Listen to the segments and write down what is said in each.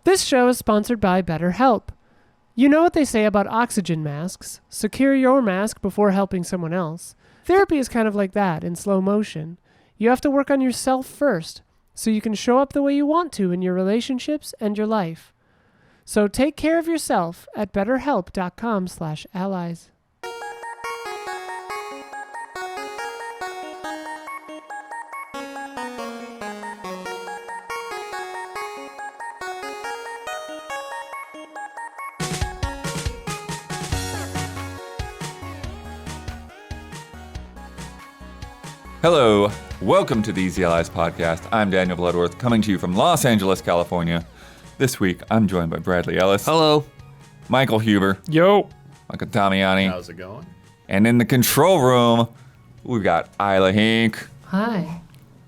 This show is sponsored by BetterHelp. You know what they say about oxygen masks. Secure your mask before helping someone else. Therapy is kind of like that in slow motion. You have to work on yourself first so you can show up the way you want to in your relationships and your life. So take care of yourself at betterhelp.com/allies. Hello, welcome to the Easy Allies podcast. I'm Daniel Bloodworth, coming to you from Los Angeles, California. This week, I'm joined by Bradley Ellis. Hello. Michael Huber. Yo. Michael Damiani. How's it going? And in the control room, we've got Isla Hink. Hi.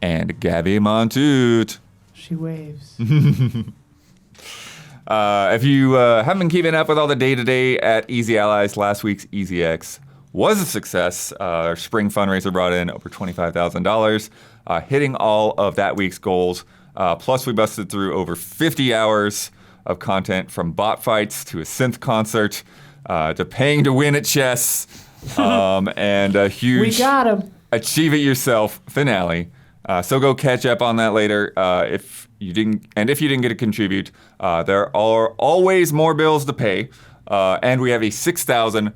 And Gabby Montoot. She waves. If you haven't been keeping up with all the day-to-day at Easy Allies, last week's EasyX was a success. Our spring fundraiser brought in over $25,000, hitting all of that week's goals. Plus, we busted through over 50 hours of content, from bot fights to a synth concert to paying to win at chess, and a huge We got him. Achieve It Yourself finale. So go catch up on that later. If you didn't get to contribute, there are always more bills to pay. And we have a 6,000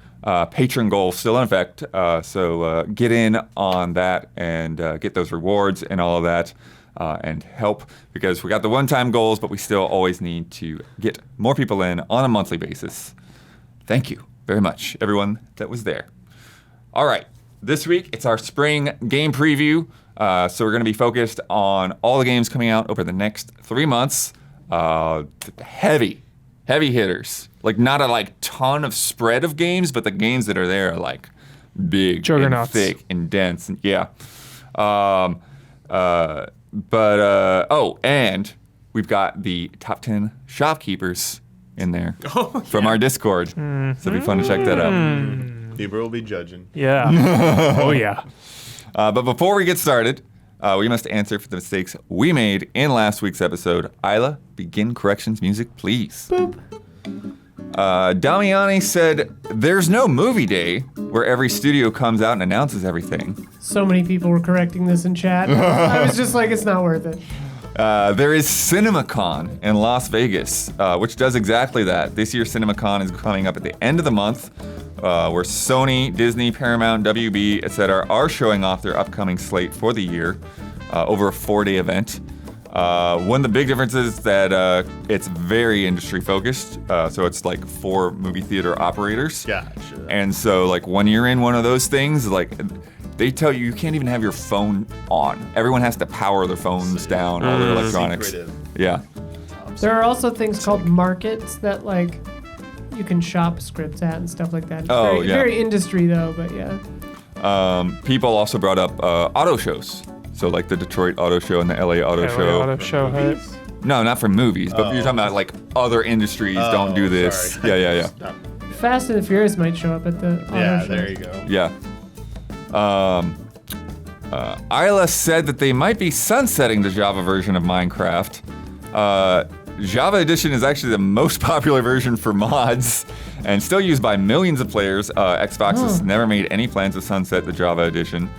patron goal still in effect. So get in on that and get those rewards and all of that and help, because we got the one-time goals, but we still always need to get more people in on a monthly basis. Thank you very much, everyone that was there. All right, this week it's our spring game preview. So we're going to be focused on all the games coming out over the next 3 months. Heavy hitters. Like, not a ton of spread of games, but the games that are there are big Juggernauts. and thick and dense. And yeah. And we've got the top 10 shopkeepers in there from our Discord. So it'll be fun to check that out. Bieber will be judging. Yeah. Oh, yeah. But before we get started, we must answer for the mistakes we made in last week's episode. Isla, begin corrections music, please. Boop. Damiani said, "There's no movie day where every studio comes out and announces everything." So many people were correcting this in chat. I was just like, it's not worth it. There is CinemaCon in Las Vegas, which does exactly that. This year's CinemaCon is coming up at the end of the month, where Sony, Disney, Paramount, WB, etc. are showing off their upcoming slate for the year over a 4-day event. One of the big differences is that it's very industry focused, so it's for movie theater operators. Gotcha. And so when you're in one of those things, they tell you can't even have your phone on. Everyone has to power their phones down, all their electronics. Secretive. Yeah. There are also things called markets that you can shop scripts at and stuff like that. Very industry though, but yeah. People also brought up auto shows. So the Detroit Auto Show and the LA Auto Show. Auto show hut. No, not for movies, but you're talking about other industries don't do this. Sorry. Yeah. Fast and the Furious might show up at the auto show. There you go. Yeah. Isla said that they might be sunsetting the Java version of Minecraft. Java Edition is actually the most popular version for mods and still used by millions of players. Xbox has never made any plans to sunset the Java Edition.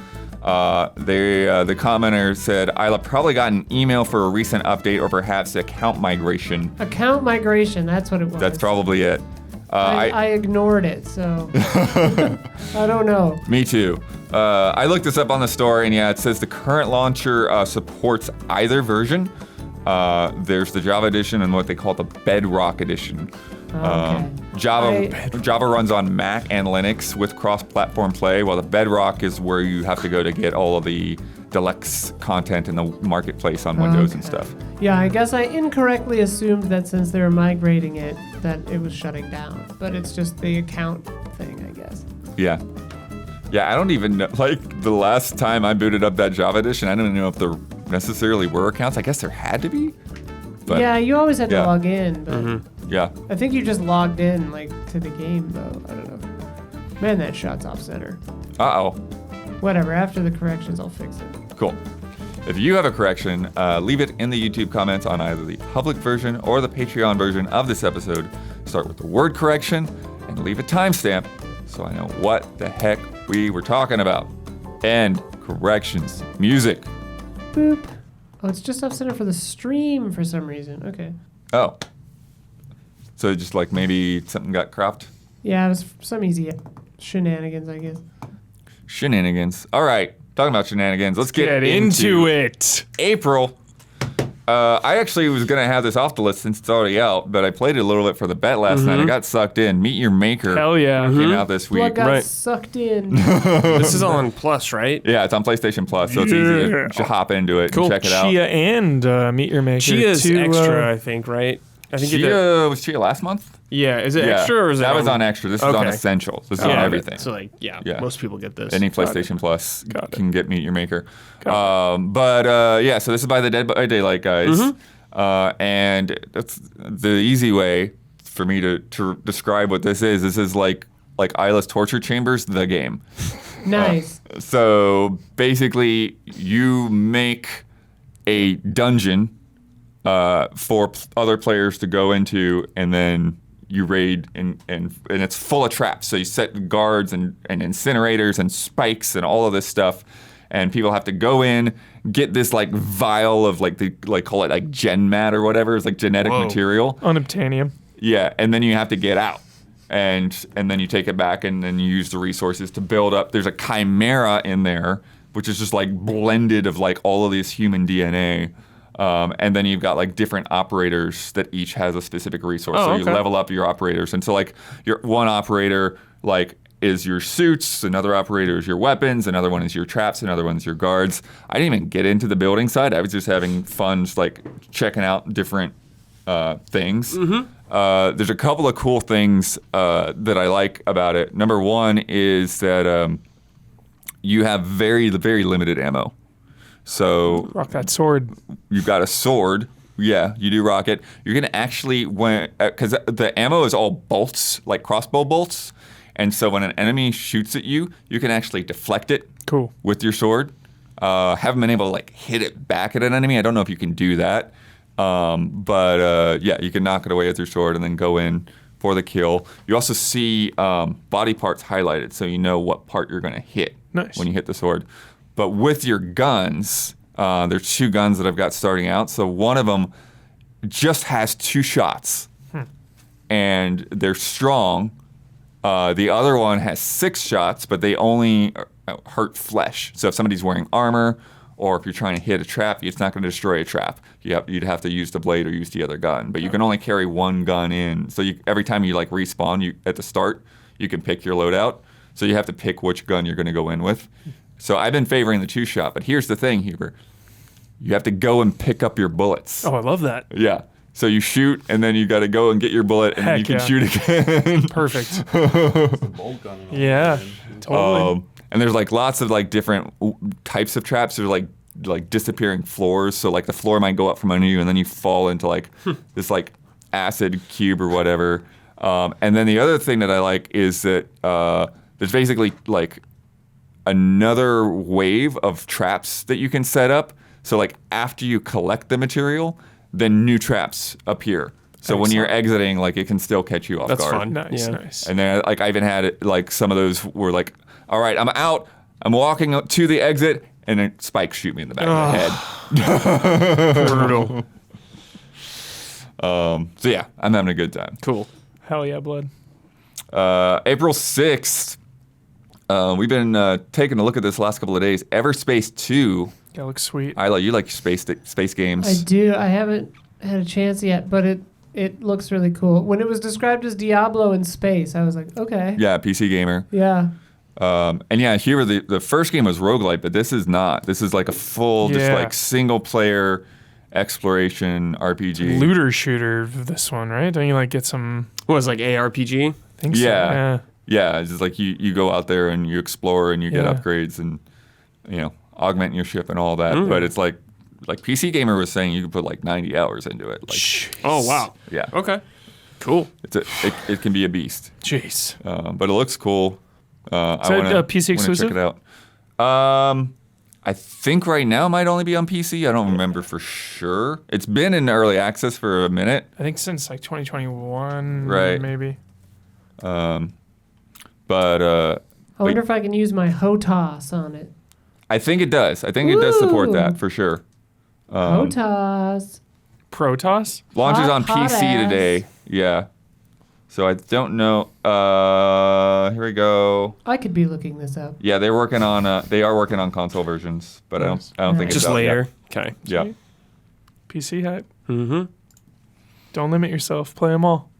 The commenter said Isla probably got an email for a recent update or perhaps account migration. Account migration, that's what it was. That's probably it. I ignored it, so I don't know. Me too. I looked this up on the store, and yeah, it says the current launcher supports either version. There's the Java Edition and what they call the Bedrock Edition. Okay. Java runs on Mac and Linux with cross-platform play, while the Bedrock is where you have to go to get all of the deluxe content in the marketplace on Windows and stuff. Yeah, I guess I incorrectly assumed that since they were migrating it, that it was shutting down. But it's just the account thing, I guess. Yeah. Yeah, I don't even know. The last time I booted up that Java Edition, I don't even know if there necessarily were accounts. I guess there had to be. But, yeah, you always had to log in, but yeah. I think you just logged in to the game though. I don't know. Man, that shot's off center. Uh-oh. Whatever, after the corrections I'll fix it. Cool. If you have a correction, leave it in the YouTube comments on either the public version or the Patreon version of this episode. Start with the word correction and leave a timestamp so I know what the heck we were talking about. And corrections. Music. Boop. Oh, it's just off center for the stream for some reason. Okay. Oh. So just like maybe something got cropped? Yeah, it was some easy shenanigans, I guess. Shenanigans. All right. Talking about shenanigans, let's get into it. April. I actually was going to have this off the list since it's already out, but I played it a little bit for the bet last night. I got sucked in. Meet Your Maker. Hell yeah. Came out this week. Blood got Right. sucked in. This is on Plus, right? Yeah, it's on PlayStation Plus, so it's easy to hop into it and check it out. Chia and Meet Your Maker. Chia's two, extra, I think, right? I think Was Chia last month? Yeah, is it Yeah, extra or is it that was on on extra. This is on Okay. Essentials. This is Yeah, on everything. So like, yeah, most people get this. Any PlayStation Plus Got it. can get Meet Your Maker. Got Yeah, so this is by the Dead by Daylight guys. And that's the easy way for me to describe what this is. This is like Isla's Torture Chambers, the game. Nice. So basically, you make a dungeon for other players to go into, and then you raid, and it's full of traps. So you set guards and incinerators and spikes and all of this stuff, and people have to go in, get this like vial of call it like gen mat or whatever. It's like genetic material. Unobtainium. Yeah, and then you have to get out. And then you take it back, and then you use the resources to build up. There's a chimera in there, which is just like blended of like all of this human DNA. And then you've got like different operators that each has a specific resource. So you level up your operators. And so like your one operator like is your suits, another operator is your weapons, another one is your traps, another one's your guards. I didn't even get into the building side. I was just having fun just like checking out different things. There's a couple of cool things that I like about it. Number one is that you have very limited ammo. So Rock that sword. you've got a sword. Yeah, you do rock it. You're going to actually, because the ammo is all bolts, like crossbow bolts. And so when an enemy shoots at you, you can actually deflect it Cool. with your sword. Haven't been able to like hit it back at an enemy. I don't know if you can do that. But yeah, you can knock it away with your sword and then go in for the kill. You also see body parts highlighted, so you know what part you're going to hit when you hit the sword. But with your guns, there's two guns that I've got starting out. So one of them just has 2 shots, and they're strong. The other one has 6 shots, but they only hurt flesh. So if somebody's wearing armor, or if you're trying to hit a trap, it's not going to destroy a trap. You'd have to use the blade or use the other gun. But you can only carry one gun in. So every time you like respawn, at the start, you can pick your loadout. So you have to pick which gun you're going to go in with. So I've been favoring the 2-shot. But here's the thing, Huber. You have to go and pick up your bullets. Oh, I love that. Yeah. So you shoot, and then you got to go and get your bullet, and then you can shoot again. Perfect. Bolt gun and all Yeah, that. totally. And there's like lots of like different types of traps. There's like disappearing floors. So like the floor might go up from under you, and then you fall into like this like acid cube or whatever. And then the other thing that I like is that there's basically like another wave of traps that you can set up. So like after you collect the material, then new traps appear. So when you're exiting, like it can still catch you off guard. That's fun. Nice, Yeah. nice. And then like I even had it like some of those were like, all right, I'm out. I'm walking to the exit, and then spikes shoot me in the back of the head. Brutal. So yeah, I'm having a good time. Cool. Hell yeah, blood. April 6th, we've been taking a look at this last couple of days. Everspace 2. That looks sweet. Isla, you like space games. I do. I haven't had a chance yet, but it looks really cool. When it was described as Diablo in space, I was like, okay. Yeah, PC gamer. Yeah. And yeah, here the first game was roguelite, but this is not. This is like a full, just like single player exploration RPG. Looter shooter, this one, right? Don't you like get some? What was it, like ARPG? I think Yeah. so. Yeah, it's just like you go out there and you explore and you get Yeah. upgrades and augment your ship and all that. But it's like PC Gamer was saying, you could put like 90 hours into it. Like, Oh, wow. yeah, Okay. Cool. it can be a beast. Jeez. But it looks cool. Is that PC Check exclusive? it out. I think right now it might only be on PC. I don't remember for sure. It's been in early access for a minute. I think since like 2021, Right. maybe. But I wonder if I can use my HOTAS on it. I think it does. I think it does support Woo! that for sure. HOTAS. Protoss? Launches on Hot PC ass. today. Yeah. So I don't know. Here we go. I could be looking this up. Yeah, they are working on console versions, but I don't think it's Just out later. yet. Okay. Yeah. PC hype. Mm-hmm. Don't limit yourself. Play them all.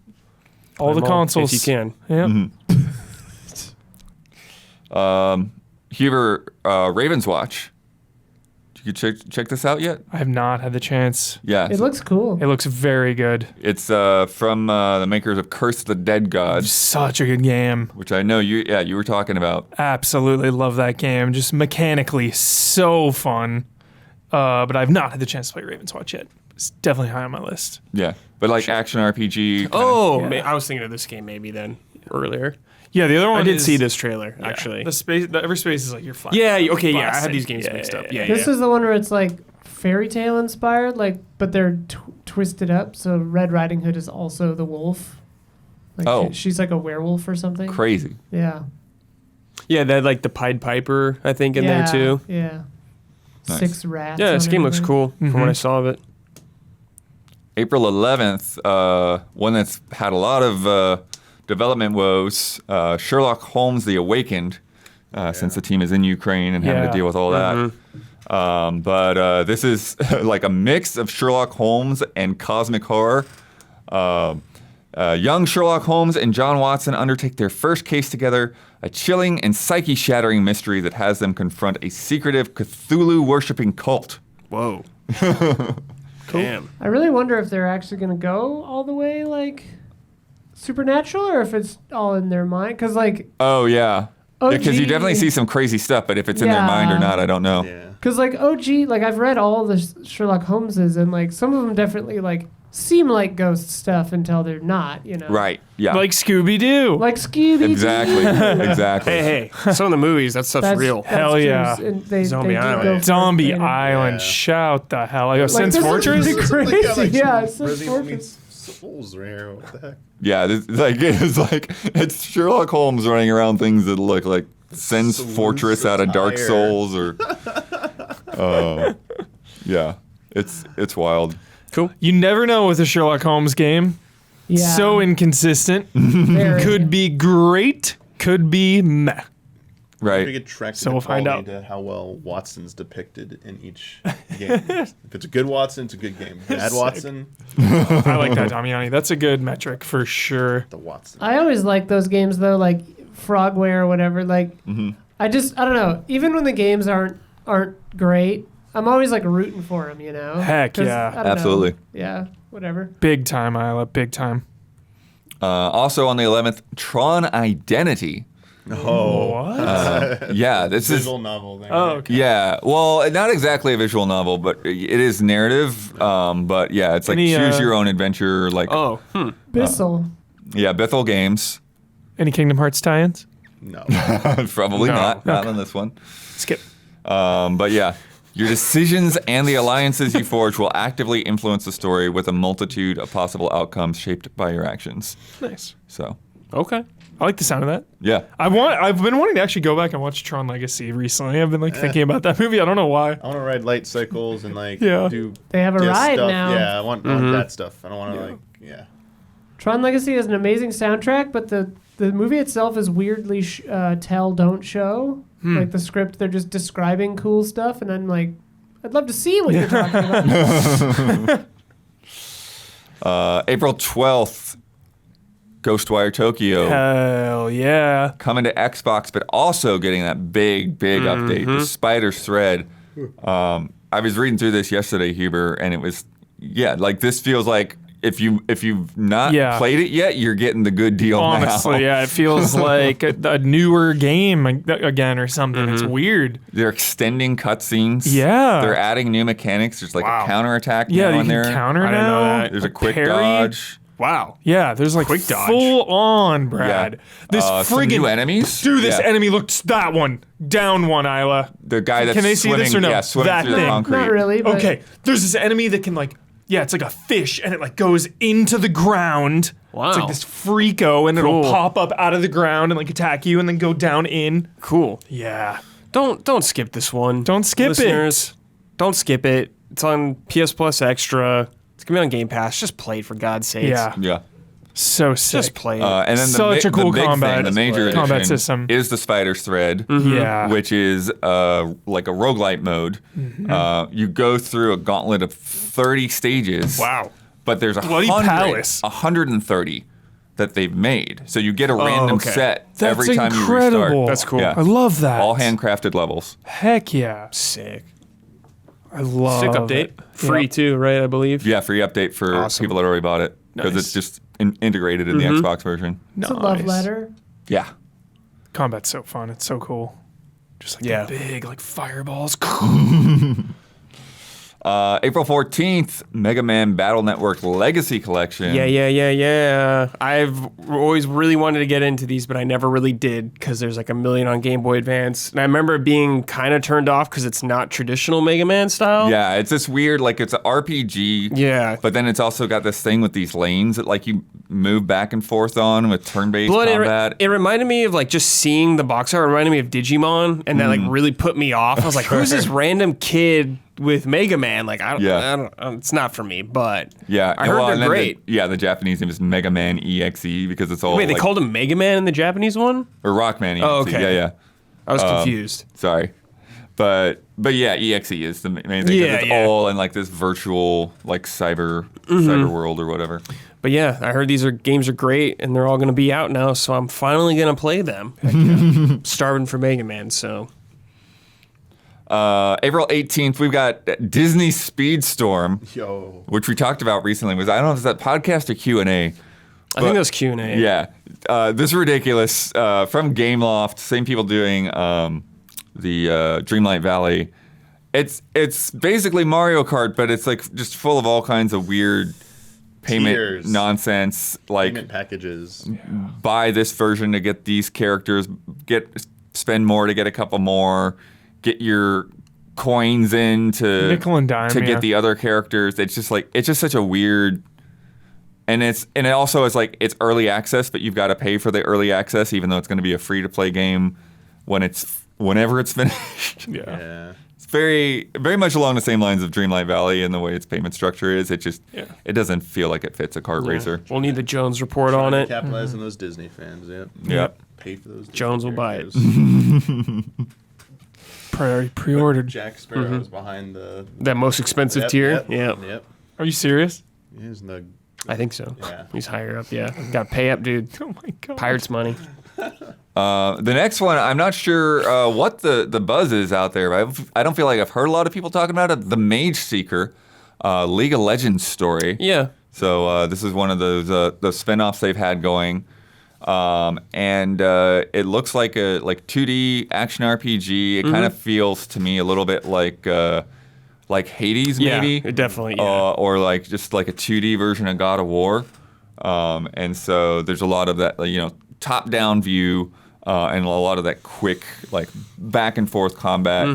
All the consoles. If you can. Yeah. Huber, Ravenswatch. Did you check this out yet? I have not had the chance. Yeah. It looks cool. It looks very good. It's from the makers of Curse of the Dead Gods, Such a good game. which I know you were talking about. Absolutely love that game. Just mechanically so fun. But I've not had the chance to play Ravenswatch yet. It's definitely high on my list. Yeah. But like action RPG. kinda- Oh, Yeah. I was thinking of this game maybe then earlier. Yeah, the other one I did is- see this trailer yeah, actually. The Everspace is like you're flying. Yeah. Okay. Yeah. I Blasting. had these games mixed up. Yeah. This is the one where it's like fairy tale inspired, like, but they're twisted up. So Red Riding Hood is also the wolf. Like Oh. she's like a werewolf or something. Crazy. Yeah. Yeah. They had like the Pied Piper, I think, in there too. Yeah. Nice. 6 rats. Yeah. This on game looks everything. cool from what I saw of it. April 11th, one that's had a lot of development woes, Sherlock Holmes The Awakened, since the team is in Ukraine and having Yeah. to deal with all that. But this is like a mix of Sherlock Holmes and cosmic horror. Young Sherlock Holmes and John Watson undertake their first case together, a chilling and psyche-shattering mystery that has them confront a secretive Cthulhu-worshipping cult. Whoa. Damn. I really wonder if they're actually going to go all the way like supernatural or if it's all in their mind. Because like, Oh, yeah. Because you OG definitely see some crazy stuff, but if it's in their mind or Yeah. not, I don't know. Yeah. because like OG, like I've read all the Sherlock Holmeses and like some of them definitely like seem like ghost stuff until they're not, you know. Right. Yeah. Like Scooby Doo. Like Scooby. exactly. Exactly. Hey. Some of the movies, that stuff's real. Hell yeah. Zombie Island. Zombie Island. Yeah. Shout the hell. I go, Like, Sense this is Fortress? really crazy. Yeah, Sense Resident Evil Fortress. meets Souls right here. What the heck? Yeah. It's Sherlock Holmes running around things that look like Sen's Salutes Fortress out of Dark attire. Souls or. Yeah. It's wild. Cool. You never know with a Sherlock Holmes game. Yeah. So inconsistent. Very. Could be great. Could be meh. We Right. get tracked So we'll find out. to how well Watson's depicted in each game. If it's a good Watson, it's a good game. Bad Watson, I like that, Damiani. That's a good metric for sure. the Watson. I always like those games though, like Frogware or whatever. Like, I don't know. Even when the games aren't great, I'm always like rooting for them. You know. Heck 'Cause, yeah. I don't know. Absolutely. Yeah. Whatever. Big time, Isla. Big time. Also on the 11th, Tron Identity. Oh, What? Yeah. This is. visual novel thing. Oh, right? okay. Yeah, well, not exactly a visual novel, but it is narrative. But yeah, it's like Any, choose your own adventure. Like, Oh. Bissell. yeah, Bethel Games. Any Kingdom Hearts tie-ins? No. Probably No. not on this one. Skip. But yeah, your decisions and the alliances you forge will actively influence the story with a multitude of possible outcomes shaped by your actions. Nice. So, Okay. I like the sound of that. yeah. I've been wanting to actually go back and watch Tron Legacy recently. I've been like thinking about that movie. I don't know why. I want to ride light cycles and like Yeah. do They have a disc ride stuff. now. Yeah, I want that stuff. I don't want to like Tron Legacy has an amazing soundtrack, but the movie itself is weirdly tell, don't show. Like the script, they're just describing cool stuff, and I'm like, I'd love to see what you're talking about. April 12th, Ghostwire Tokyo. Hell yeah. Coming to Xbox, but also getting that big update, the Spider's Thread. I was reading through this yesterday, Huber, and it was, like this feels like if you've not played it yet, you're getting the good deal now. Honestly, yeah, it feels like a newer game again or something. It's weird. They're extending cutscenes. Yeah. They're adding new mechanics. There's like a counterattack Yeah, now you in can there. counter I didn't know now. that. There's a quick parry. dodge. Wow. Yeah, there's like Quick dodge. full on, Brad. This Some new friggin' enemies. dude, this Yeah. enemy looked that one down one, Isla. The guy that's Can they see swimming, this or no? Yeah, swimming That through the thing. concrete. Not really. But Okay, there's this enemy that can like, yeah, it's like a fish and it like goes into the ground. Wow. It's like this freako and it'll Cool. pop up out of the ground and like attack you and then go down in. Cool. Yeah. Don't skip this one. Don't skip it. Listeners, don't skip it. It's on PS Plus Extra. It's gonna be on Game Pass. Just play it for God's sakes. Yeah. Yeah. So sick. Just play it. And then Such a cool the big combat thing, the major combat addition system. is the Spider's Thread, Yeah. which is like a roguelite mode. You go through a gauntlet of 30 stages. Wow. But there's Bloody palace. 130 that they've made. So you get a random okay. set That's every time you incredible. restart. That's cool. Yeah. I love that. All handcrafted levels. Heck yeah. Sick. I love Sick update. it. Free Yep. too, right? I believe. Yeah, free update for Awesome. people that already bought it. Because Nice. it's just integrated in the Xbox version. it's a love Nice. letter. Yeah. Combat's so fun. It's so cool. Just like Yeah. the big like fireballs. April 14th, Mega Man Battle Network Legacy Collection. Yeah. I've always really wanted to get into these, but I never really did because there's like a million on Game Boy Advance. And I remember being kind of turned off because it's not traditional Mega Man style. Yeah, it's this weird, like it's an RPG. Yeah. But then it's also got this thing with these lanes that like you move back and forth on with turn-based But combat. it reminded me of like just seeing the box art reminded me of Digimon, and that like really put me off. I was like, who's this random kid with Mega Man? Like, I don't, it's not for me, but Yeah, I heard and they're then great. the Japanese name is Mega Man EXE because it's all Wait, they like, called him Mega Man in the Japanese one? or Rockman EXE. Oh, okay. Yeah. I was confused. Sorry. But yeah, EXE is the main thing. 'Cause Yeah, it's yeah. all in like this virtual like cyber world or whatever. But yeah, I heard these games are great, and they're all going to be out now, so I'm finally going to play them. Starving for Mega Man, so. April 18th, we've got Disney Speedstorm, Yo. which we talked about recently. I don't know if it's that podcast or Q&A. I think that was Q&A. Yeah. This is ridiculous. From Gameloft, same people doing the Dreamlight Valley. It's basically Mario Kart, but it's like just full of all kinds of weird payment Tiers. nonsense. Like Payment packages. buy this version to get these characters, spend more to get a couple more, get your coins in to Nickel and dime, to yeah. get the other characters. It's just such a weird. And it also is like it's early access, but you've got to pay for the early access, even though it's going to be a free to play game whenever it's finished. Yeah. It's very very much along the same lines of Dreamlight Valley and the way its payment structure is. It doesn't feel like it fits a kart racer. We'll need the Jones report on it. Capitalizing those Disney fans. Yep. Yep. Pay for those. Disney Jones will buy it. characters. Pre-ordered. Jack Sparrow's behind the. That most expensive tier? Yeah. Yep. Are you serious? He's in the. I think so. Yeah. He's higher up, yeah. Got to pay up, dude. Oh my god. Pirates money. The next one, I'm not sure what the buzz is out there. But I don't feel like I've heard a lot of people talking about it. The Mageseeker, League of Legends story. Yeah. So this is one of those spin-offs they've had going. And it looks like a 2D action RPG. It kind of feels to me a little bit like Hades, Yeah, maybe. it definitely, yeah. Or like just like a 2D version of God of War. And so there's a lot of that, top-down view and a lot of that quick, like back and forth combat.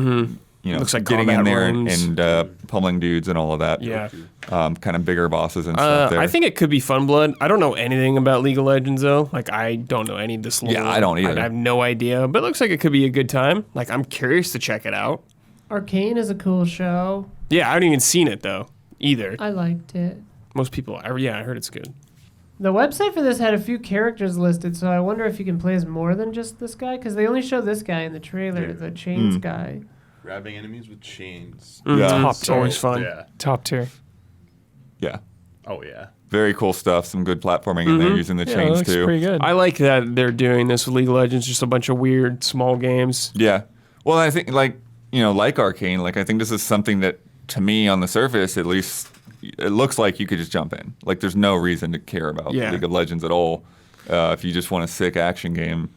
Looks like getting in combat there rooms. and pummeling dudes and all of that. Yeah. Kind of bigger bosses and stuff there. I think it could be Fun Blood. I don't know anything about League of Legends, though. Like, I don't know any of this lore. Yeah, I don't either. I have no idea, but it looks like it could be a good time. Like, I'm curious to check it out. Arcane is a cool show. Yeah, I haven't even seen it, though, either. I liked it. Most people, I heard it's good. The website for this had a few characters listed, so I wonder if you can play as more than just this guy, because they only show this guy in the trailer, the chains guy. Grabbing enemies with chains. Yeah. Top It's always tier. fun. Yeah. Top tier. Yeah. Oh yeah. Very cool stuff. Some good platforming in there using the Yeah, it chains looks too. pretty good. I like that they're doing this with League of Legends, just a bunch of weird small games. Yeah. Well, I think like Arcane, like I think this is something that to me on the surface at least it looks like you could just jump in. Like there's no reason to care about Yeah. League of Legends at all. If you just want a sick action game,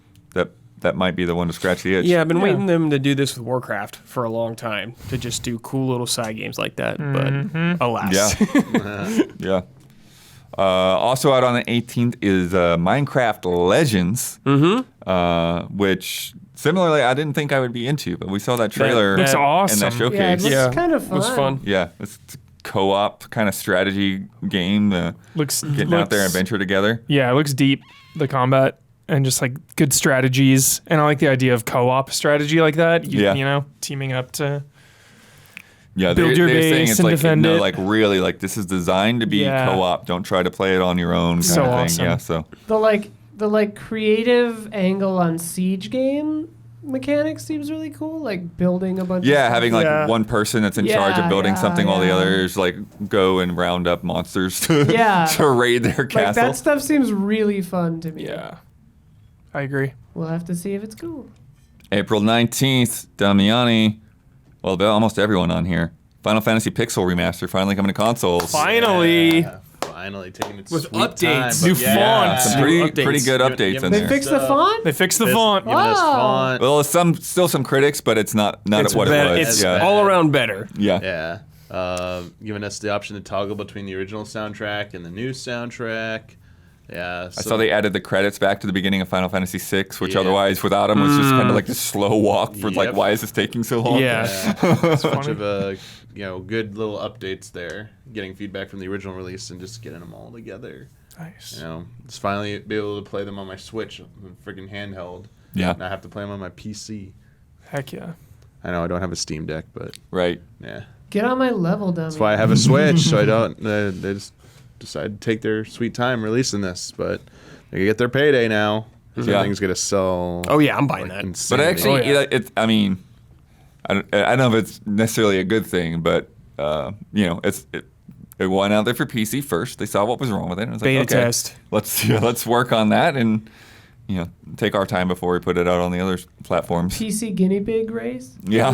that might be the one to scratch the itch. Yeah, I've been waiting them to do this with Warcraft for a long time, to just do cool little side games like that, but alas. Yeah. Yeah. Also out on the 18th is Minecraft Legends, which similarly I didn't think I would be into, but we saw that trailer looks awesome. in that showcase. Yeah, it looks kind of It fun. was fun. Yeah, it's a co-op kind of strategy game. Getting out there and adventure together. Yeah, it looks deep, the combat, and just like good strategies. And I like the idea of co-op strategy like that. You know, teaming up to Yeah, build your they're saying base it's and like defend it. like really like this is designed to be Yeah. co-op. Don't try to play it on your own kind So of thing. awesome. Yeah, so The creative angle on Siege game mechanics seems really cool. Like building a bunch. of stuff. having one person that's in charge of building something while the others like go and round up monsters to to raid their like castle. that stuff seems really fun to me. Yeah, I agree. We'll have to see if it's cool. April 19th, Damiani. Well, almost everyone on here. Final Fantasy Pixel Remaster finally coming to consoles. Finally, Yeah, finally taking its With sweet updates. time, New but yeah. fonts. Some New pretty updates. good updates Give in They there. fixed the font. they fixed the This- font. Giving us Wow. font. Well, still some critics, but it's not It's what better. it was. It's yeah. all around better. yeah. Yeah. Giving us the option to toggle between the original soundtrack and the new soundtrack. Yeah. I saw they added the credits back to the beginning of Final Fantasy VI, which Yeah. otherwise without them was just kind of like this slow walk for like, Yep. why is this taking so long? Yeah. It's a bunch of good little updates there. Getting feedback from the original release and just getting them all together. Nice. You know, just finally be able to play them on my Switch, freaking handheld. Yeah. And I have to play them on my PC. Heck yeah. I know I don't have a Steam Deck, but Right. yeah. Get on my level, dummy. That's why I have a Switch, so I don't. They just decided to take their sweet time releasing this, but they can get their payday now. Yeah. Everything's gonna sell. Oh yeah, I'm buying that. But insanity. actually, yeah. I mean, I don't know if it's necessarily a good thing, but it went out there for PC first. They saw what was wrong with it. And it was Beta like, okay, test. let's work on that and take our time before we put it out on the other platforms. PC guinea pig race. Yeah.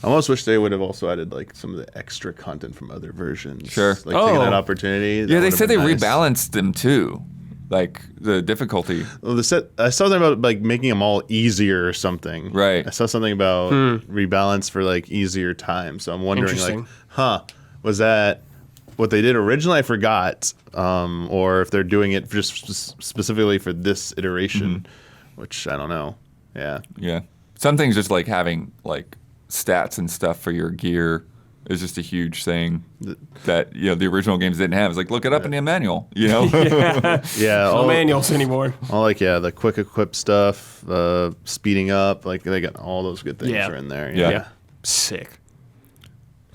I almost wish they would have also added like some of the extra content from other versions. Sure. Like taking that opportunity. Yeah, that they would said have they been nice. rebalanced them too, like the difficulty. Well, I saw something about like making them all easier or something. Right. I saw something about rebalance for like easier time. So I'm wondering like, Interesting. was that what they did originally? I forgot. Or if they're doing it just specifically for this iteration, which I don't know. Yeah. Yeah. Some things just like having like stats and stuff for your gear is just a huge thing that the original games didn't have. It's like look it up in the manual, Yeah. No all, manuals anymore. all like the quick equip stuff, speeding up, like they got all those good things Yeah. are in there. Yeah. Sick.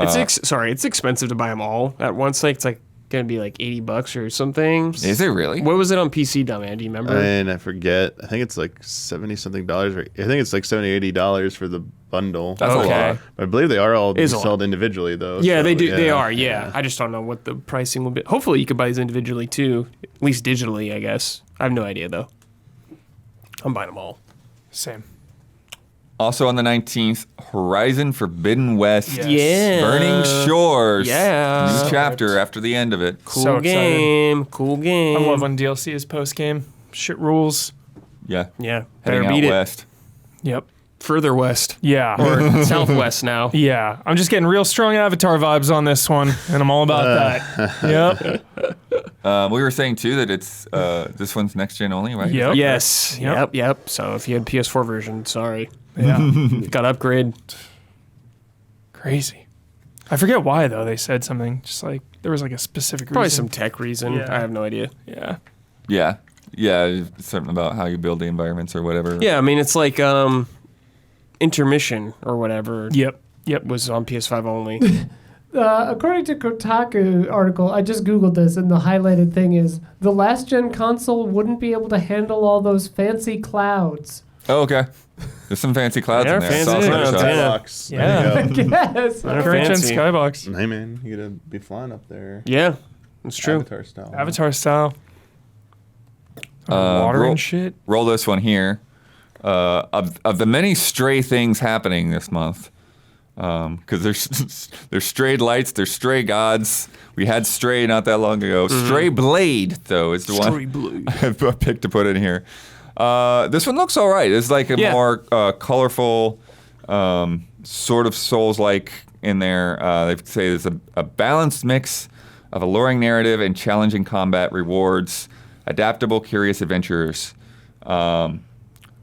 It's it's expensive to buy them all at once. Like it's like gonna be like $80 or something. Is it really? What was it on PC, dumb man? Do you remember? And I forget. I think it's like $70-something, or I think it's like $70-$80 for the bundle. That's a Okay. lot. I believe they are all Is a lot. sold individually though. Yeah, so, they do. They are. Yeah. I just don't know what the pricing will be. Hopefully, you could buy these individually too, at least digitally. I guess. I have no idea though. I'm buying them all. Same. Also on the 19th, Horizon Forbidden West. Yes. Yeah. Burning Shores. Yeah. New chapter after the end of it. Cool So excited. game. Cool game. I love when DLC is post game. Shit rules. Yeah. Yeah. Heading Better out beat it. west. Yep. Further west Yeah. or southwest now. Yeah. I'm just getting real strong Avatar vibes on this one, and I'm all about that. Yep. We were saying too that it's this one's next gen only, right? Yep. Yes. Yep. Yep. So if you had PS4 version, sorry, Yeah. got upgrade. Crazy. I forget why though. They said something. Just like there was like a specific Probably reason. some tech reason. Yeah. I have no idea. Yeah. Yeah. Yeah. Something about how you build the environments or whatever. Yeah, I mean it's like intermission or whatever Yep. Yep. was on PS5 only. According to Kotaku article, I just googled this, and the highlighted thing is the last gen console wouldn't be able to handle all those fancy clouds. Oh, okay. There's some fancy clouds They're in there. I fancy saw clouds, screenshots. yeah. Skybox. Yeah. There you Yes. They're Current gen fancy. skybox. go. Hey man, you gotta be flying up there. Yeah, that's true. Avatar style. Avatar style. Water roll- and shit. Roll this one here. Of the many stray things happening this month, because there's strayed lights, there's stray gods. We had Stray not that long ago. Stray Blade though is the one I picked to put in here. This one looks all right. It's like a more colorful, sort of Souls-like in there. They say it's a balanced mix of alluring narrative and challenging combat rewards adaptable, curious adventurers.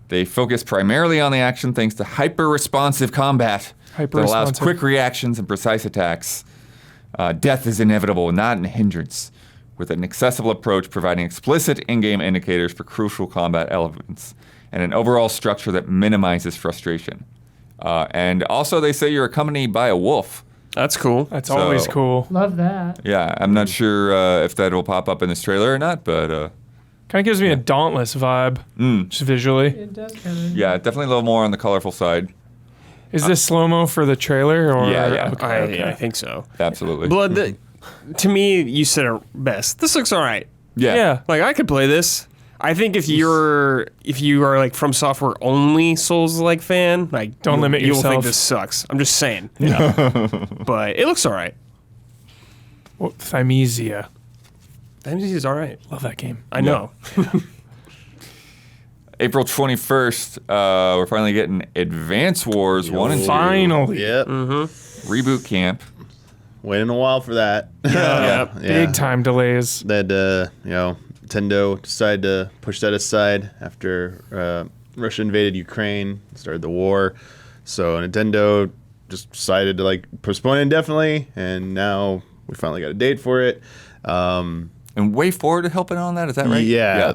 They focus primarily on the action thanks to hyper-responsive combat that allows quick reactions and precise attacks. Death is inevitable, not a hindrance, with an accessible approach providing explicit in-game indicators for crucial combat elements and an overall structure that minimizes frustration. And also they say you're accompanied by a wolf. That's cool. That's always cool. Love that. Yeah, I'm not sure if that will pop up in this trailer or not, but... Kind of gives me a Dauntless vibe, just visually. It does kind of. yeah, definitely a little more on the colorful side. Is this slow-mo for the trailer? Or? Yeah. Okay. I think so. Absolutely. Blood, to me, you said it best. This looks all right. Yeah. Like, I could play this. I think if you are like From Software only Souls-like fan, like Don't limit you'll yourself. think this sucks. I'm just saying. But it looks all right. Well, Thymesia. That is all right. Love that game. I know. April 21st, we're finally getting Advance Wars 1 and 2. Finally. Yep. Reboot Camp. Waiting a while for that. Yeah. Big time delays. That Nintendo decided to push that aside after Russia invaded Ukraine, started the war. So Nintendo just decided to like postpone it indefinitely, and now we finally got a date for it. And Way Forward helping on that, is that right? Yeah.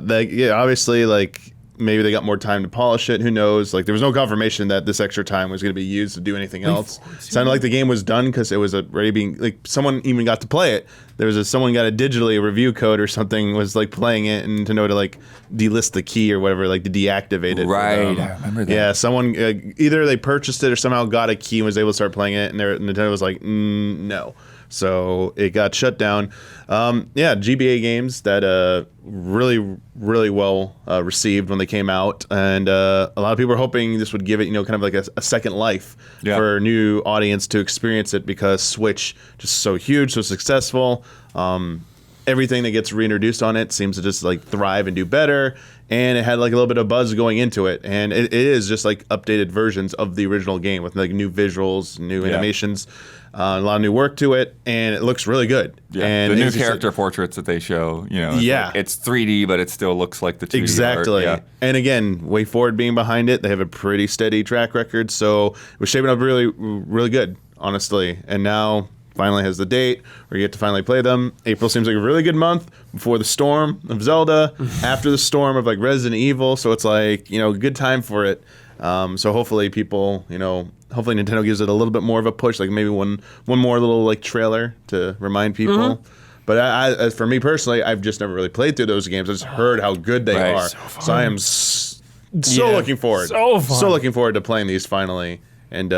Obviously, like maybe they got more time to polish it. Who knows? Like there was no confirmation that this extra time was going to be used to do anything else. Sounded like the game was done because it was already being like someone even got to play it. There was someone got a review code or something was like playing it, and to know to like delist the key or whatever, like to deactivate it. Right, I remember that. Yeah, someone either they purchased it or somehow got a key and was able to start playing it, and Nintendo was like, no. So it got shut down. GBA games that really, really well received when they came out, and a lot of people were hoping this would give it, kind of like a second life for a new audience to experience it, because Switch just so huge, so successful. Everything that gets reintroduced on it seems to just like thrive and do better, and it had like a little bit of buzz going into it, and it is just like updated versions of the original game with like new visuals, new animations. A lot of new work to it, and it looks really good. Yeah, and the new character portraits that they show, it's 3D, but it still looks like the 2D exactly. art. Yeah. And again, Way Forward being behind it, they have a pretty steady track record, so it was shaping up really, really good, honestly. And now finally has the date where you get to finally play them. April seems like a really good month before the storm of Zelda, after the storm of like Resident Evil, so it's like, good time for it. So hopefully people, hopefully Nintendo gives it a little bit more of a push, like maybe one more little like trailer to remind people. But as for me personally, I've just never really played through those games. I just heard how good they are. So I am so looking forward. So fun. So looking forward to playing these finally. And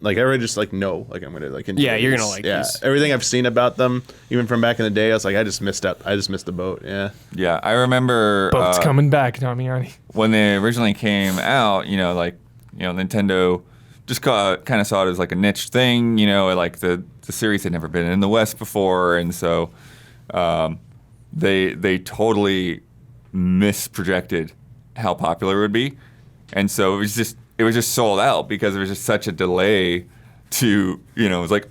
like I already just like know like I'm gonna like enjoy Yeah, you're these. gonna like yeah. these. Everything I've seen about them, even from back in the day, I was like, I just missed the boat. Yeah. Yeah, I remember Boat's coming back, Damiani. when they originally came out, Nintendo just kind of saw it as like a niche thing, like the series had never been in the West before, and so they totally misprojected how popular it would be, and so it was just sold out because there was just such a delay to, it was like,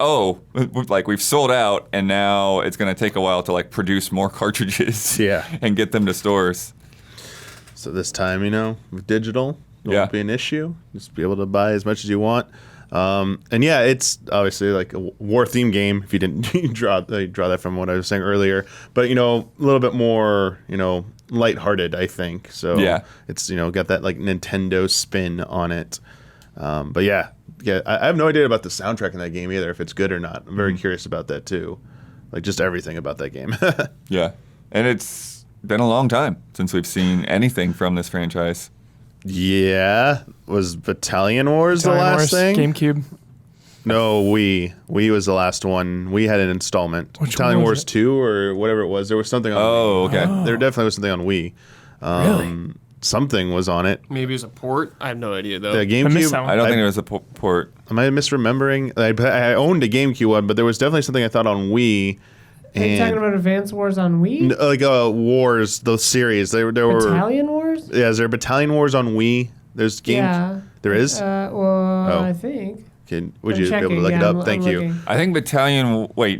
like we've sold out, and now it's going to take a while to like produce more cartridges and get them to stores. So this time, with digital, it Yeah. won't be an issue. Just be able to buy as much as you want. And yeah, it's obviously like a war theme game. If you didn't draw that from what I was saying earlier, but a little bit more lighthearted, I think. So it's got that like Nintendo spin on it. But yeah, I have no idea about the soundtrack in that game either, if it's good or not. I'm very curious about that too, like just everything about that game. Yeah, and it's been a long time since we've seen anything from this franchise. Yeah, was Battalion Wars the last thing? GameCube. No, Wii. Wii was the last one. We had an installment. Which Battalion one was Wars it? 2 or whatever it was. There was something on Oh, okay. Wii. There definitely was something on Wii. Really? Something was on it. Maybe it was a port. I have no idea though. The I missed that GameCube. one. I don't think there was a port. Am I misremembering? I owned a GameCube one, but there was definitely something I thought on Wii. Are you talking about Advance Wars on Wii? Like Wars, those series. There were. Battalion Wars? Yeah, is there Battalion Wars on Wii? There's game. Yeah. There is. I think. Would I'm you be able to look checking, it yeah, up? I'm Thank you. looking. I think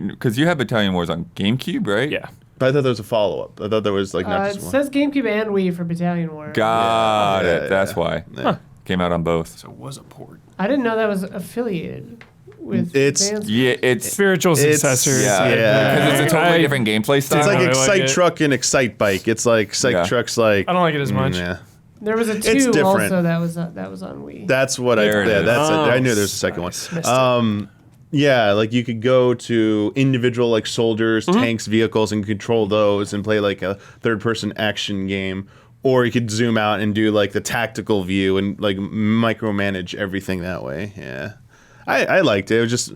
because you had Battalion Wars on GameCube, right? Yeah. But I thought there was a follow-up. I thought there was like not It just one. says GameCube and Wii for Battalion War. Got Yeah, it. That's yeah. why. Yeah. Came out on both. So it was a port. I didn't know that was affiliated with It's- Advanced. Yeah, it's Spiritual successors. yeah. because it's a totally I- different gameplay style. It's like really like Excite it. Truck and Excite Bike. It's like Excite Yeah. Truck's like. I don't like it as much. Yeah. There was a It's 2 different. also that was on Wii. That's what There it is. That's it. I Oh, knew there was a second one. sorry, missed it. Yeah, like you could go to individual like soldiers, tanks, vehicles, and control those and play like a third-person action game, or you could zoom out and do like the tactical view and like micromanage everything that way. Yeah, I liked it. It was just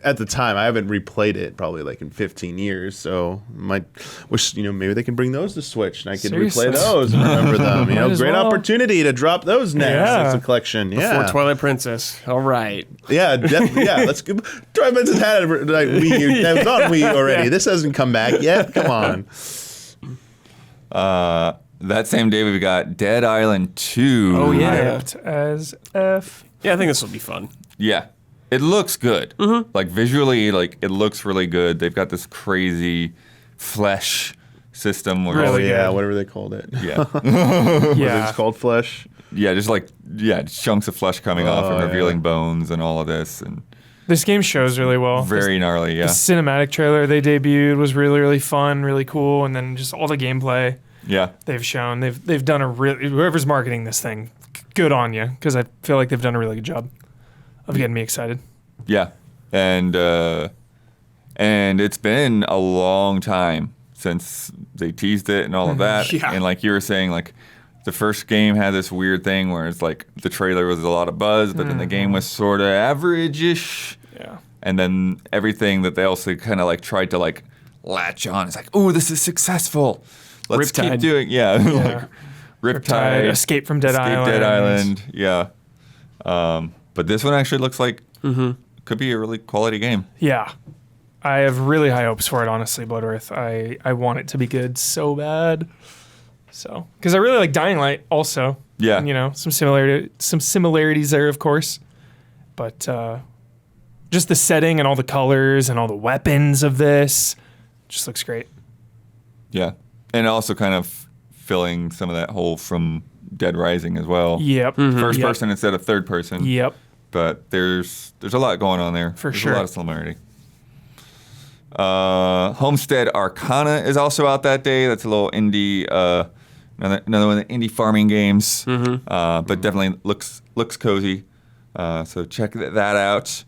at the time I haven't replayed it probably like in 15 years, so might wish maybe they can bring those to Switch and I could Seriously. replay those and remember them. Might as Great well. opportunity to drop those next Yeah. as a collection. For Yeah, Twilight Princess. All right. yeah, yeah. Let's go. Twilight Princess had it like Wii U. It was on Wii already. Yeah. This hasn't come back yet. Come on. That same day, we got Dead Island 2. Oh, yeah. Hyped as F. Yeah, I think this will be fun. Yeah. It looks good. Like, visually, like, it looks really good. They've got this crazy flesh system. Where Oh Really yeah, good. whatever they called it. Yeah. Yeah. It's called Flesh. Yeah, just chunks of flesh coming off and yeah. revealing bones and all of this. And This game shows really well. very gnarly, yeah. The cinematic trailer they debuted was really, really fun, really cool, and then just all the gameplay Yeah. they've shown. They've done a really, whoever's marketing this thing, good on you, because I feel like they've done a really good job of getting me excited. Yeah. And it's been a long time since they teased it and all of that. Yeah. And like you were saying, like the first game had this weird thing where it's like the trailer was a lot of buzz, but then the game was sort of average-ish. Yeah. And then everything that they also kind of like tried to like latch on. It's like, oh, this is successful. Let's keep Riptide. doing, like Riptide, Escape from Dead Island. Dead Island, yeah. But this one actually looks like could be a really quality game. Yeah. I have really high hopes for it, honestly, Blood Earth. I want it to be good so bad. So, because I really like Dying Light also. Yeah. And, some similarities there, of course. But just the setting and all the colors and all the weapons of this just looks great. Yeah, and also kind of filling some of that hole from Dead Rising as well. Yep. First Yep. person instead of third person. Yep. But there's a lot going on there. For There's sure. a lot of similarity. Homestead Arcana is also out that day. That's a little indie, another one of the indie farming games. But definitely looks cozy. So check that out.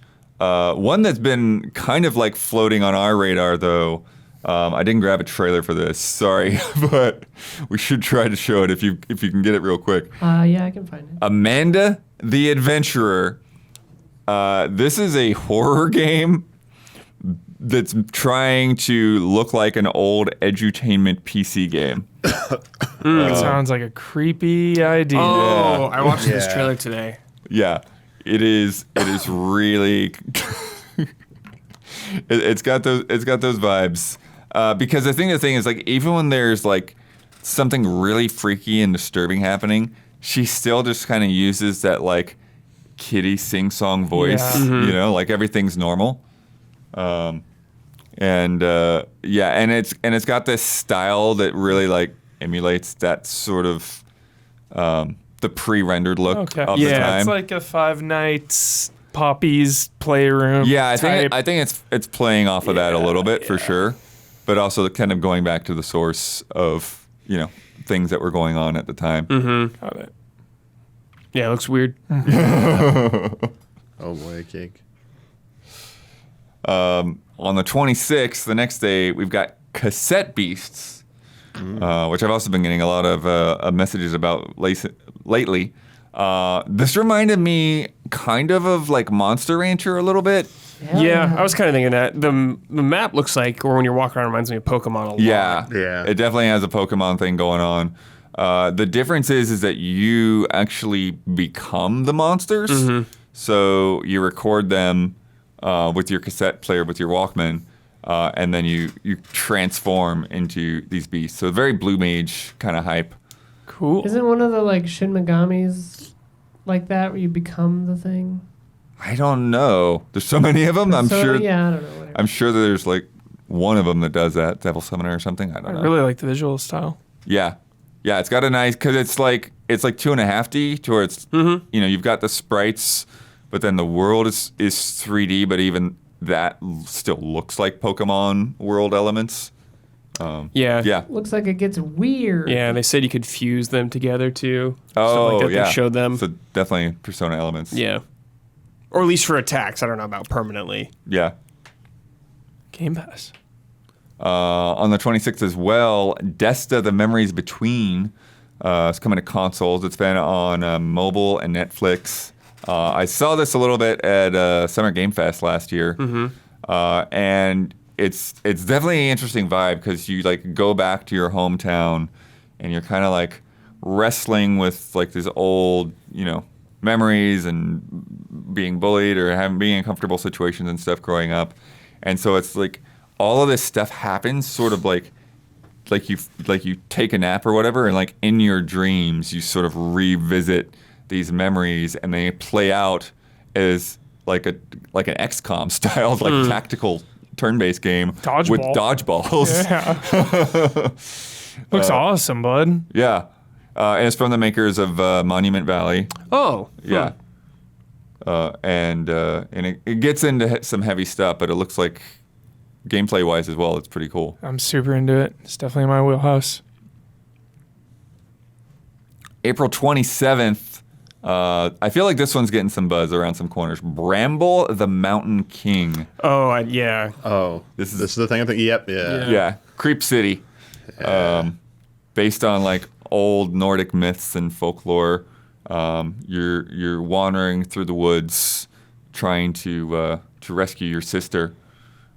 One that's been kind of like floating on our radar though. I didn't grab a trailer for this, sorry, but we should try to show it if you can get it real quick. Yeah, I can find it. Amanda the Adventurer. This is a horror game that's trying to look like an old edutainment PC game. It sounds like a creepy idea. Oh, I watched this Yeah. trailer today. Yeah, it is really. It's got those vibes. Because I think the thing is like even when there's like something really freaky and disturbing happening, she still just kind of uses that like kitty sing-song voice, Yeah. like everything's normal. And it's got this style that really like emulates that sort of the pre-rendered look Okay. of the Yeah, time. it's like a Five Nights Poppy's playroom. Yeah, I type. think it's playing off of that a little bit for yeah. sure, but also kind of going back to the source of things that were going on at the time. Got it. Yeah, it looks weird. Oh boy, cake. On the 26th, the next day, we've got Cassette Beasts, which I've also been getting a lot of messages about lately. This reminded me kind of like Monster Rancher a little bit. Yeah, I was kind of thinking that. The map looks like, or when you're walking around, reminds me of Pokemon a lot. Yeah, Yeah. It definitely has a Pokemon thing going on. The difference is that you actually become the monsters. So you record them with your cassette player, with your Walkman, and then you transform into these beasts. So very Blue Mage kind of hype. Cool. Isn't one of the like Shin Megamis like that where you become the thing? I don't know. There's so many of them. I'm sure. Yeah, I don't know. Whatever. I'm sure that there's like one of them that does that, Devil Summoner or something. I don't know. I really like the visual style. Yeah, yeah. It's got a nice because it's like 2.5D to where it's you've got the sprites, but then the world is 3D, but even that still looks like Pokemon world elements. Yeah. Looks like it gets weird. Yeah, they said you could fuse them together too. Oh, Stuff like that. yeah. They showed them. So definitely Persona elements. Yeah. Or at least for attacks. I don't know about permanently. Yeah. Game Pass. On the 26th as well, Desta: The Memories Between is coming to consoles. It's been on mobile and Netflix. I saw this a little bit at Summer Game Fest last year, and it's definitely an interesting vibe because you like go back to your hometown and you're kind of like wrestling with like these old memories and being bullied or being in comfortable situations and stuff growing up, and so it's like all of this stuff happens sort of like you take a nap or whatever, and like in your dreams you sort of revisit these memories and they play out as like an XCOM style like tactical turn-based game with dodgeballs. Yeah. Looks awesome, bud. Yeah. And it's from the makers of Monument Valley. Oh. Yeah. And it gets into some heavy stuff, but it looks like gameplay-wise as well, it's pretty cool. I'm super into it. It's definitely my wheelhouse. April 27th. I feel like this one's getting some buzz around some corners. Bramble the Mountain King. Oh, yeah. Oh, this is the thing I'm thinking. Yep, yeah. Yeah. Creep City. Based on like old Nordic myths and folklore. You're wandering through the woods trying to rescue your sister.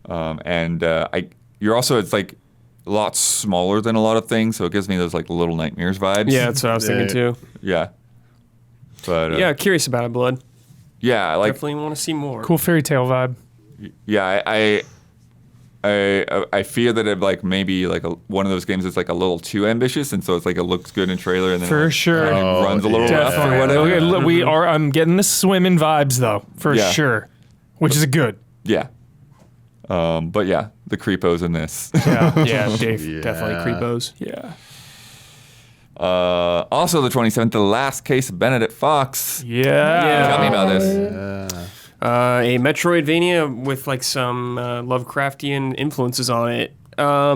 You're also, it's like a lot smaller than a lot of things, so it gives me those like Little Nightmares vibes. Yeah, that's what I was thinking too. Yeah. But Yeah, curious about it, Blood. yeah, like Definitely want to see more. Cool fairy tale vibe. yeah, I fear that it like maybe like one of those games is like a little too ambitious, and so it's like it looks good in trailer and then For like, sure. kind of runs a little rough or Definitely. whatever. We are. I'm getting the swimming vibes though, for Yeah. sure, which is good. Yeah. But yeah, the creepos in this. Yeah. Yeah, Dave. Yeah. Definitely creepos. Yeah. Also the 27th, The Last Case of Benedict Fox. Yeah. Tell me about this. A Metroidvania with like some Lovecraftian influences on it. I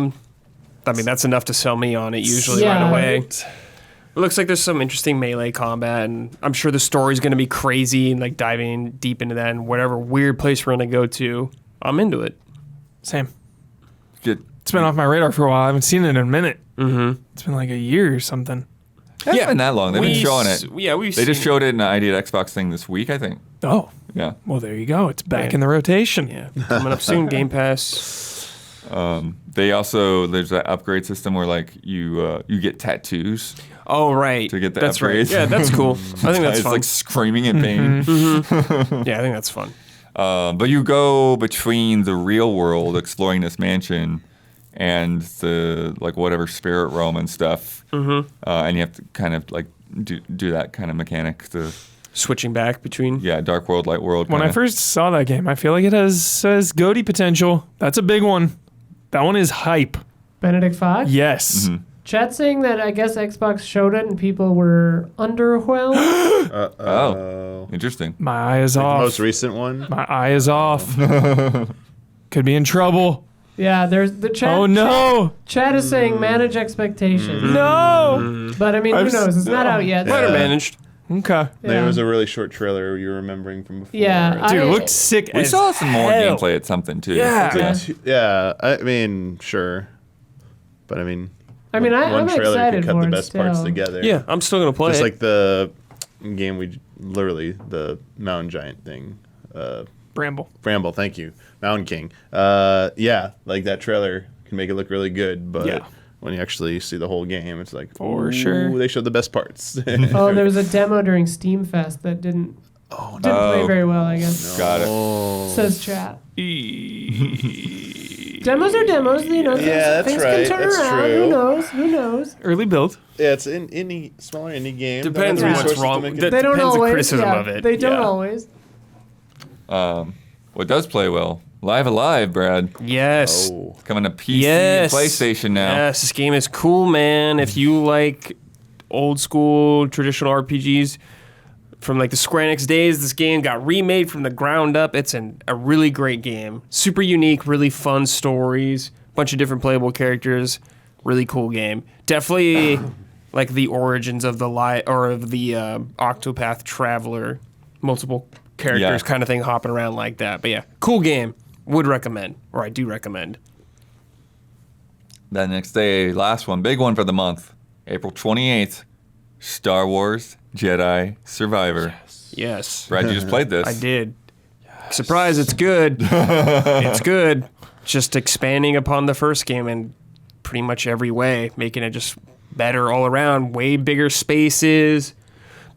mean, that's enough to sell me on it usually Yeah. right away. It looks like there's some interesting melee combat, and I'm sure the story's going to be crazy and like diving deep into that, and whatever weird place we're going to go to, I'm into it. Same. Get, It's been off my radar for a while. I haven't seen it in a minute. Mm-hmm. It's been like a year or something. Hasn't been that long. They've been showing it. Yeah, They just showed it in the ID at Xbox thing this week, I think. Oh. Yeah. Well, there you go. It's back Yeah. in the rotation. Yeah, coming up soon. Game Pass. They also there's that upgrade system where like you get tattoos Oh right, to get the that's right. upgrades. Yeah, that's cool. I think that's it's fun. like screaming in pain. Yeah, I think that's fun. But you go between the real world exploring this mansion and the like whatever spirit realm and stuff, and you have to kind of like do that kind of mechanic. The Switching back between. dark world, light world. When I kinda. first saw that game, I feel like it has goatee potential. That's a big one. That one is hype. Benedict Fox? Yes. Chat saying that I guess Xbox showed it and people were underwhelmed. Oh, interesting. My eye is The off. most recent one. My eye is off. Could be in trouble. Yeah, there's the chat. Oh no. Chat is saying manage expectations. No. But I mean, who I've knows? It's not out yet. Better Yeah. managed. Okay. There Yeah. was a really short trailer you're remembering from before. Yeah, Dude, I- it looked sick We as saw some more hell. gameplay at something too. Yeah. Yeah. Yeah, I mean, sure, but I mean, I mean, one I'm trailer excited could cut for the it best parts still. together. Yeah, I'm still gonna play just it. like the game the mountain giant thing. Bramble. Bramble, thank you, Mountain King. Yeah, like that trailer can make it look really good, but Yeah. when you actually see the whole game, it's like, For ooh, sure. they showed the best parts. Oh, there was a demo during Steam Fest that didn't play very well, I guess. Got it. Says chat. Demos are demos, you know. Yeah, that's things right, can turn that's around. true. Who knows? Who knows? Early build. Yeah, it's an smaller indie game. Depends Don't have what's the resources wrong. to make it- That They don't depends the always. criticism Yeah, of it. they don't Yeah. always. What does play well? Live Alive, Brad. Yes. Oh. It's coming to PC Yes. and PlayStation now. Yes, this game is cool, man. If you like old school traditional RPGs from like the Square Enix days, this game got remade from the ground up. It's a really great game. Super unique, really fun stories, bunch of different playable characters. Really cool game. Definitely like the origins of the Octopath Traveler, multiple characters kind of thing hopping around like that. But yeah, cool game. Would recommend, or I do recommend. That next day, last one, big one for the month, April 28th, Star Wars Jedi Survivor. Yes. Brad, you just played this. I did. Surprise, it's good. It's good. Just expanding upon the first game in pretty much every way, making it just better all around. Way bigger spaces,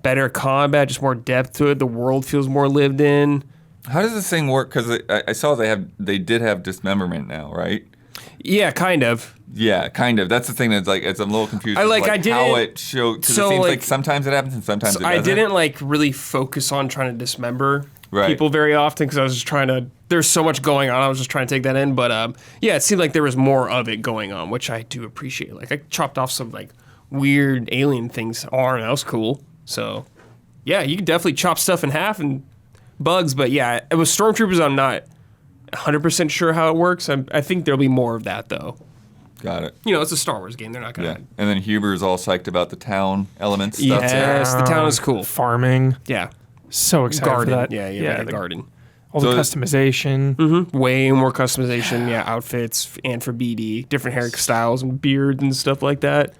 better combat, just more depth to it. The world feels more lived in. How does this thing work? Because I saw they did have dismemberment now, right? Yeah, kind of. Yeah, kind of. That's the thing that's like, it's a little confusing. I didn't. How it showed, because So, it seems like, like sometimes it happens and sometimes it doesn't. I didn't like really focus on trying to dismember Right. people very often because I was just trying to. There's so much going on. I was just trying to take that in, but yeah, it seemed like there was more of it going on, which I do appreciate. Like I chopped off some like weird alien things. Oh, that was cool. So yeah, you can definitely chop stuff in half and bugs, but yeah, it was Stormtroopers. I'm not 100% sure how it works. I think there'll be more of that though. Got it. You know, it's a Star Wars game. They're not gonna. Yeah. And then Huber's all psyched about the town elements stuff. Yes, the town is cool. Farming. Yeah, So excited garden. for that. Yeah, you have a garden. All So the it's- customization. Way more customization, yeah, outfits and for BD, different hairstyles and beards and stuff like that.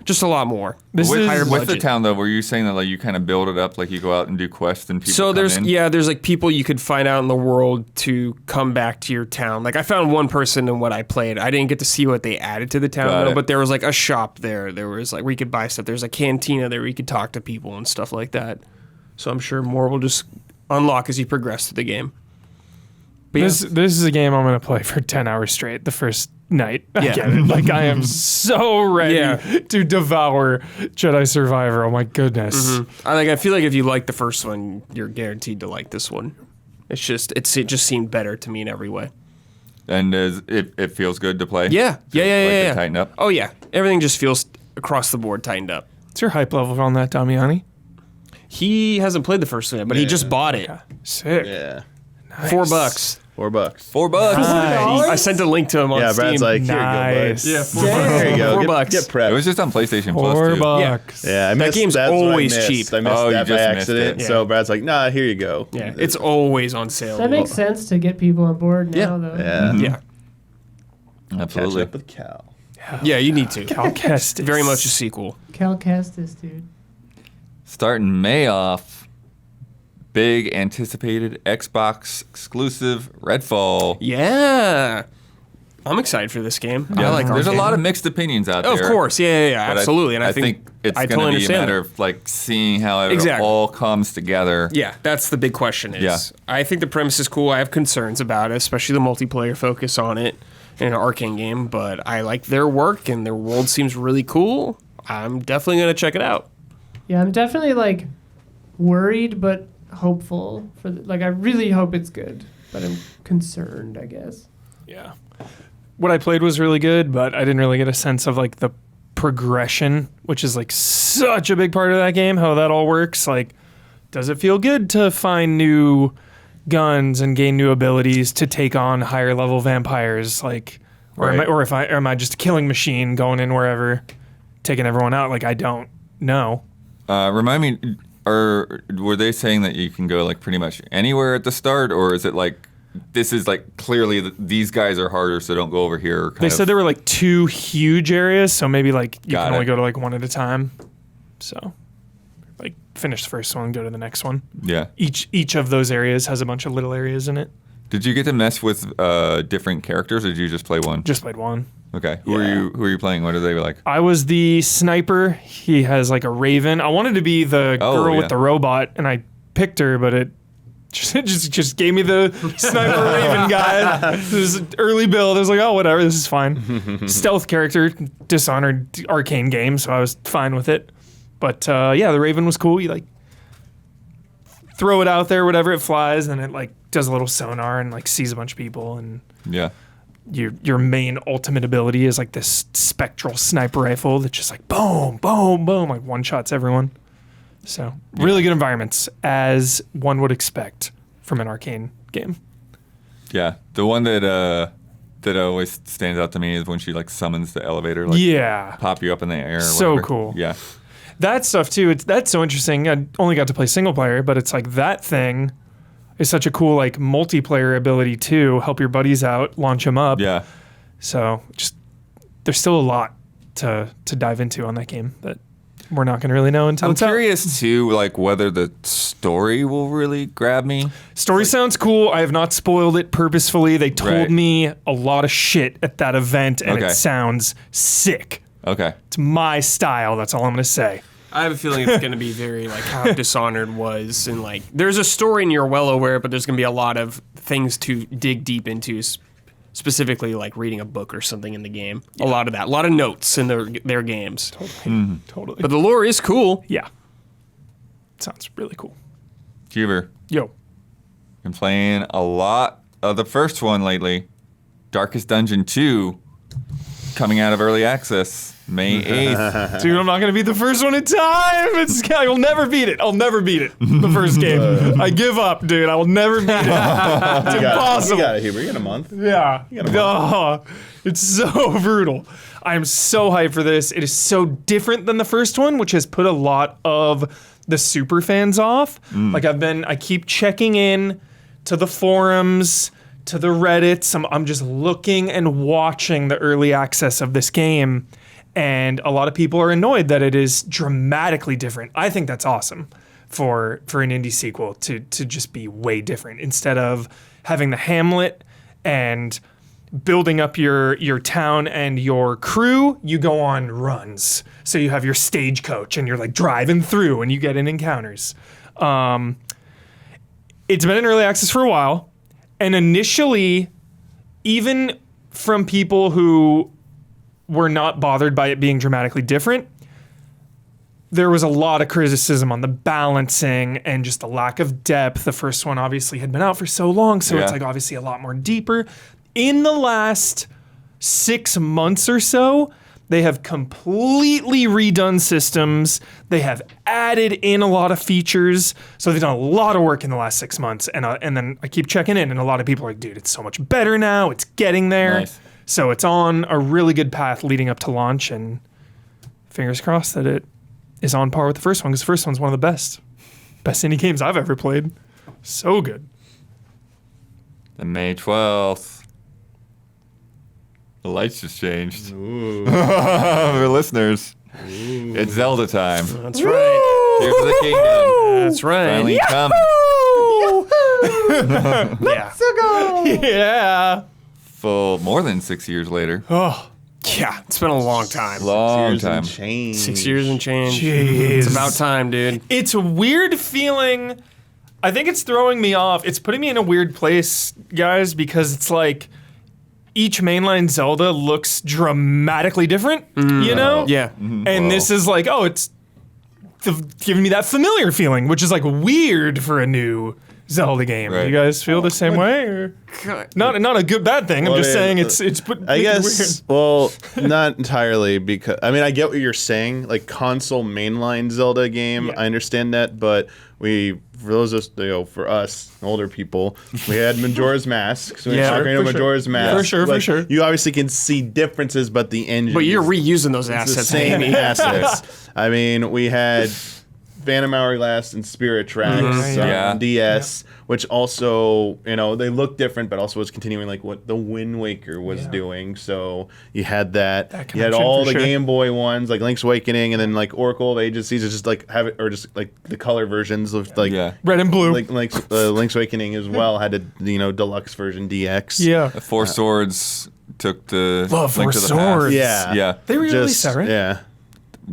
Just a lot more. This With, is higher with the budget. town though, were you saying that like you kind of build it up, like you go out and do quests and people So come there's in? there's like people you could find out in the world to come back to your town. Like I found one person in what I played. I didn't get to see what they added to the town Got though, it. but there was like a shop there. There was like where you could buy stuff. There's a cantina there where you could talk to people and stuff like that. So I'm sure more will just unlock as you progress through the game. But This is a game I'm gonna play for 10 hours straight the first night. I Yeah. get it. Like I am so ready Yeah. to devour Jedi Survivor. Oh my goodness. I feel like if you like the first one, you're guaranteed to like this one. It just seemed better to me in every way. And it feels good to play? Yeah. Feels like they Yeah. tightened up? Oh yeah, everything just feels across the board tightened up. What's your hype level on that, Damiani? He hasn't played the first one yet, but he just bought it. Sick. Yeah. Nice. $4. $4. $4. Nice. I sent a link to him on Yeah, Steam. Brad's like, Nice. here you Yeah, go, bud. There you go. $4. Get prepped. It was just on PlayStation Plus $4 too. bucks. Yeah, I missed, game's that's what I always missed. cheap. I missed Oh, you that by just missed accident. it. Yeah. So Brad's like, nah, here you go. Yeah, it's always on sale. That makes sense to get people on board now, though. Yeah. Yeah, Absolutely. Catch up with Cal. yeah, you need to. Cal Kestis. Very much a sequel. Cal Kestis, dude. Starting May off, big anticipated Xbox exclusive Redfall. Yeah, I'm excited for this game. I like. There's a Arcane. lot of mixed opinions out Of there. course, yeah, but absolutely. And I I think it's I going totally to be a understand matter that. of like seeing how it Exactly. all comes together. Yeah, that's the big question. Is Yeah. I think the premise is cool. I have concerns about it, especially the multiplayer focus on it in an Arcane game. But I like their work and their world seems really cool. I'm definitely gonna check it out. Yeah, I'm definitely like worried but hopeful for like I really hope it's good, but I'm concerned, I guess. Yeah. What I played was really good, but I didn't really get a sense of like the progression, which is like such a big part of that game, how that all works. Like, does it feel good to find new guns and gain new abilities to take on higher level vampires? Like, or Right. am I just a killing machine going in wherever, taking everyone out? Like, I don't know. Remind me, were they saying that you can go like pretty much anywhere at the start, or is it like this is like clearly these guys are harder, so don't go over here? They said there were like 2 huge areas, so maybe like you Got can only it. go to like one at a time. So, like, finish the first one, go to the next one. Yeah. Each of those areas has a bunch of little areas in it. Did you get to mess with different characters, or did you just play one? Just played one. Okay. Who are you playing? What are they like? I was the sniper. He has like a raven. I wanted to be the girl yeah. with the robot, and I picked her, but it just gave me the sniper raven guy. This is an early build. I was like, oh, whatever, this is fine. Stealth character, Dishonored Arcane game, so I was fine with it. But yeah, the raven was cool. You like throw it out there, whatever, it flies, and it like does a little sonar and like sees a bunch of people, and Yeah. your main ultimate ability is like this spectral sniper rifle that just like boom, boom, boom, like one shots everyone. So really good environments, as one would expect from an Arcane game. Yeah. The one that always stands out to me is when she like summons the elevator, like Yeah, pop you up in the air. Or So whatever. cool. Yeah. that stuff too. That's so interesting. I only got to play single player, but it's like that thing is such a cool like multiplayer ability too. Help your buddies out, launch them up. Yeah. So just there's still a lot to dive into on that game that we're not going to really know until I'm it's out. curious too, like whether the story will really grab me. Story sounds cool. I have not spoiled it purposefully. They told Right. me a lot of shit at that event, and Okay. it sounds sick. Okay. It's my style. That's all I'm going to say. I have a feeling it's going to be very like how Dishonored was, and like there's a story and you're well aware, but there's going to be a lot of things to dig deep into, specifically like reading a book or something in the game. A lot of that, a lot of notes in their games. Totally. But the lore is cool. Yeah. Sounds really cool. Huber, Yo. been playing a lot of the first one lately. Darkest Dungeon 2, coming out of early access May 8th. Dude, I'm not going to beat the first one in time. I will never beat it. I'll never beat it. The first game. I give up, dude. I will never beat it. It's impossible. You got it, Huber. You got a month. Yeah. got a Oh, it's so brutal. I'm so hyped for this. It is so different than the first one, which has put a lot of the super fans off. Like I keep checking in to the forums, to the Reddits. I'm just looking and watching the early access of this game. And a lot of people are annoyed that it is dramatically different. I think that's awesome for an indie sequel to just be way different. Instead of having the Hamlet and building up your town and your crew, you go on runs. So you have your stagecoach and you're like driving through and you get in encounters. It's been in early access for a while. And initially, even from people who were not bothered by it being dramatically different, there was a lot of criticism on the balancing and just the lack of depth. The first one obviously had been out for so long, so it's Yeah. like obviously a lot more deeper. In the last 6 months or so, they have completely redone systems. They have added in a lot of features. So they've done a lot of work in the last 6 months. And then I keep checking in, and a lot of people are like, dude, it's so much better now. It's getting there. Nice. So it's on a really good path leading up to launch, and fingers crossed that it is on par with the first one, because the first one's one of the best indie games I've ever played. So good. The May 12th. The lights just changed. For listeners, it's Zelda time. That's right. Here's the kingdom. That's right. Finally come. Yeah. Yeah. Full more than 6 years later. Oh, Yeah. It's been a long time. Long Years time. and change. 6 years and change. jeez. It's about time, dude. It's a weird feeling. I think it's throwing me off. It's putting me in a weird place, guys, because it's like each mainline Zelda looks dramatically different, you know? Yeah. And this is like, oh, it's giving me that familiar feeling, which is like weird for a new Zelda game. Right. You guys feel the same way? Or? Not a good bad thing. I'm Well, just yeah, saying it's put I making it guess, well, not entirely, because I mean, I get what you're saying, like console mainline Zelda game. Yeah. I understand that, but for those of us, for us older people, we had Majora's Mask. So Yeah, Ocarina of for sure. Majora's Mask. For sure, for Like, sure. You obviously can see differences, but the engine. But you're is reusing those the assets. same Amy. assets. I mean, we had Phantom Hourglass and Spirit Tracks Yeah. on DS, which also, they look different, but also was continuing like what the Wind Waker was doing. So you had that. You had connection all for the sure. Game Boy ones, like Link's Awakening, and then like Oracle of Ages. These are just like have it, or just like the color versions of like Yeah. Red and blue. like Link's Awakening as well had a deluxe version DX. yeah. The Four Swords took the Love Link Four to the Past. Swords. Yeah. Yeah. They re-released that, right? Yeah.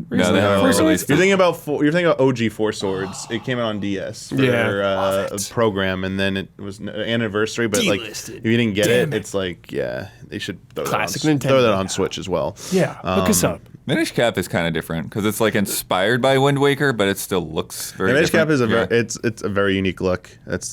No, they haven't Four Swords? released You're it. thinking about OG Four Swords. It came out on DS for Yeah. a program, and then it was an anniversary. But like, Delisted. if you didn't get Damn it, it. it's like, yeah, they should throw Classic that on, Nintendo. throw that on Switch as well. Yeah. Hook us up. Minish Cap is kind of different because it's like inspired by Wind Waker, but it still looks very Minish different. Cap is Yeah. it's a very unique look. It's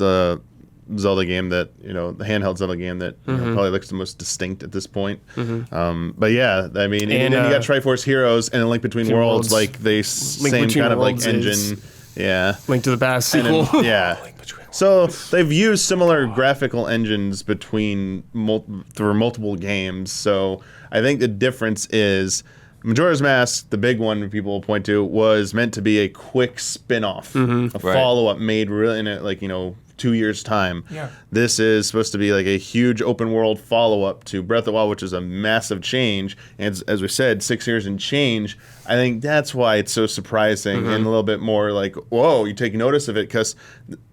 Zelda game that the handheld Zelda game that probably looks the most distinct at this point. But yeah, I mean, and then you got Triforce Heroes and A Link Between Worlds, like they same Between kind of like Worlds engine. Yeah, Link to the Past sequel. And then, yeah. So they've used similar graphical engines through multiple games. So I think the difference is Majora's Mask, the big one people will point to, was meant to be a quick spin-off, a follow-up made really in 2 years' time. Yeah. This is supposed to be like a huge open world follow-up to Breath of the Wild, which is a massive change. And as we said, 6 years and change. I think that's why it's so surprising and a little bit more like, whoa, you take notice of it, because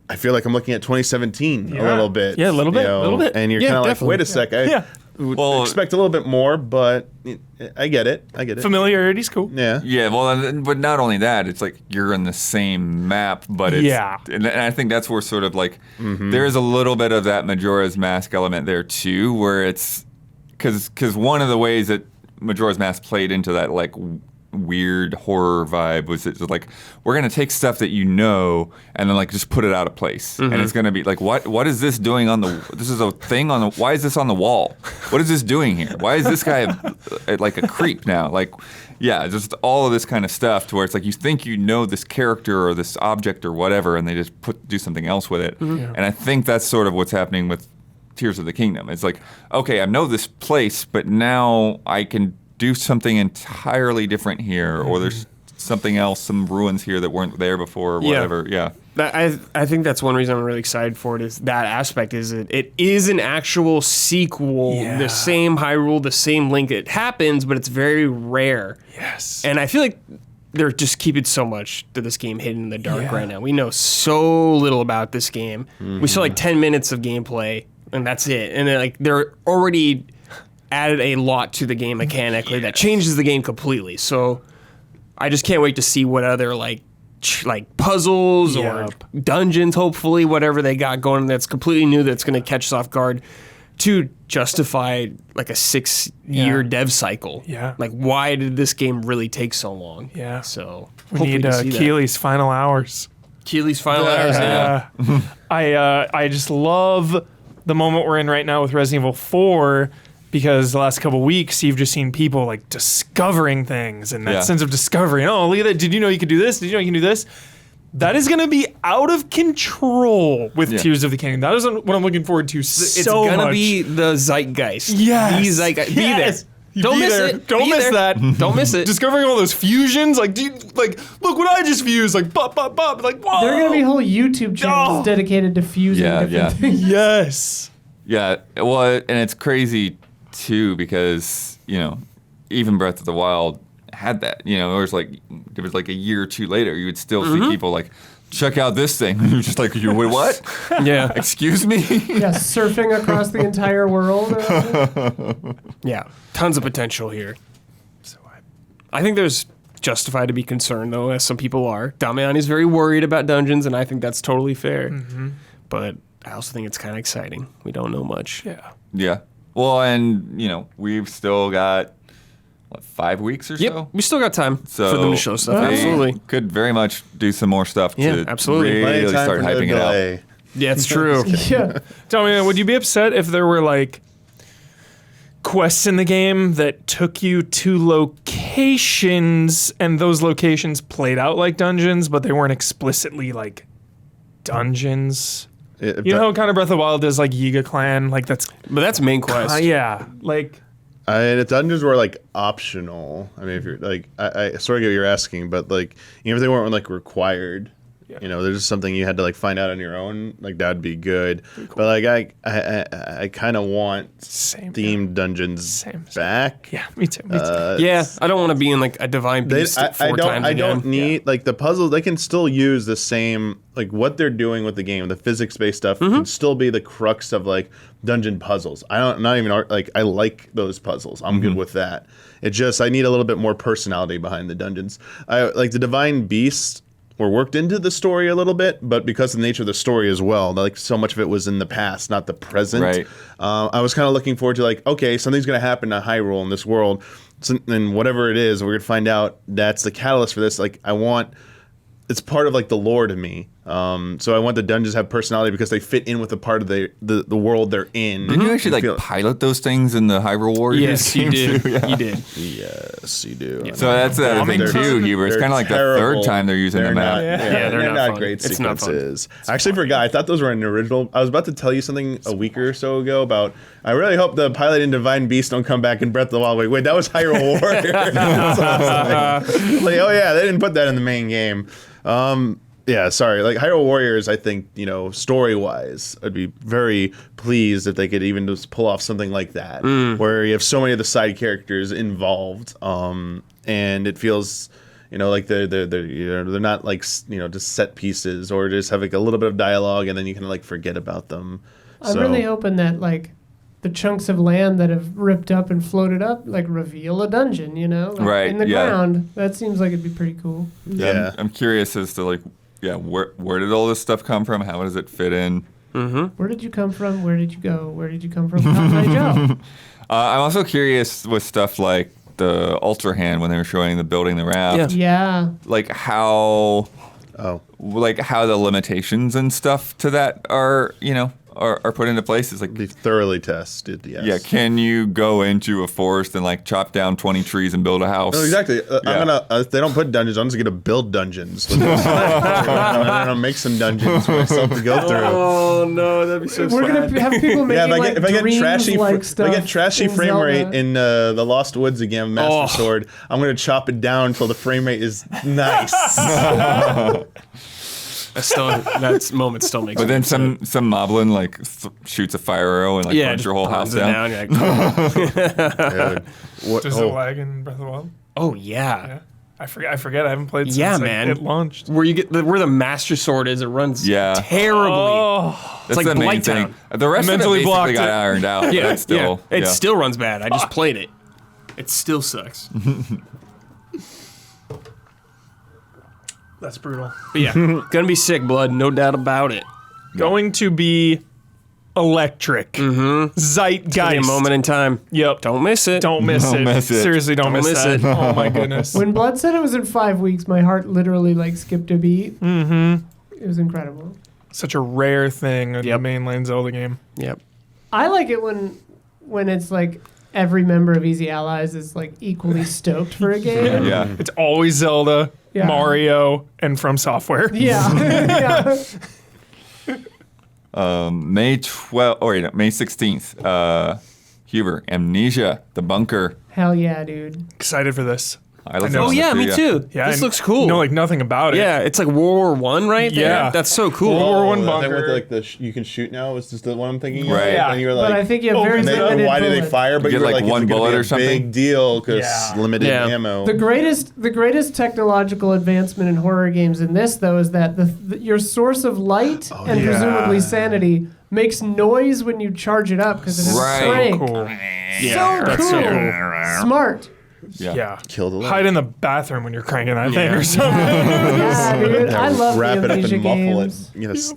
I feel like I'm looking at 2017 a little bit. Yeah, a little bit, a little bit. And you're kind of like, wait a sec, I would expect a little bit more, but I get it. Familiarity's cool. Yeah. Yeah, well, but not only that, it's like you're in the same map, but it's... Yeah. And I think that's where sort of like, there is a little bit of that Majora's Mask element there too, where it's... Because one of the ways that Majora's Mask played into that like weird horror vibe was it's like, we're going to take stuff that and then like just put it out of place. And it's going to be like, what is this doing this is a thing why is this on the wall? What is this doing here? Why is this guy like a creep now? Like, yeah, just all of this kind of stuff to where it's like you think this character or this object or whatever, and they just do something else with it. And I think that's sort of what's happening with Tears of the Kingdom. It's like, okay, I know this place, but now I can do something entirely different here, or there's something else, some ruins here that weren't there before, or whatever. Yeah. I think that's one reason I'm really excited for it, is that aspect is it is an actual sequel, the same Hyrule, the same Link. It happens, but it's very rare. Yes. And I feel like they're just keeping so much to this game hidden in the dark right now. We know so little about this game. We saw like 10 minutes of gameplay, and that's it. And they're already added a lot to the game mechanically that changes the game completely. So I just can't wait to see what other like puzzles or dungeons, hopefully, whatever they got going that's completely new, that's going to catch us off guard to justify like a 6-year dev cycle. Yeah. Like, why did this game really take so long? Yeah. So We need Keely's final hours. Keely's final hours. I just love the moment we're in right now with Resident Evil 4, because the last couple weeks you've just seen people like discovering things and that sense of discovery. And, oh, look at that. Did you know you could do this? Did you know you can do this? That is going to be out of control with Tears of the Kingdom. That is what I'm looking forward to so much. It's going to be the zeitgeist. Yes. The zeitgeist. Be there. Don't miss it. Don't miss that. Don't miss it. Discovering all those fusions, like, dude, like, look what I just fused, like, bop, bop, bop, like, whoa. There are going to be whole YouTube channels dedicated to fusing different things. Yes. Yeah, well, and it's crazy too, because even Breath of the Wild had that. It was like a year or two later, you would still see people like, check out this thing. You're just like, wait, what? Yeah. Excuse me? Yeah, surfing across the entire world. Yeah, tons of potential here. So I think there's justified to be concerned, though, as some people are. Damiani's very worried about dungeons, and I think that's totally fair. But I also think it's kind of exciting. We don't know much. Yeah. Well, and, we've still got, 5 weeks or so? Yep, we still got time for them to show stuff. They Absolutely. could very much do some more stuff to absolutely. really start hyping it out. Yeah, it's true. Yeah. Tell me, would you be upset if there were, like, quests in the game that took you to locations and those locations played out like dungeons, but they weren't explicitly, like, dungeons? You know how kind of Breath of the Wild is like Yiga Clan, like that's main quest. Yeah, like the dungeons were like optional. I mean, if you're like, I sort of get what you're asking, but like, if they weren't like required, there's just something you had to like find out on your own. Like that'd be good. Cool. But like I kind of want themed dungeons back. Yeah, me too. Yeah, I don't want to be in like a Divine Beast I don't need like the puzzles. They can still use the same like what they're doing with the game. The physics-based stuff can still be the crux of like dungeon puzzles. I like those puzzles. I'm good with that. It's just I need a little bit more personality behind the dungeons. I like the Divine Beast were worked into the story a little bit, but because of the nature of the story as well, like so much of it was in the past, not the present. Right. I was kind of looking forward to like, okay, something's going to happen to Hyrule in this world, and whatever it is, we're going to find out that's the catalyst for this. Like, it's part of like the lore to me. So I want the dungeons to have personality because they fit in with the part of the world they're in. Didn't you actually pilot those things in the Hyrule Warriors? Yes, you game did. too? Yeah. You did. Yes, you do. So that's the other thing too, Huber. It's kind of like the third time they're using the map. they're not fun. great It's not fun. sequences. I actually forgot. I thought those were in the original. I was about to tell you something a week or so ago about. I really hope the pilot in Divine Beast don't come back in Breath of the Wild. Wait, that was Hyrule Warriors. So I was like, oh yeah, they didn't put that in the main game. Yeah, sorry. Like Hyrule Warriors, I think, story-wise, I'd be very pleased if they could even just pull off something like that, where you have so many of the side characters involved, and it feels, like they're not like just set pieces or just have like a little bit of dialogue and then you can like forget about them. I'm really hoping that like the chunks of land that have ripped up and floated up like reveal a dungeon, like, Right, in the yeah. ground. That seems like it'd be pretty cool. Yeah. I'm curious as to like, where did all this stuff come from? How does it fit in? Where did you come from? Where did you go? Where did you come from? How did I go? I'm also curious with stuff like the Ultra Hand when they were showing the building the raft. Yeah. Like how the limitations and stuff to that are put into place. It's like Be thoroughly tested, yes. yeah, can you go into a forest and like chop down 20 trees and build a house? No, exactly. I'm gonna. If they don't put dungeons, I'm just gonna build dungeons. I'm gonna make some dungeons for myself to go through. Oh no, that'd be so We're going to have people making If I get trashy in frame Zelda. rate in the Lost Woods again, Master Sword, I'm gonna chop it down until the frame rate is nice. That moment still makes But me then upset. some moblin like shoots a fire arrow and like burns just your whole house burns it down. You're like, Dude, Does it lag in Breath of the Wild? oh yeah. Yeah. I forget. I haven't played since Yeah, man. it launched. Where you get where the Master Sword is, it runs terribly. Oh, That's like the main Blight thing. Town. The rest Mentally of it blocked basically got it. ironed out. Yeah, but still, yeah. It still runs bad. I just played it. It still sucks. that's brutal. But yeah, gonna be sick, blood, no doubt about it. Going to be electric. Zeitgeist. Gonna be a moment in time. Yep. Don't miss it. Don't miss Don't it. miss it. Seriously, don't miss miss that. it. Oh my goodness. When Blood said it was in 5 weeks, my heart literally like skipped a beat. It was incredible. Such a rare thing in Yep. the mainline Zelda game. Yep. I like it when it's like every member of Easy Allies is like equally stoked for a game. Yeah. It's always Zelda, Yeah. Mario, and From Software. Yeah. May 16th. Huber, Amnesia, The Bunker. Hell yeah, dude. Excited for this. I love know. Oh this yeah, too, me too. Yeah, This I looks cool. know like nothing about it. Yeah, it's like World War I, right? Yeah. There. That's so cool. World War I that thing bunker. with like you can shoot now is just the one I'm thinking. Right. Of. Yeah. And you were But I like, think you have very and they, limited why do they bullets. fire? But You you get, were like, like one it's gonna bullet be or a something? Big deal because Yeah. limited Yeah. ammo. The greatest technological advancement in horror games in this, though, is that your source of light and yeah. presumably sanity makes noise when you charge it up because it has Right. strength. Cool. Yeah, So that's cool. so cool. Smart. Yeah. Kill the light. Hide in the bathroom when you're cranking that thing Yeah. or something. Yeah, dude. I love Wrap the it up Amnesia and muffle games. it. Yes,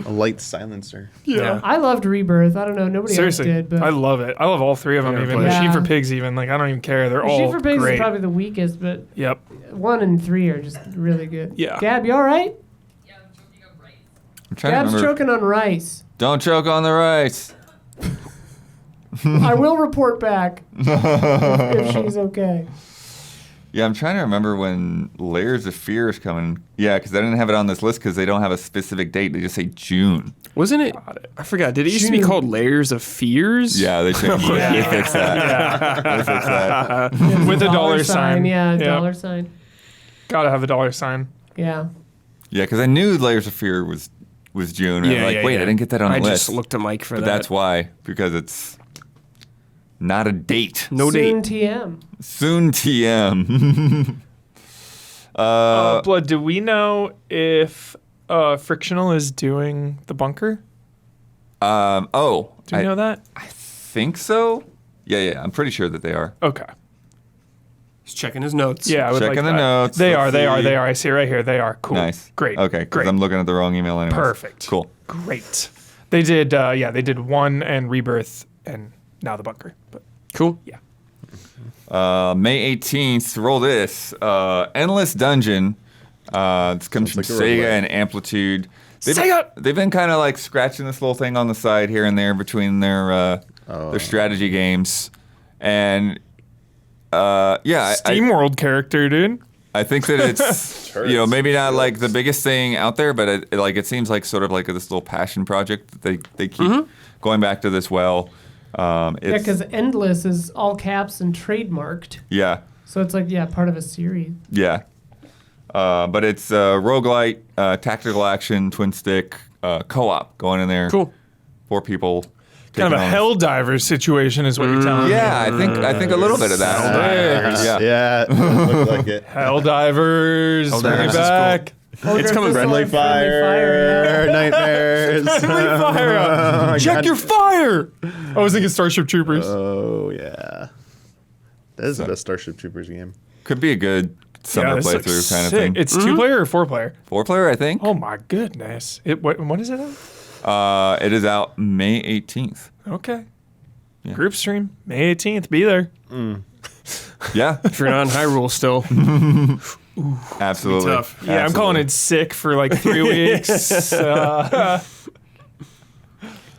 a light silencer. Yeah. I loved Rebirth. I don't know. Nobody Seriously, else did, but I love it. I love all three of them. Yeah, Even play it. Machine Yeah. for Pigs. Even like I don't even care. They're all Machine for Pigs great. is probably the weakest, but Yep. 1 and 3 are just really good. Yeah. Gab, you all right? I'm trying Gab's to remember. choking on rice. Don't choke on the rice. I will report back if she's okay. Yeah, I'm trying to remember when Layers of Fear is coming. Yeah, because I didn't have it on this list because they don't have a specific date. They just say June. Wasn't it? I forgot. Did it used to be June. called Layers of Fears? Yeah, they changed it. They fixed that. They fixed that. With a dollar sign. Yeah, Yep. dollar sign. Gotta have a dollar sign. Yeah. Yeah, because I knew Layers of Fear was June. And I'm like, wait, I didn't get that on the I list. just looked at Mike for But that. that's why, because it's not a date. No Soon date. TM. Soon TM. Blood, do we know if Frictional is doing the bunker? Oh, Do we know that? I think so. Yeah, I'm pretty sure that they are. Okay. He's checking his notes. Yeah, I would Checking like the that. notes. They Let's are. see. I see it right here. They are. Cool. Nice. Great. Okay, because Great. I'm looking at the wrong email anyway. Perfect. Cool. Great. They did. They did 1 and Rebirth, and now the bunker. But Cool. yeah. May 18th, roll this. Endless Dungeon, This comes from like a Sega roguelike. and Amplitude. Sega! They've been kind of like scratching this little thing on the side here and there between their strategy games, and SteamWorld character, dude. I think that it's Turrets. maybe not like the biggest thing out there, but it seems like sort of like this little passion project that they keep going back to this well. Yeah, because Endless is all caps and trademarked. Yeah. So it's like, part of a series. Yeah. But it's roguelite, tactical action, twin stick, co-op going in there. Cool. 4 people. Kind of a taking on- Helldiver situation is what you're telling me. Yeah, I think a little bit of that. Yeah. Yeah, it looked like it. Helldivers, bring Helldivers it is back. It's coming. Friendly fire, nightmares. Friendly fire up. Check your fire. I was thinking Starship Troopers. Oh yeah, that is the best Starship Troopers game. Could be a good summer this looks playthrough kind of sick. thing. It's 2-player or 4-player? 4-player, I think. Oh my goodness! When is it out? It is out May 18th. Okay. Group stream May 18th. Be there. Yeah, If you're not in Hyrule still. absolutely. tough. Yeah, I'm calling it sick for like 3 weeks.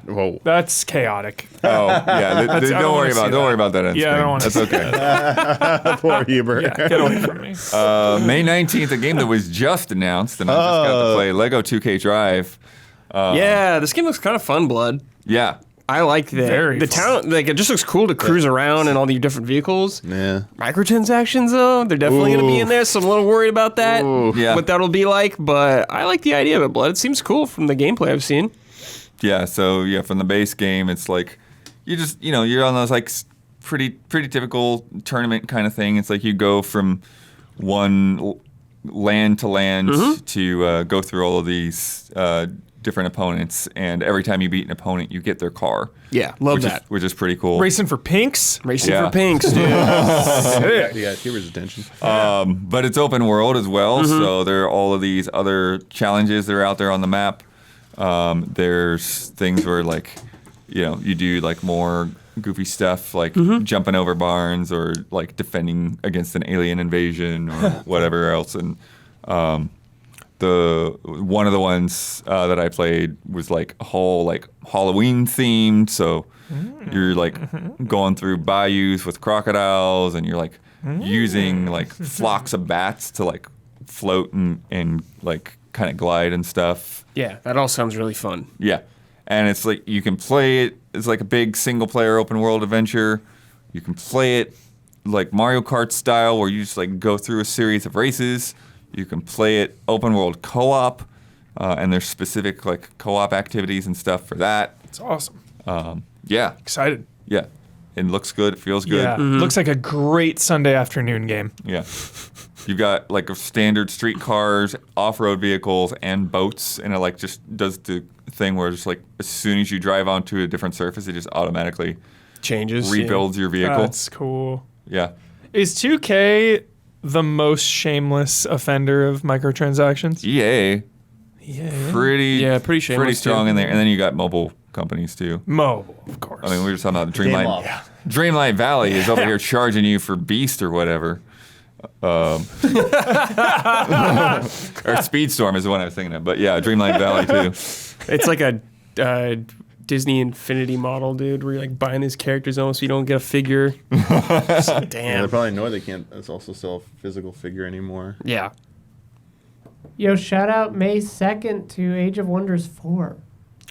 Whoa. That's chaotic. Oh yeah, I don't don't worry wanna see about that. End Yeah, I don't screen. wanna That's okay. Poor Huber. Yeah, get away from me. May 19th, a game that was just announced, and I just got to play Lego 2K Drive. Yeah, this game looks kind of fun, Blood. Yeah, I like Very the fun. town. Like, it just looks cool to cruise around and all the different vehicles. Yeah. Microtransactions, though, they're definitely going to be in there, so I'm a little worried about that. Yeah. What that'll be like, but I like the idea of it, Blood. It seems cool from the gameplay I've seen. yeah. So yeah, from the base game, it's like you just you're on those like pretty typical tournament kind of thing. It's like you go from one land to land to go through all of these different opponents, and every time you beat an opponent, you get their car. Yeah, love which that. which is pretty cool. Racing for pinks. Racing Yeah. for pinks, dude. You got Huber's attention. But it's open world as well, so there are all of these other challenges that are out there on the map. There's things where like, you do like more goofy stuff like jumping over barns or like defending against an alien invasion or whatever else. And one of the ones that I played was like a whole like Halloween themed. So you're like going through bayous with crocodiles, and you're like using like flocks of bats to like float and like kind of glide and stuff. Yeah, that all sounds really fun. Yeah. And it's like you can play it as like a big single player open world adventure. You can play it like Mario Kart style where you just like go through a series of races. You can play it open world co-op, and there's specific like co-op activities and stuff for that. It's awesome. Yeah. Excited. Yeah. It looks good. It feels good. Yeah. Looks like a great Sunday afternoon game. Yeah. You've got like a standard street cars, off-road vehicles, and boats, and it like just does the thing where it's like as soon as you drive onto a different surface, it just automatically Changes. rebuilds your vehicle. That's cool. Yeah. Is 2K the most shameless offender of microtransactions? EA, Yeah. pretty shameless, strong too. in there, and then you got mobile companies too. Mobile, of course. I mean, we were just talking about Game Dreamlight. off. Dreamlight Valley is over here charging you for Beast or whatever. Or Speedstorm is the one I was thinking of, but yeah, Dreamlight Valley too. It's like a Disney Infinity model, dude, where you're like buying these characters almost so you don't get a figure. Yeah, they Damn. probably know they can't also sell a physical figure anymore. Yeah. Yo, shout out May 2nd to Age of Wonders 4.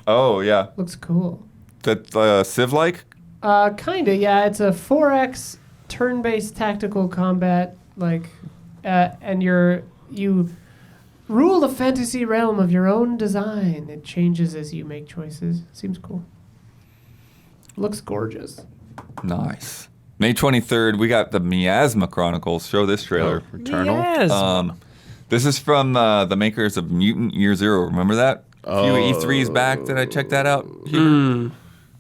Oh yeah, Looks cool. that Civ-like. Kinda, yeah. It's a 4X turn-based tactical combat, and you rule a fantasy realm of your own design. It changes as you make choices. Seems cool. Looks gorgeous. Nice. May 23rd, we got the Miasma Chronicles. Show this trailer. Returnal. Yes. This is from the makers of Mutant Year Zero. Remember that? A few E3s back that I checked that out.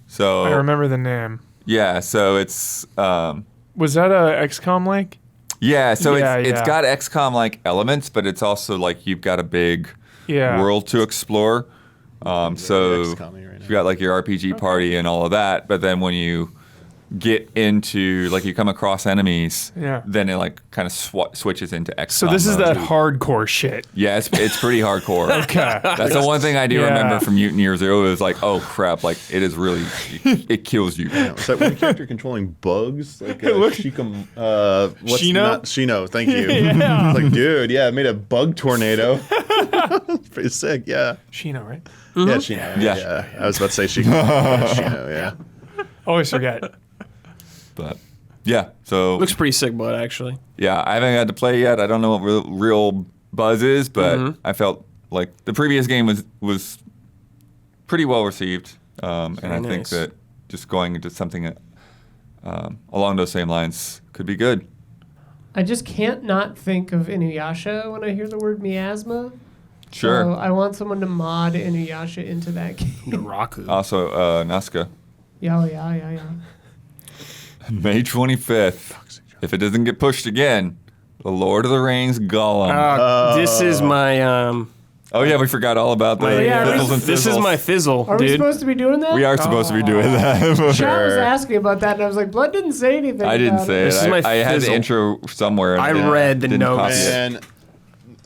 So I remember the name. yeah, so it's Was that a XCOM like? yeah, so Yeah, it's yeah. got XCOM like elements, but it's also like you've got a big Yeah. world to explore. So XCOM-y right now. you've got like your RPG party and all of that, but then when you get into, like, you come across enemies, Yeah. then it like kind of switches into XCOM. So this is mode. that hardcore shit. Yeah, it's pretty hardcore. Okay. That's the one thing I do Yeah. remember from Mutant Year Zero is like, oh crap, like it is really, it kills you. Is that one character controlling bugs? Like Shino. What's Shino? Not Shino. Thank you. Yeah. Like, dude, yeah, it made a bug tornado. Pretty sick. Yeah. Shino, right? Yeah, Shino. Yeah. Yeah. I was about to say Shino. Yeah. Always forget. But yeah, so Looks pretty sick, bud. Actually, yeah, I haven't had to play yet. I don't know what real buzz is, but I felt like the previous game was pretty well received, and I think nice. that just going into something along those same lines could be good. I just can't not think of Inuyasha when I hear the word miasma. Sure. So I want someone to mod Inuyasha into that game. Naraku. Also, Nazca, Yeah. May 25th. If it doesn't get pushed again, the Lord of the Rings Gollum. This is my Oh yeah, we forgot all about the yeah, fizzles and This is fizzles. my fizzle, Are we dude. supposed to be doing that? We are supposed to be doing that. Chat was asking about that, and I was like, Blood didn't say anything. I didn't about say it. This is my I had the fizzle. intro somewhere. And I didn't- read the didn't notes. copy it. And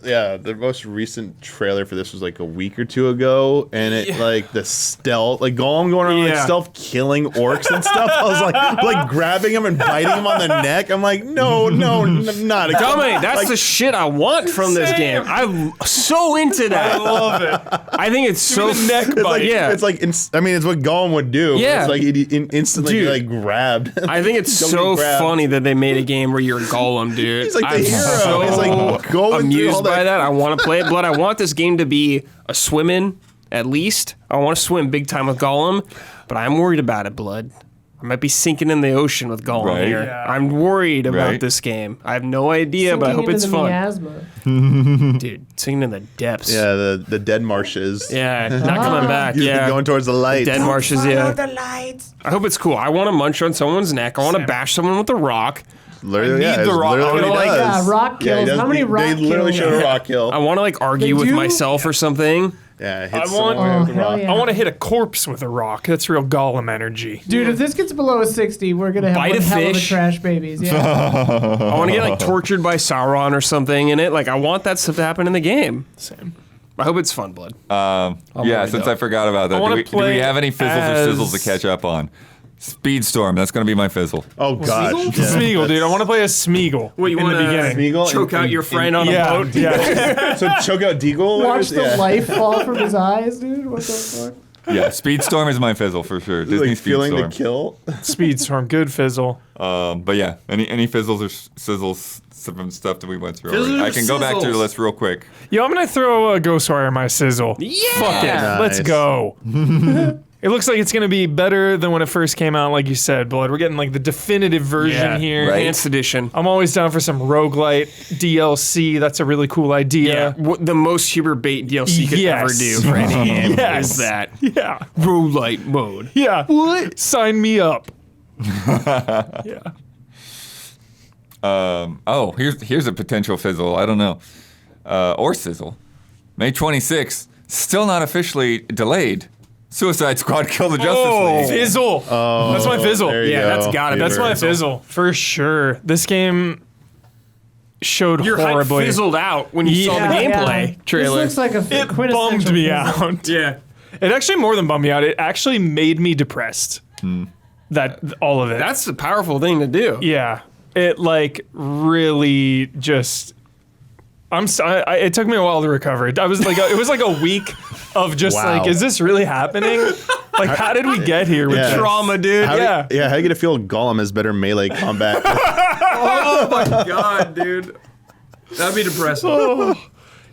yeah, the most recent trailer for this was like a week or two ago, and it like the stealth, like Gollum going around like Yeah. stealth killing orcs and stuff. I was like grabbing him and biting him on the neck. I'm like, no, not again. Dummy, that's Like, the shit I want from this game. I'm so into that. I love it. I think it's so the neck It's like, yeah. it's like I mean, it's what Gollum would do. but Yeah. it's like it instantly Dude. like grabbed. I think it's Don't get so grabbed. funny that they made a game where you're Gollum, dude. He's like the I'm hero. so He's like going through all amused by that. that. I want to play it, Blood. I want this game to be a swimming, at least. I want to swim big time with Gollum, but I'm worried about it, Blood. I might be sinking in the ocean with Gollum Right. here. Yeah. I'm worried about Right. this game. I have no idea, but I Sinking hope it's into the fun. miasma. Dude, sinking in the depths. Yeah, the dead marshes. Yeah, not coming back. You're Yeah. going towards the light. Dead marshes, yeah. the lights. I hope it's cool. I want to munch on someone's neck. I want to bash someone with a rock. Literally, I need yeah, the it's rock. literally I what wanna, he like, does. yeah, rock he kills. does How many the- rock They literally kills? showed a rock kill. I want to like argue They with do? myself or something. Yeah, it I hits want- someone with Oh, a hell rock. yeah. I want to hit a corpse with a rock. That's real Gollum energy. Dude, if this gets below a 60, we're going to have Bite one a hell of a fish. trash babies. Yeah. I want to get like tortured by Sauron or something in it. Like I want that stuff to happen in the game. Same. I hope it's fun, Blood. Yeah, worried since though. I forgot about that, wanna do we play have any fizzles as- or sizzles to catch up on? Speedstorm, that's going to be my fizzle. Oh gosh. Smeagol? yeah. Smeagol, dude. I want to play as Smeagol What, you in the wanna- beginning. Smeagol Choke and- out your and- friend on a Yeah, boat. yeah. So choke out Deagle? Watch the yeah. life fall from his eyes, dude. What the fuck? Yeah, Speedstorm is my fizzle for sure. Disney Like feeling the Speedstorm. kill. Speedstorm, good fizzle. But yeah, any fizzles or sizzles from stuff that we went through Fizzles already. or I can go back through the sizzles? list real quick. Yo, I'm gonna throw a Ghostwire in my sizzle. Yeah. Fuck it. Nice. Let's go. It looks like it's gonna be better than when it first came out, like you said, Blood. We're getting like the definitive version here. right. Enhanced edition. I'm always down for some roguelite DLC. That's a really cool idea. The most Huber bait DLC you could Yes. ever do for any game Yes. is that Yeah. roguelite mode. Yeah. What? Sign me up. Yeah. Oh, here's a potential fizzle. I don't know. Or sizzle. May 26th, still not officially delayed. Suicide Squad Kill the Justice League. Fizzle. That's my fizzle. There you Yeah, go. that's gotta be That's my Fizzle. fizzle for sure. This game showed Your hype horribly. fizzled out when you saw the Yeah. gameplay trailer. This looks like a It quintessential bummed me fizzle. out. Yeah. It actually more than bummed me out. It actually made me depressed. That all of it. That's a powerful thing to do. Yeah, it like really just. It took me a while to recover. I was like, it was like a week of just Wow. like, is this really happening? Like, how did we get here with Yeah. this? Trauma, dude. How Yeah. do you get to feel Gollum has better melee combat? Oh my god, dude. That'd be depressing.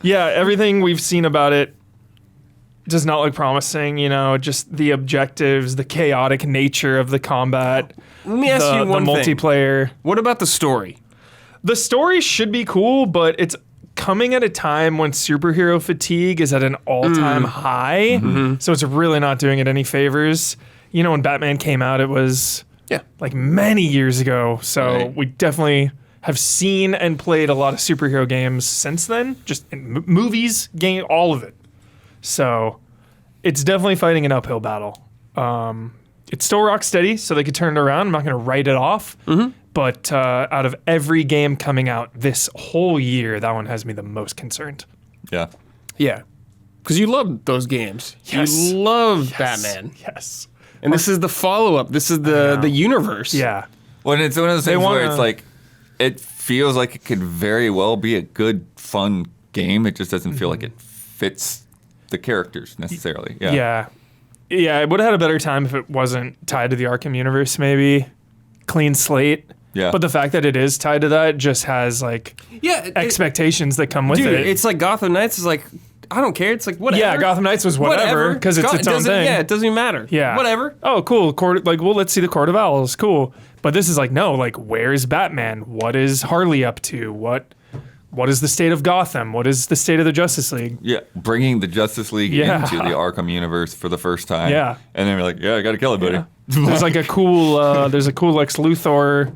Yeah, everything we've seen about it does not look promising. You know, just the objectives, the chaotic nature of the combat. Let me ask you one the thing. multiplayer. What about the story? The story should be cool, but it's coming at a time when superhero fatigue is at an all-time high. So it's really not doing it any favors. You know, when Batman came out, it was Yeah. like many years ago. So Right. we definitely have seen and played a lot of superhero games since then, just in movies, game, all of it. So it's definitely fighting an uphill battle. it's still rock steady, so they could turn it around. I'm not going to write it off. But out of every game coming out this whole year, that one has me the most concerned. Yeah. Yeah. Because you love those games. Yes. You love Batman. Yes. And this is the follow-up. This is the universe. Yeah. Well, and it's one of those things where wanna- it's like, it feels like it could very well be a good, fun game. It just doesn't feel like it fits the characters necessarily. Yeah. Yeah. Yeah, I would have had a better time if it wasn't tied to the Arkham universe, maybe. Clean slate. Yeah. But the fact that it is tied to that just has, like, Yeah. expectations that come with Dude, it. it's like Gotham Knights is like, I don't care. It's like, whatever. Yeah, Gotham Knights was whatever, because it's its own doesn't- thing. Yeah, it doesn't even matter. Yeah. Whatever. Oh, cool. Let's see the Court of Owls. Cool. But this is like, no, like, where's Batman? What is Harley up to? What is the state of Gotham? What is the state of the Justice League? Yeah, bringing the Justice League Yeah. into the Arkham universe for the first time. Yeah. And then we're like, yeah, I gotta kill it, buddy. There's like a cool, there's a cool Lex Luthor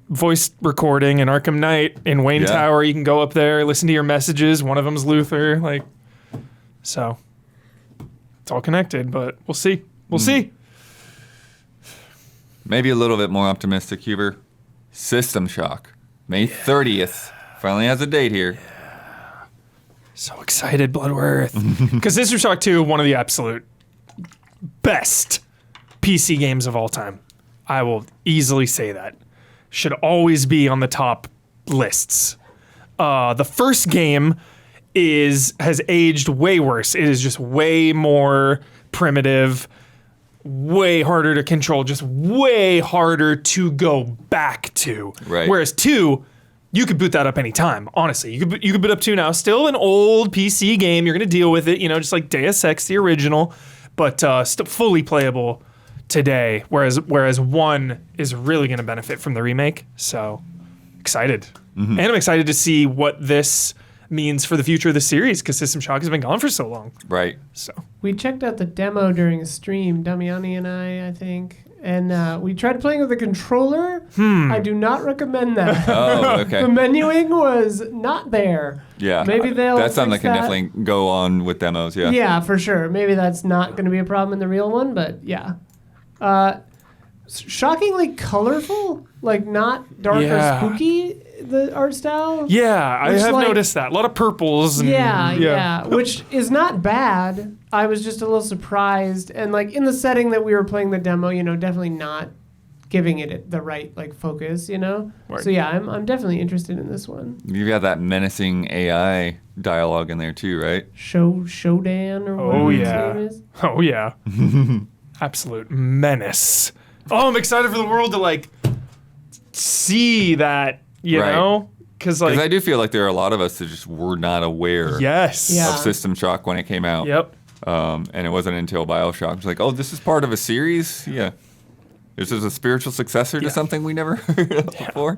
voice recording in Arkham Knight in Wayne Yeah. Tower. You can go up there, listen to your messages. One of them's Luthor. Like, so it's all connected, but we'll see. We'll see. Maybe a little bit more optimistic, Huber. System Shock. May 30th. Finally has a date here. So excited, Bloodworth. Because System Shock 2, one of the absolute best PC games of all time. I will easily say that. Should always be on the top lists. The first game has aged way worse. It is just way more primitive, way harder to control, just way harder to go back to. Right. Whereas 2, you could boot that up anytime, honestly. You could boot up 2 now. Still an old PC game. You're going to deal with it, just like Deus Ex, the original, but still fully playable today. Whereas 1 is really going to benefit from the remake. So excited. And I'm excited to see what this means for the future of the series, because System Shock has been gone for so long. Right. So We checked out the demo during a stream, Damiani and I think. And we tried playing with a controller. I do not recommend that. Oh, okay. The menuing was not there. Yeah. Maybe they'll That's something that fix can that. definitely go on with demos, yeah. Yeah, for sure. Maybe that's not going to be a problem in the real one, but yeah. Shockingly colorful, like not dark Yeah. or spooky, the art style. yeah, I Which, have like- noticed that. A lot of purples. And, Yeah, which is not bad. I was just a little surprised, and like in the setting that we were playing the demo, definitely not giving it the right like focus, Word. So yeah, I'm definitely interested in this one. You've got that menacing AI dialogue in there too, right? Shodan or whatever Oh, his yeah. name is. Oh, yeah. Absolute menace. Oh, I'm excited for the world to, like, see that, you Right. know? Because, Because like, I do feel like there are a lot of us that just were not aware yes. Yeah. of System Shock when it came out. Yep. And it wasn't until BioShock was like, oh, this is part of a series? Yeah. This is a spiritual successor to Yeah. something we never heard of before?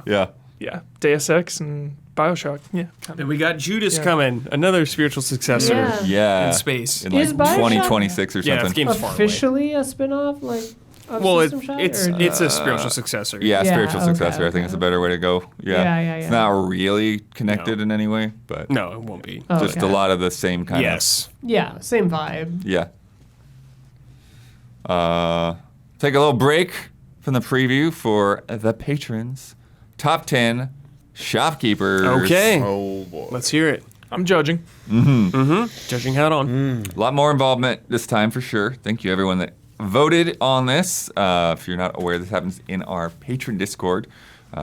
Yeah. Yeah. Deus Ex and Bioshock. Yeah. And we got Judas Yeah. coming, another spiritual successor Yeah. Yeah. in space. In like Is BioShock 2026 or Yeah, something. this game's far away. Officially a spin-off, like of Well, System Shock? it's or- it's a spiritual successor. Yeah, Yeah, spiritual okay, successor. I think okay. it's a better way to go. Yeah. Yeah. It's not really connected No. in any way, but No, it won't be. Oh, just okay. a lot of the same kind Yes. Yeah, same vibe. of. Yeah. Take a little break from the preview for the patrons. Top 10 Shopkeepers. Okay. Oh boy. Let's hear it. I'm judging. Judging hat on. A lot more involvement this time for sure. Thank you everyone that voted on this. If you're not aware, this happens in our patron Discord.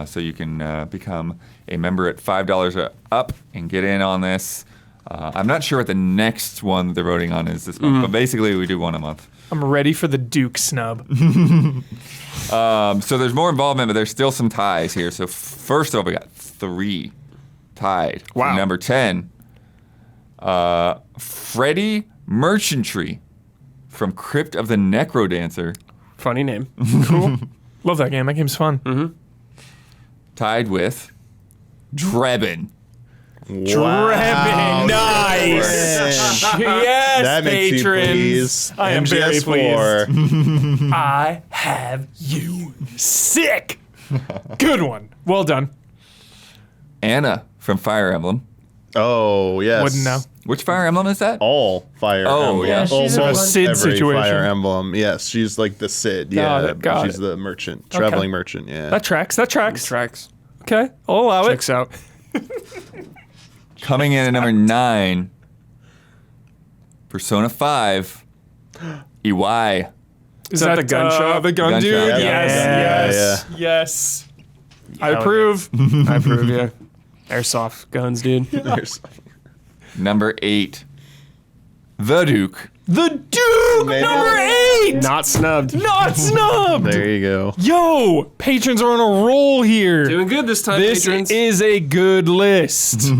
So you can become a member at $5 up and get in on this. I'm not sure what the next one they're voting on is this month, but basically we do one a month. I'm ready for the Duke snub. So there's more involvement, but there's still some ties here. So first of all, we got 3 tied. Wow. Number 10, Freddie Merchantry from Crypt of the Necrodancer. Funny name. Cool. Love that game. That game's fun. Tied with Drebin. Drebin. Nice. Yes, That makes you patrons. pleased. I am very MGS4. pleased. I have you. Sick. Good one. Well done. Anna from Fire Emblem. Oh yes. Wouldn't know. Which Fire Emblem is that? All Fire Oh, Emblem. yeah. she's Almost a Sid every situation. Fire Emblem. Yes, she's like the Sid. Yeah, Got she's it. the merchant, traveling merchant. Yeah. That tracks. Tracks. Okay, I'll allow it. Checks out. Coming in at number 9, Persona 5, EY. Is that the gun shop? The gun Gun dude? shop. Yes. I Hell approve. I approve, yeah. Airsoft guns, dude. There's- Number 8, The Duke. The Duke, Maybe. number 8. Not snubbed. Not snubbed. there you go. Yo, patrons are on a roll here. Doing good this time, This patrons. is a good list.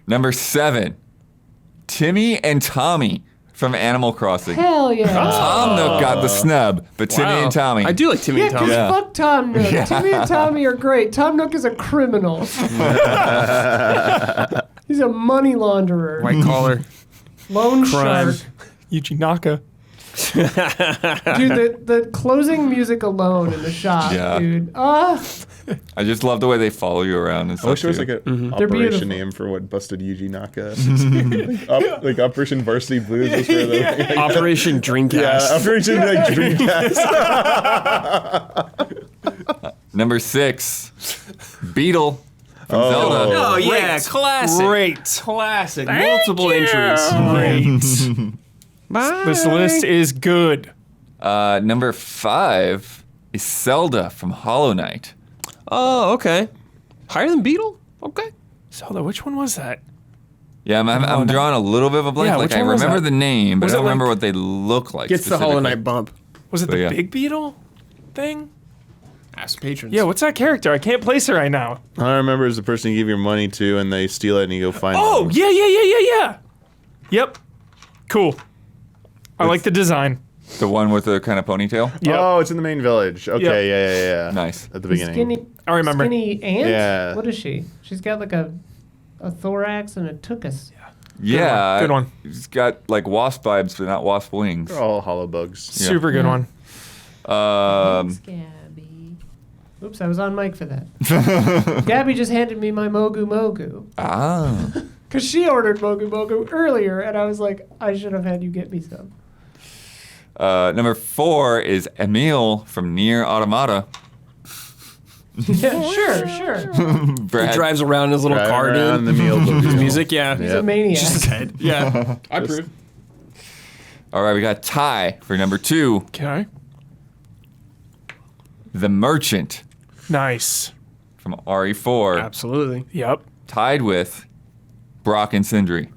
Number 7, Timmy and Tommy from Animal Crossing. Hell yeah. Tom Nook got the snub, but Timmy Wow. and Tommy. I do like Timmy Yeah, and Tommy. because Yeah. fuck Tom Nook. Yeah. Timmy and Tommy are great. Tom Nook is a criminal. He's a money launderer. White collar. Loan Crime. shark. Yuji Naka. Dude, the closing music alone in the shop, Yeah. dude. I just love the way they follow you around and I wish stuff. there was like too. an They're beautiful. operation name for what busted Yuji Naka. like Operation Varsity Blues was for the Operation Dreamcast. yeah, Operation like Dreamcast. Number 6, Beetle from Oh. Zelda. Oh, yeah. Great. Classic. Great. Classic. Multiple entries. Great. This list is good. Number 5 is Zelda from Hollow Knight. Oh, okay. Higher than Beetle? Okay. Zelda, which one was that? Yeah, I'm drawing a little bit of a blank. Yeah, like which I one was remember that? the name, but Was I don't it remember like- what they look like. Gets the Hollow specifically. Knight bump. Was it But the yeah. Big Beetle thing? Ask patrons. Yeah, what's that character? I can't place it right now. All I remember is the person you give your money to, and they steal it, and you go find. Oh, them. yeah. Yep. Cool. I like the design. The one with the kind of ponytail. Yep. Oh, it's in the main village. Okay, yeah. Nice. At the beginning. Skinny, I remember. Skinny ant? Yeah. What is she? She's got like a thorax and a tuchus. Yeah. Good one. It's got like wasp vibes, but not wasp wings. They're all hollow bugs. Super good one. Gabby. Oops, I was on mic for that. Gabby just handed me my Mogu Mogu. Ah. Because she ordered Mogu Mogu earlier, and I was like, I should have had you get me some. Number 4 is Emil from Nier Automata. Yeah, sure. Brad. He drives around in his little Drive car, around dude. the meal. His music, yeah. He's a maniac. Just his head. Yeah. I approve. All right, we got Ty for number 2, Okay. The Merchant Nice. from RE4, Absolutely. Yep. tied with Brock and Sindri.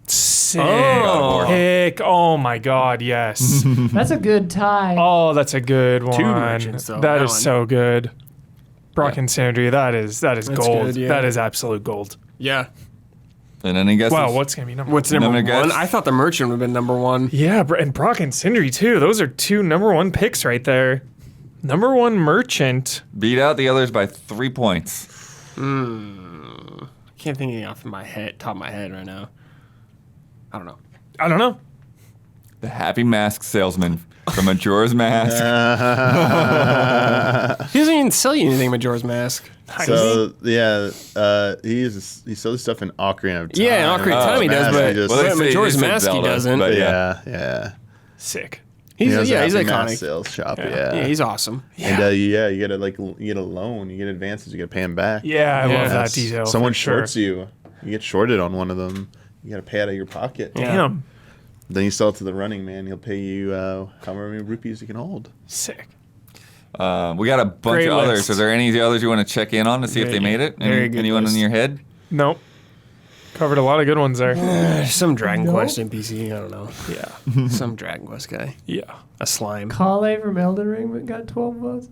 Sick. Oh. Pick. Oh my God, yes. That's a good tie. Oh, that's a good one. merchants, though, That that is one. so good. Brock Yeah. and Sandry, that is gold. good, yeah. That is absolute gold. Yeah. And any guesses? Wow, what's gonna be number What's one? number I'm gonna one? guess- I thought the Merchant would have been number one. Yeah, and Brock and Sindri too. Those are two number one picks right there. Number one merchant. Beat out the others by 3 points. Can't think of anything off my head, top of my head right now. I don't know. I don't know. The Happy Mask Salesman from Majora's Mask. He doesn't even sell you anything, Majora's Mask. So yeah, he sells stuff in Ocarina of Time. Yeah, in Ocarina of Time he does, Mask, but- he just- Well, they But say- Majora's they said Mask he Zelda, doesn't. but yeah. Sick. He's He has a he's Happy Mask iconic. sales shop. Yeah. Yeah, he's awesome. And you get you get a loan, you get advances, you get to pay them back. Yeah, I Yeah. love that Yes. detail. Someone for sure. shorts you get shorted on one of them. You got to pay out of your pocket. Damn. Then you sell it to the running man. He'll pay you however many rupees you can hold. Sick. We got a bunch Great of others. list. Are there any of the others you want to check in on to see if they made it? Very good Anyone list. in your head? Nope. Covered a lot of good ones there. Some Dragon Nope. Quest NPC, I don't know. Yeah. Some Dragon Quest guy. Yeah. A slime. Kale from Elden Ring got 12 votes.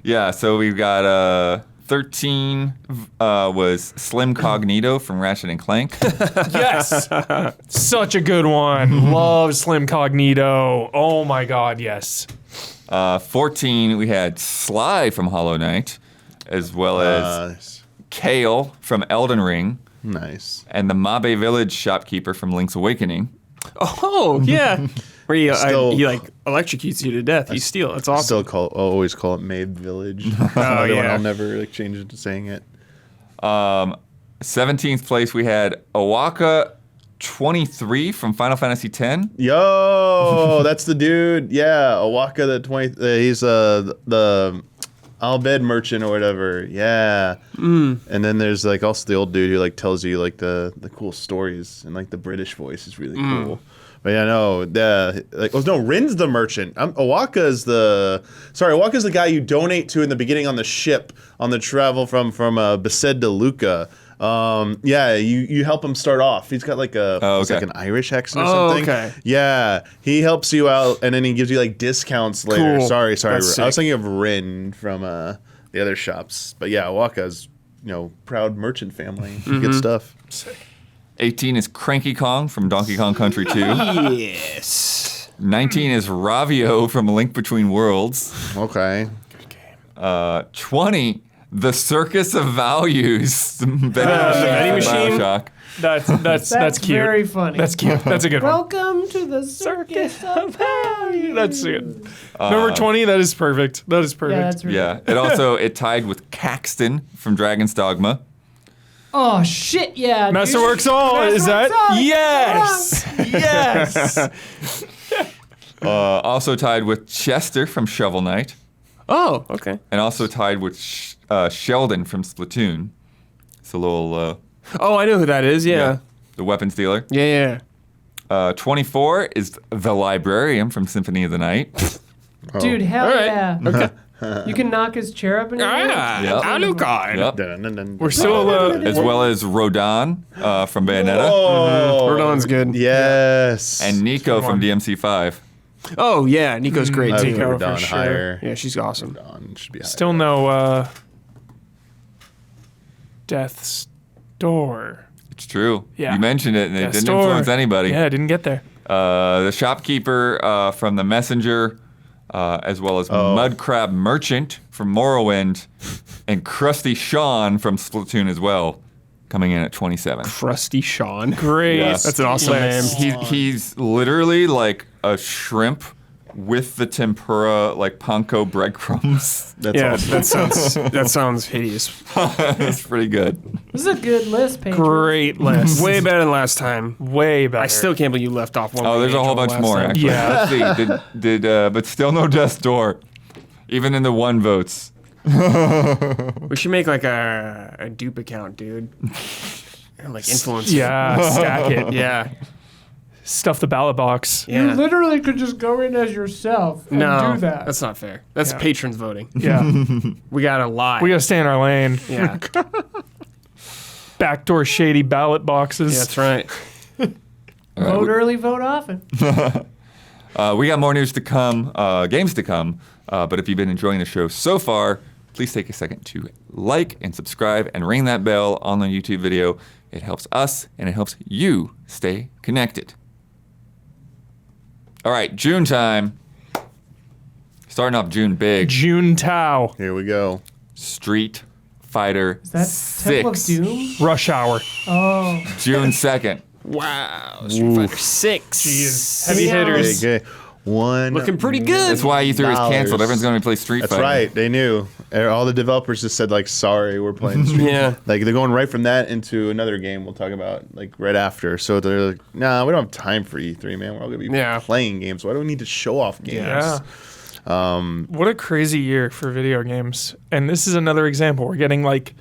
Yeah, so we've got 13 was Slim Cognito from Ratchet and Clank. Yes. Such a good one. Love Slim Cognito. Oh my God, yes. 14 we had Sly from Hollow Knight, as well as Kale from Elden Ring, Nice. and the Mabe Village shopkeeper from Link's Awakening. Oh, yeah. Where he Still- like electrocutes you to death. You steal. It's awesome. I'll always call it Maid Village. Another one yeah. I'll never change it to saying it. 17th place, we had Owaka 23 from Final Fantasy X. Yo, that's the dude. Yeah, Owaka the 20. He's the Albed merchant or whatever. Yeah. And then there's like also the old dude who like tells you like the cool stories, and like the British voice is really cool. But yeah, no, Rin's the merchant. Owaka's the guy you donate to in the beginning on the ship on the travel from Besed to Luca. Yeah, you help him start off. He's got like it's like an Irish accent or something. Okay. Yeah, he helps you out, and then he gives you like discounts later. Cool. Sorry. That's I was sick. thinking of Rin from the other shops, but yeah, Owaka's proud merchant family. Good stuff. 18 is Cranky Kong from Donkey Kong Country 2. Yes. 19 is Ravio from A Link Between Worlds. Okay. 20, The Circus of Values. The vending machine? Bioshock. That's cute. very funny. That's cute. That's a good one. Welcome to the circus of value. That's good. Number 20. That is perfect. That is perfect. Yeah, that's really Yeah. It tied with Caxton from Dragon's Dogma. Oh shit! Yeah. Masterworks all. Is that? Yes. Yes. Also tied with Chester from Shovel Knight. Oh, okay. And also tied with Sheldon from Splatoon. It's a little... Oh, I know who that is. Yeah. the weapons dealer. Yeah. 24 is the librarian from Symphony of the Night. Dude, hell All right. yeah. Okay. You can knock his chair up in your hand. Yep. Alucard. Yep. We're still. As well as Rodan from Bayonetta. Oh, Rodon's good. yes. And Nico from DMC5. Oh, yeah. Nico's great, I've too. never for done sure. higher. Yeah, she's awesome. Dawn should be higher. Still no Death's Door. It's true. Yeah. You mentioned it, and it Death's didn't Door. influence anybody. Yeah, I didn't get there. The shopkeeper from The Messenger, as well as Mudcrab Merchant from Morrowind, and Krusty Sean from Splatoon as well, coming in at 27. Crusty Sean. Great. Yeah. That's an awesome name. He's literally like a shrimp with the tempura, like panko breadcrumbs. That's Yeah, awesome. that sounds hideous. It's pretty good. This is a good list, Patriot. Great list. Way better than last time. Way better. I still can't believe you left off one. Oh, there's a whole bunch more, actually. Yeah. Let's see. Did but still no Death's Door, even in the one votes. We should make like a dupe account, dude. And like influence. Yeah, stack it. Yeah. Stuff the ballot box. You Yeah. literally could just go in as yourself and No, do that. that's not fair. That's Yeah. patrons voting. Yeah. We gotta lie. We gotta stay in our lane. yeah. Backdoor shady ballot boxes. Yeah, that's right. Vote early, vote often. We got more news to come, games to come. But if you've been enjoying the show so far, please take a second to like and subscribe and ring that bell on the YouTube video. It helps us and it helps you stay connected. All right, June time. Starting off June big. June Tao. Here we go. Street Fighter Is that 6. Temple of Doom? Rush Hour. Oh, June 2nd. Wow. Street Fighter 6. Jeez. Heavy Yeah. hitters. Okay. Looking pretty good. That's why E3 is canceled. $1. Everyone's going to play Street That's Fighter. right. They knew. All the developers just said like, "Sorry, we're playing Street." Yeah. Like they're going right from that into another game we'll talk about like right after. So they're like, "Nah, we don't have time for E3, man. We're all gonna be Yeah. playing games. Why do we need to show off games?" Yeah. What a crazy year for video games. And this is another example. We're getting like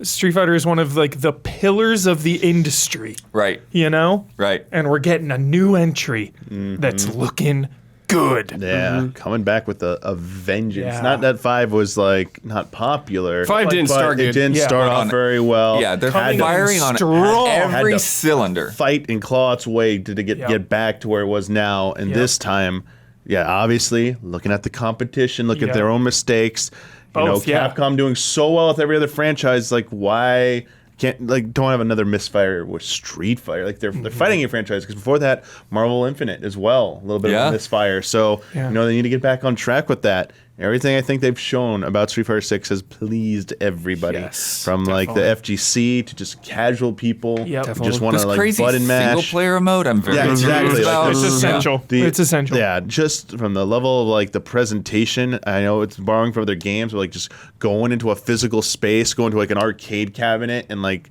Street Fighter is one of like the pillars of the industry, Right, you know? right. And we're getting a new entry that's looking good. Yeah, coming back with a vengeance. Yeah. Not that 5 was like not popular. 5 didn't but start It good. didn't Yeah. start But off on- very well. Yeah, they're Had to firing on strong. every Had to cylinder. fight and claw its way to get back to where it was now. And Yep. this time, yeah, obviously looking at the competition, look Yep. at their own mistakes. Both, you know, yeah. Capcom doing so well with every other franchise. Like, why don't have another misfire with Street Fighter? Like they're fighting a franchise because before that, Marvel Infinite as well, a little bit Yeah. of a misfire. So Yeah. they need to get back on track with that. Everything I think they've shown about Street Fighter 6 has pleased everybody. Yes, from like the definitely. FGC to just casual people Yep. who just want This to like crazy button mash. single player mode, I'm very Yeah, confused exactly. about. Like, It's essential. It's essential. Yeah, just from the level of like the presentation, I know it's borrowing from other games, but like just going into a physical space, going to like an arcade cabinet and like,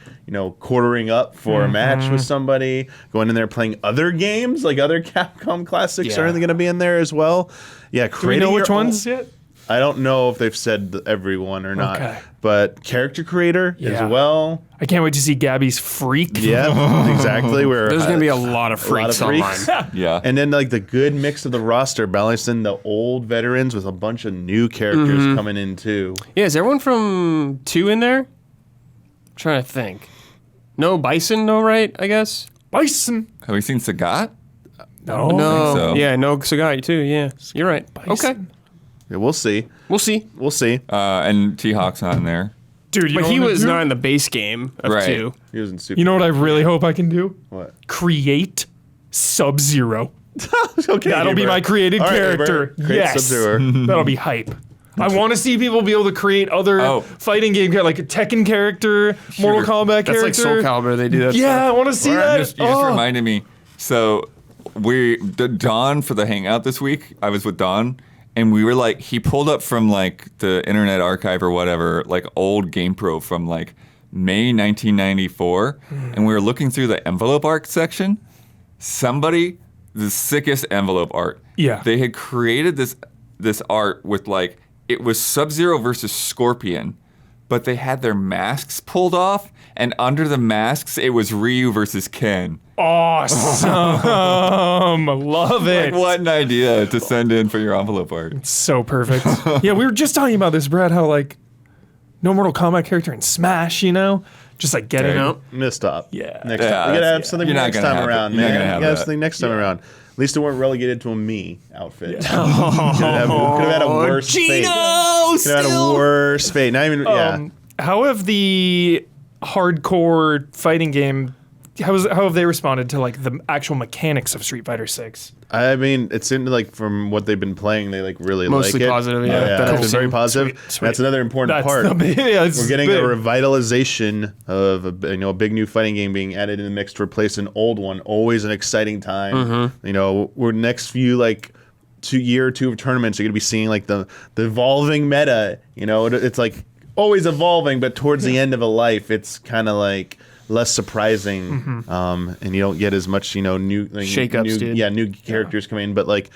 quartering up for a match with somebody, going in there playing other games, like other Capcom classics Yeah. are going to be in there as well. Yeah, Do we creating know your which own- ones yet? I don't know if they've said everyone or not, Okay. but character creator Yeah. as well. I can't wait to see Gabby's freak. Yeah, exactly. Where There's going to be a lot of freaks online. Yeah. And then like the good mix of the roster, balancing the old veterans with a bunch of new characters coming in too. Yeah, is everyone from 2 in there? I'm trying to think. No Bison, no right, I guess? Bison. Have we seen Sagat? No. No. so. Yeah, no Sagai too, yeah. You're right. Okay. Bison. Yeah, we'll see. We'll see. We'll see. And T-Hawk's not in there. Dude, you But know he what I'm was gonna not do? in the base game of Right. 2. He was in Super. You know what I really hope I can do? What? Create Sub-Zero. Okay, That'll be Gabriel. my created All right, character. Gabriel. Create Yes. Sub-Zero. That'll be hype. I want to see people be able to create other Oh. fighting game like a Tekken character, Mortal Kombat That's character. like Soul Calibur, they do that Yeah, I stuff. want to see You that. just Oh. reminded me. So Don for the hangout this week. I was with Don, and we were like, he pulled up from like the Internet Archive or whatever, like old GamePro from like May 1994, and we were looking through the envelope art section. Somebody, the sickest envelope art. Yeah. They had created this art with like it was Sub-Zero versus Scorpion, but they had their masks pulled off, and under the masks it was Ryu versus Ken. Awesome. Love it. Like, what an idea to send in for your envelope art. So perfect. Yeah, we were just talking about this, Brad, how like no Mortal Kombat character in Smash, just like getting Yeah. out. I'm gonna stop. Yeah. Next Yeah, time. We gotta have that's- something you're not next gonna time have it. around, You're not man. gonna have We gotta have that. something next time around. At least it weren't relegated to a me outfit. Could have had a worse fate. Could have had a worse fate. Not even. Yeah. How have the hardcore fighting game? How have they responded to like the actual mechanics of Street Fighter 6? I mean, it seemed like from what they've been playing, they like really Mostly like it. positive, yeah. Yeah, That's it's been very awesome. positive. Sweet. That's another important That's part. it's We're getting big. a revitalization of a big new fighting game being added in the mix to replace an old one. Always an exciting time. We're next few like 2 year or two of tournaments. You're gonna be seeing like the evolving meta. It's like always evolving, but towards the end of a life, it's kind of like less surprising, and you don't get as much new like, Shake-ups, dude. new characters come in, but like.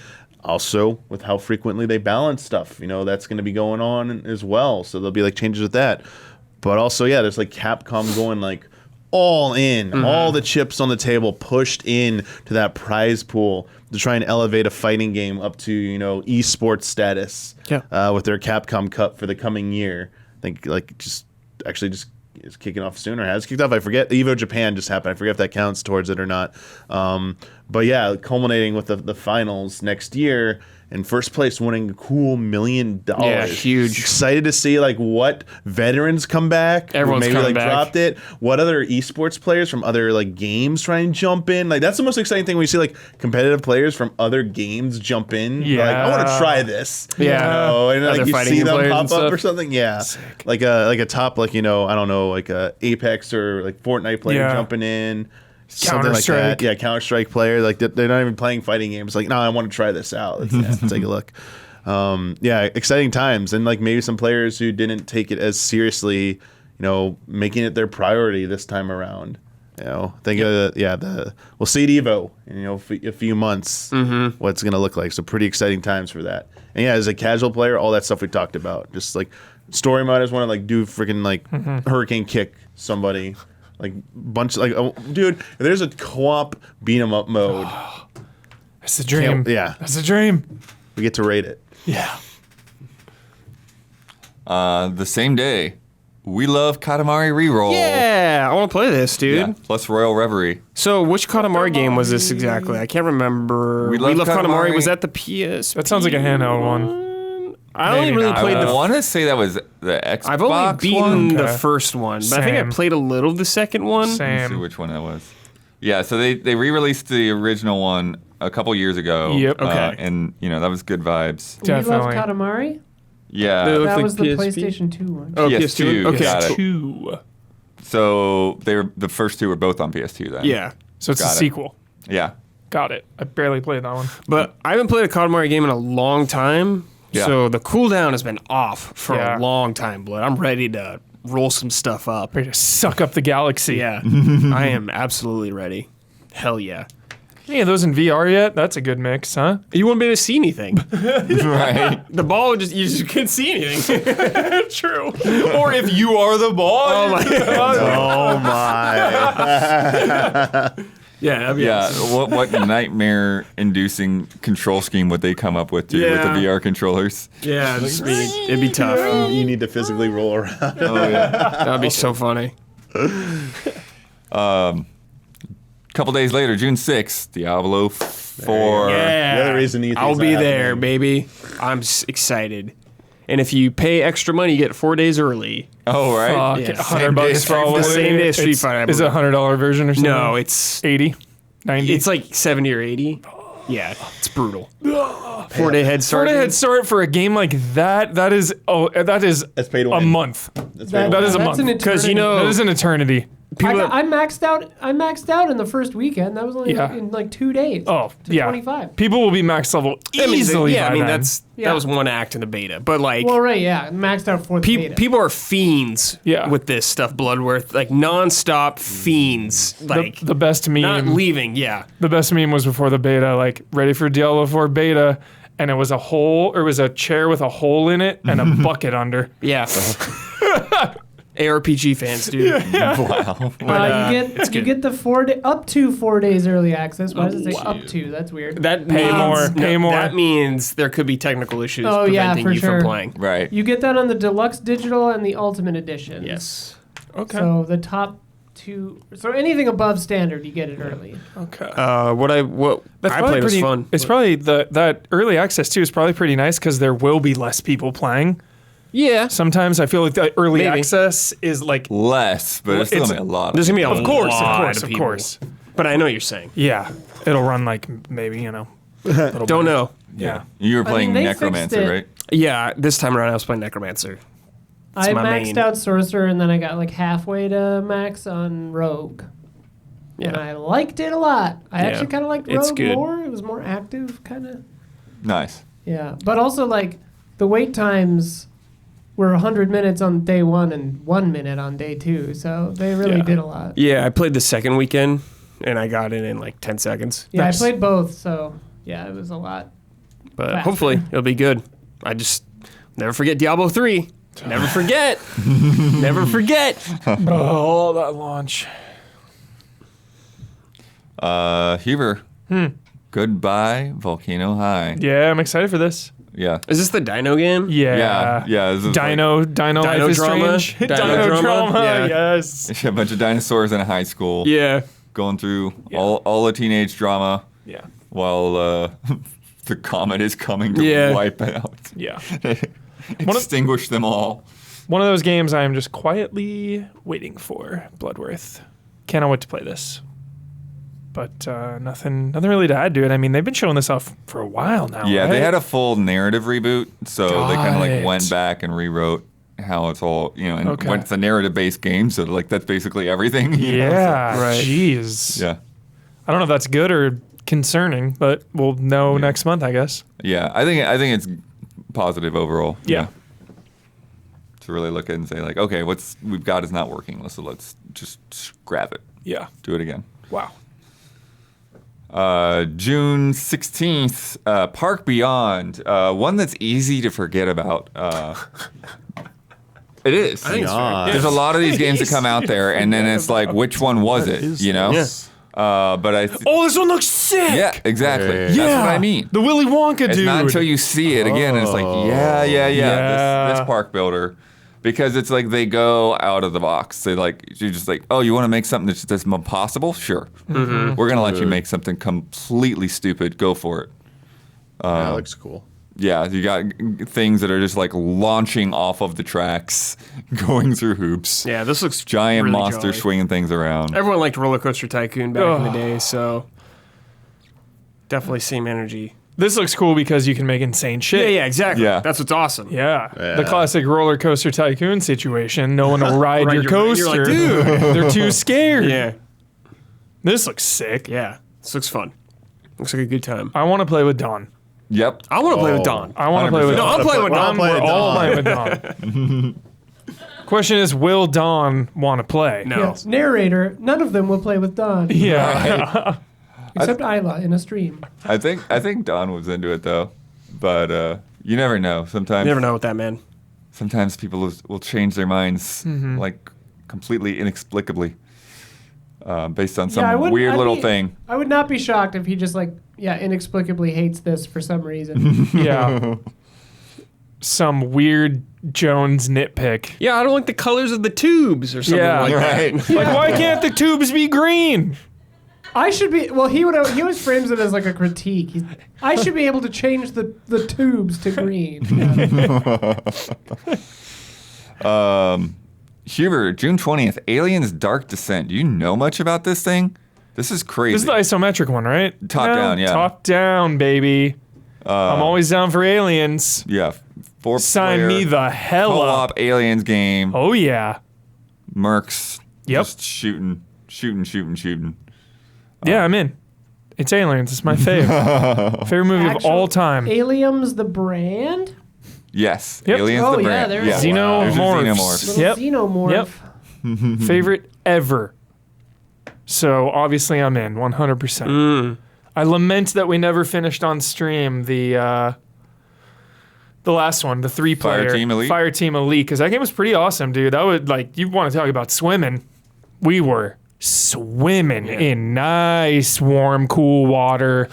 Also, with how frequently they balance stuff, that's going to be going on as well. So there'll be like changes with that. But also, yeah, there's like Capcom going like all in, all the chips on the table pushed in to that prize pool to try and elevate a fighting game up to esports status. Yeah. With their Capcom Cup for the coming year. I think like just is kicking off soon or has kicked off. I forget. Evo Japan just happened. I forget if that counts towards it or not. But yeah, culminating with the finals next year and first place winning a cool $1 million. Yeah, huge. Excited to see like what veterans come back. who Everyone's maybe coming like back. dropped it. What other esports players from other like games try and jump in. Like that's the most exciting thing when you see like competitive players from other games jump in. Like I want to Yeah. try this. Yeah. And Other like you fighting see game them players pop and up stuff. or something. Yeah. Like a top like I don't know like a Apex or like Fortnite player Yeah. jumping in. Something like Counter-Strike. that. Yeah, Counter-Strike player. Like they're not even playing fighting games. Like, no, I want to try this out. Let's take a look. Yeah, exciting times. And like maybe some players who didn't take it as seriously, making it their priority this time around. Think of we'll see at Evo in a few months what it's gonna look like. So pretty exciting times for that. And yeah, as a casual player, all that stuff we talked about, just like story mode, I just want to like do freaking like hurricane kick somebody, like bunch like dude. If there's a co-op beat 'em up mode, That's the dream. yeah, That's the dream. we get to rate it. Yeah. The same day, we love Katamari Reroll. Yeah, I want to play this, dude. Yeah, plus Royal Reverie. So, which Katamari game was this exactly? I can't remember. We Love Katamari. Was that the PS? That sounds like a handheld one. I only Maybe really not. played I the. want to say that was the Xbox I've only beaten one. the Okay. first one, but I think I Same. played a little of the second one. Let's see Same. which one that was. Yeah, so they re-released the original one a couple years ago. Yep. Okay. And that was good vibes. We love Definitely. Katamari. Yeah. They look That like was the PSP? PlayStation 2 one. Oh, PS2, PS2. Okay. got it. 2. So the first two were both on PS2 then. Yeah. So it's a Got it. sequel. Yeah. Got it. I barely played that one. But I haven't played a Katamari game in a long time. Yeah. So the cooldown has been off for Yeah. a long time, Blood. I'm ready to roll some stuff up. Ready to suck up the galaxy. Yeah. I am absolutely ready. Hell yeah. Any of those in VR yet? That's a good mix, huh? You won't be able to see anything. Right. The ball you just can't see anything. True. Or if you are the ball. Oh my god. Oh my! Yeah, that'd be Yeah. awesome. What nightmare-inducing control scheme would they come up with too, with Yeah. the VR controllers? Yeah, it'd be tough. You need to physically roll around. Oh yeah. That'd be so funny. Couple days later, June 6th, Diablo 4. Yeah. The other reason E3's I'll not be there, happening. baby. I'm excited. And if you pay extra money, you get 4 days early. Oh right. Yeah. $100 Same probably. the same day as Street Fighter, I Is it a $100 version or something? No, it's 80, 90. it's like 70 or 80. Yeah, it's brutal. 4 day head start. 4 day head start for a game like that. That is That's pay to a win. month. That's That- That is a that's month. an 'Cause, you eternity. know- That is an eternity. I maxed out in the first weekend. That was only Yeah. in like 2 days. Oh, to yeah. 25. People will be max level easily. Yeah, I by mean then. Yeah. that was one act in the beta, but like Well, right, yeah, maxed out for the beta. people are fiends Yeah. with this stuff. Bloodworth, like nonstop fiends, like the best meme. not leaving. Yeah, The best meme was before the beta, like ready for Diablo 4 beta, and it was a hole, or it was a chair with a hole in it and a bucket under. yeah. ARPG fans, dude. Wow. You get the up to 4 days early access. Why does it say up to? That's weird. That Pay means, more, pay more. That means there could be technical issues Oh, yeah, preventing for you sure. from playing. Right. You get that on the deluxe digital and the ultimate edition. Yes. Okay. So the top two. So anything above standard, you get it early. Okay. What I Probably played was pretty- fun. It's probably that early access too is probably pretty nice because there will be less people playing. Yeah. Sometimes I feel like the early Maybe. access is like, Less, but it's still It's- gonna be a lot. There's gonna be a of course, lot of people. course. But I know what you're saying. Yeah, it'll run like maybe a little Don't bit. know. Yeah. You were playing they fixed Necromancer, it. right? Yeah, this time around I was playing Necromancer. I my maxed main. out Sorcerer and then I got like halfway to max on Rogue. And Yeah. I liked it a lot. I Yeah. actually kind of liked It's Rogue good. more. It was more active, kind of. Nice. Yeah. But also, like, the wait times were 100 minutes on day one and 1 minute on day two. So they really Yeah. did a lot. Yeah, I played the second weekend and I got it in like 10 seconds. Yeah, Nice. I played both. So, yeah, it was a lot. But Faster. hopefully it'll be good. I just never forget Diablo 3. Never forget. Never forget. Oh, that launch. Huber. Goodbye, Volcano High. Yeah, I'm excited for this. Yeah. Is this the Dino game? Yeah. Yeah. This is Dino Life is drama? Strange. Dino drama? Yeah. Yes. like a bunch of dinosaurs in a high school Yeah. going through all the teenage drama Yeah. while the comet is coming to Yeah. wipe out, Yeah. extinguish them all. One of those games I am just quietly waiting for. Bloodworth. Cannot wait to play this. But nothing really to add to it. I mean, they've been showing this off for a while now. Yeah, they right? had a full narrative reboot, so they kind of Got like it. went back and rewrote how it's all, and Okay. when it's a narrative-based game, so like that's basically everything. you know, so- Yeah. Right. Jeez. yeah, I don't know if that's good or concerning, but we'll know next month, I guess. yeah. I think it's positive overall. Yeah. To really look at it and say like, okay, what's we've got is not working. Let's just scrap it. Yeah. Do it again. Wow. June 16th, Park Beyond, one that's easy to forget about. It is. I think it's Yeah. There's a lot of these games that come out there, and then it's like, which one was it? You know? Yes. But Oh, this one looks sick. yeah, exactly. Yeah. That's what I mean. The Willy Wonka It's dude. not until you see it again, and it's like, yeah. Yeah. This park builder. Because it's like they go out of the box. They you're just like, oh, you want to make something that's impossible? Sure. Mm-hmm. We're going to let you make something completely stupid. Go for it. That looks cool. Yeah, you got things that are just like launching off of the tracks, going through hoops. Yeah, this looks Giant really monsters jolly. swinging things around. Everyone liked Roller Coaster Tycoon back in the Ugh. day, so definitely same energy. This looks cool because you can make insane shit. Yeah, exactly. Yeah. That's what's awesome. Yeah. Yeah. The classic roller coaster tycoon situation. No one will ride your You're coaster. like, dude. They're too scared. Yeah. This looks sick. Yeah. This looks fun. Looks like a good time. I want to play with Dawn. Yep. I want to play with Dawn. I want to play with 100%. No, Dawn. I'm playing with We're Dawn. playing We're all Dawn. playing with Dawn. Question is, will Dawn want to play? No. Yes. Narrator, none of them will play with Don. Yeah. Except Isla in a stream. I think Don was into it though, but you never know. Sometimes You never know with that, man. Sometimes people will change their minds like completely inexplicably, based on some weird little thing. I would not be shocked if he just inexplicably hates this for some reason. Yeah. Some weird Jones nitpick. Yeah, I don't like the colors of the tubes or something Yeah. like Right. that. Like, why can't the tubes be green? I should be. Well, he always frames it as like a critique. I should be able to change the tubes to green. Huber, June 20th, Aliens Dark Descent. Do you know much about this thing? This is crazy. This is the isometric one, right? Top down, yeah. Top down, baby. I'm always down for aliens. Yeah, 4 Sign player me the hell up. co-op Aliens game. Oh, yeah. Mercs. Yep. Just shooting. Yeah, I'm in. It's Aliens. It's my fave. Favorite movie of all time. Aliens, the brand. Yes. Yep. Aliens Oh, the yeah, brand. there's yeah. Xenomorphs. There's a xenomorph. Little Yep. xenomorph. Yep. Favorite ever. So obviously I'm in 100%. I lament that we never finished on stream the last one, the 3-player Fireteam Elite? Fireteam Elite, because that game was pretty awesome, dude. That would you want to talk about swimming? We were swimming in nice, warm, cool water.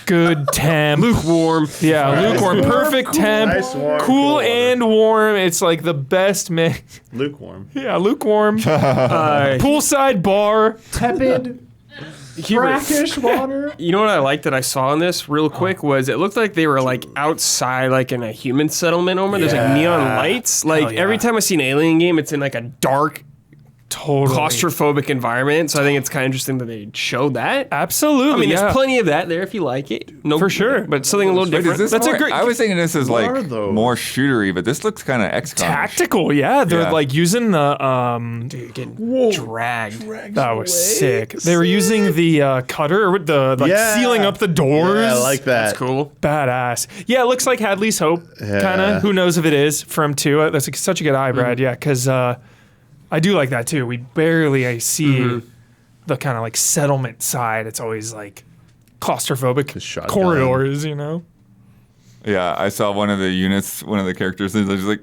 Good temp. Lukewarm. Yeah, lukewarm. Perfect temp. Nice, warm, cool cool water. and warm. It's like the best mix. Lukewarm. Yeah, lukewarm. Poolside bar. Tepid, brackish water. You know what I liked that I saw in this real quick was it looked like they were like outside, like in a human settlement. There's like neon lights. Like yeah. every time I see an alien game, it's in like a dark, Totally. claustrophobic environment. So I think it's kind of interesting that they showed that. Absolutely. I mean, yeah. there's plenty of that there if you like it. No, For sure. but something a little Wait, is different. this That's more, a great- I was thinking this is like are those? more shootery, but this looks kind of XCOM. Tactical, yeah. They're Yeah. like using the Dude, getting dragged. that was sick. They were using the cutter with the Yeah. sealing up the doors. Yeah, I like that. That's cool. Badass. Yeah, it looks like Hadley's Hope. Yeah. Kind of. Who knows if it is from 2. That's such a good eye, Brad. Yeah, because I do like that too. We barely see the kind of like settlement side. It's always like claustrophobic shotgun. corridors, you know? Yeah, I saw one of the units, one of the characters, and there's like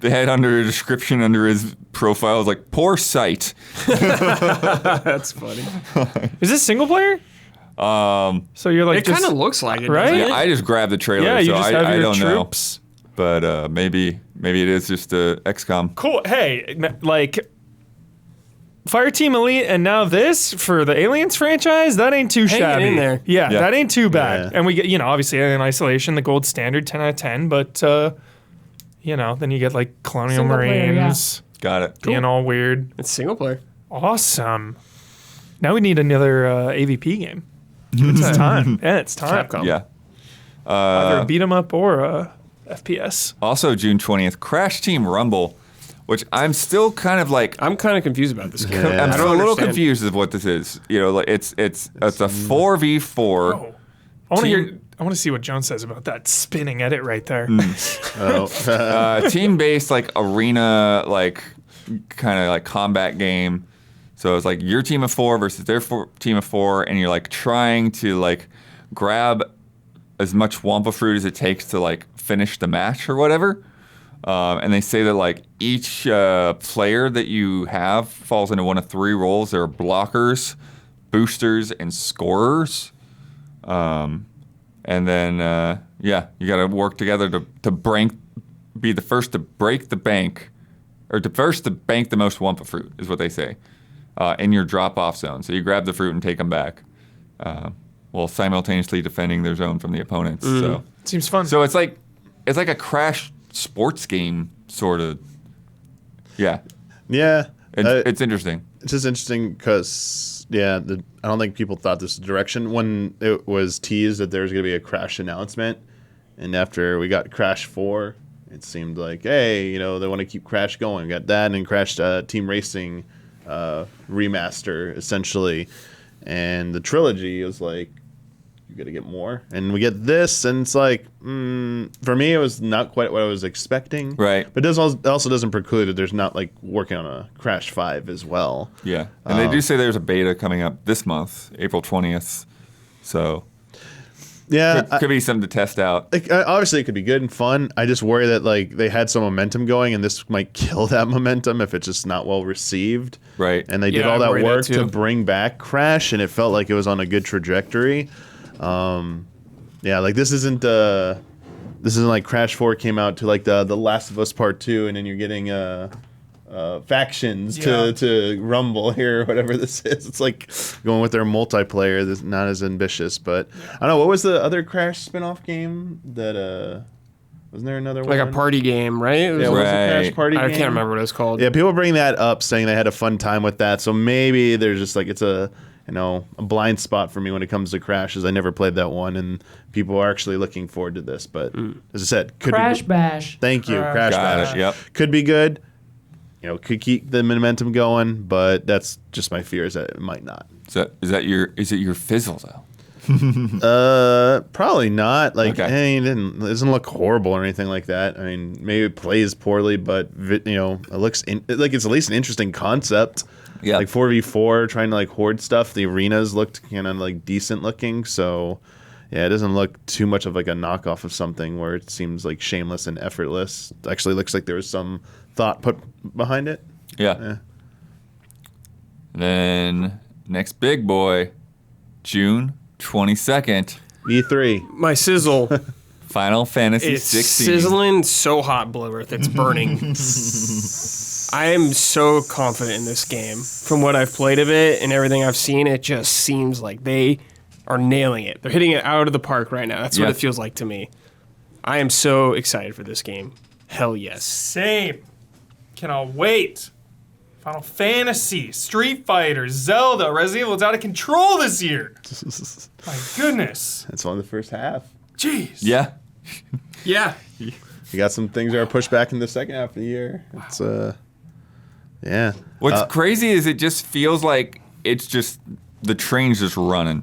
they had under a description under his profile was like poor sight. That's funny. Is this single player? So you're like It kind just, of looks like it, Right? doesn't Yeah, it? I just grabbed the trailer, yeah, you so just have I your don't troops. know. But maybe it is just XCOM. Cool. Hey, like Fireteam Elite and now this for the Aliens franchise, that ain't too Hang it shabby. in there. Yeah, Yeah. that ain't too bad. Yeah. And we get, obviously Alien Isolation, the gold standard, 10 out of 10, but then you get like Colonial Single player, Marines Got it. being all weird. It's single player. Awesome. Now we need another AVP game. It's time. Yeah, it's time. Capcom. Yeah. Either a beat 'em up or a FPS. Also, June 20th, Crash Team Rumble, which I'm still kind of like I'm kind of confused about this. Yeah. I'm I still don't a little understand. confused of what this is. Like it's a 4v4. Oh. I want to see what Jones says about that spinning edit right there. Team-based like arena kind of like combat game. So it's like your team of 4 versus their team of 4, and you're like trying to like grab as much Wampa fruit as it takes to like finish the match or whatever. And they say that like each player that you have falls into one of 3 roles. There are blockers, boosters, and scorers. And then you got to work together to be the first to break the bank, or to first to bank the most Wampa fruit is what they say, in your drop-off zone. So you grab the fruit and take them back, while simultaneously defending their zone from the opponents. Seems fun. So it's like a Crash sports game sort of. Yeah, Yeah. it's interesting. it's just interesting because I don't think people thought this was the direction when it was teased that there was going to be a Crash announcement, and after we got Crash 4, it seemed like, hey, they want to keep Crash going. We got that and Crash Team Racing remaster essentially, and the trilogy was like, you got to get more, and we get this, and it's like, for me, it was not quite what I was expecting. Right. But it also doesn't preclude that there's not like working on a Crash 5 as well. Yeah, and they do say there's a beta coming up this month, April 20th. So yeah, could be something to test out. Obviously, it could be good and fun. I just worry that like they had some momentum going, and this might kill that momentum if it's just not well received. Right. And they did Yeah, all I that worry that work too. to bring back Crash, and it felt like it was on a good trajectory. Like this isn't like Crash 4 came out to like the Last of Us Part 2, and then you're getting factions to rumble here or whatever this is. It's like going with their multiplayer that's not as ambitious. But I don't know, what was the other Crash spin-off game that wasn't there another one? Like a party game, right? It was Yeah, what was the Right. Crash party I game? can't remember what it was called. Yeah, people bring that up saying they had a fun time with that. So maybe there's just like it's a blind spot for me when it comes to Crash, as I never played that one, and people are actually looking forward to this. But as I said, could Crash be Bash. Thank you, Crash Got Bash. it. Yep. Could be good. Could keep the momentum going, but that's just my fear is that it might not. Is it your fizzle though? Probably not. Like, Okay. it doesn't look horrible or anything like that. I mean, maybe it plays poorly, but it looks like it's at least an interesting concept. Yeah. Like 4v4, trying to like hoard stuff. The arenas looked kind of like decent looking, so yeah, it doesn't look too much of like a knockoff of something where it seems like shameless and effortless. It actually looks like there was some thought put behind it. Yeah. Then next big boy, June 22nd, E3. My sizzle Final Fantasy is 16. sizzling so hot, Bloodworth. It's burning. I am so confident in this game. From what I've played of it and everything I've seen, it just seems like they are nailing it. They're hitting it out of the park right now. That's what Yeah. it feels like to me. I am so excited for this game. Hell yes. Same. Cannot wait. Final Fantasy, Street Fighter, Zelda, Resident Evil. It's out of control this year. My goodness. That's only the first half. Jeez. Yeah. Yeah. You got some things that are pushed back in the second half of the year. It's yeah. What's crazy is it just feels like it's just the train's just running.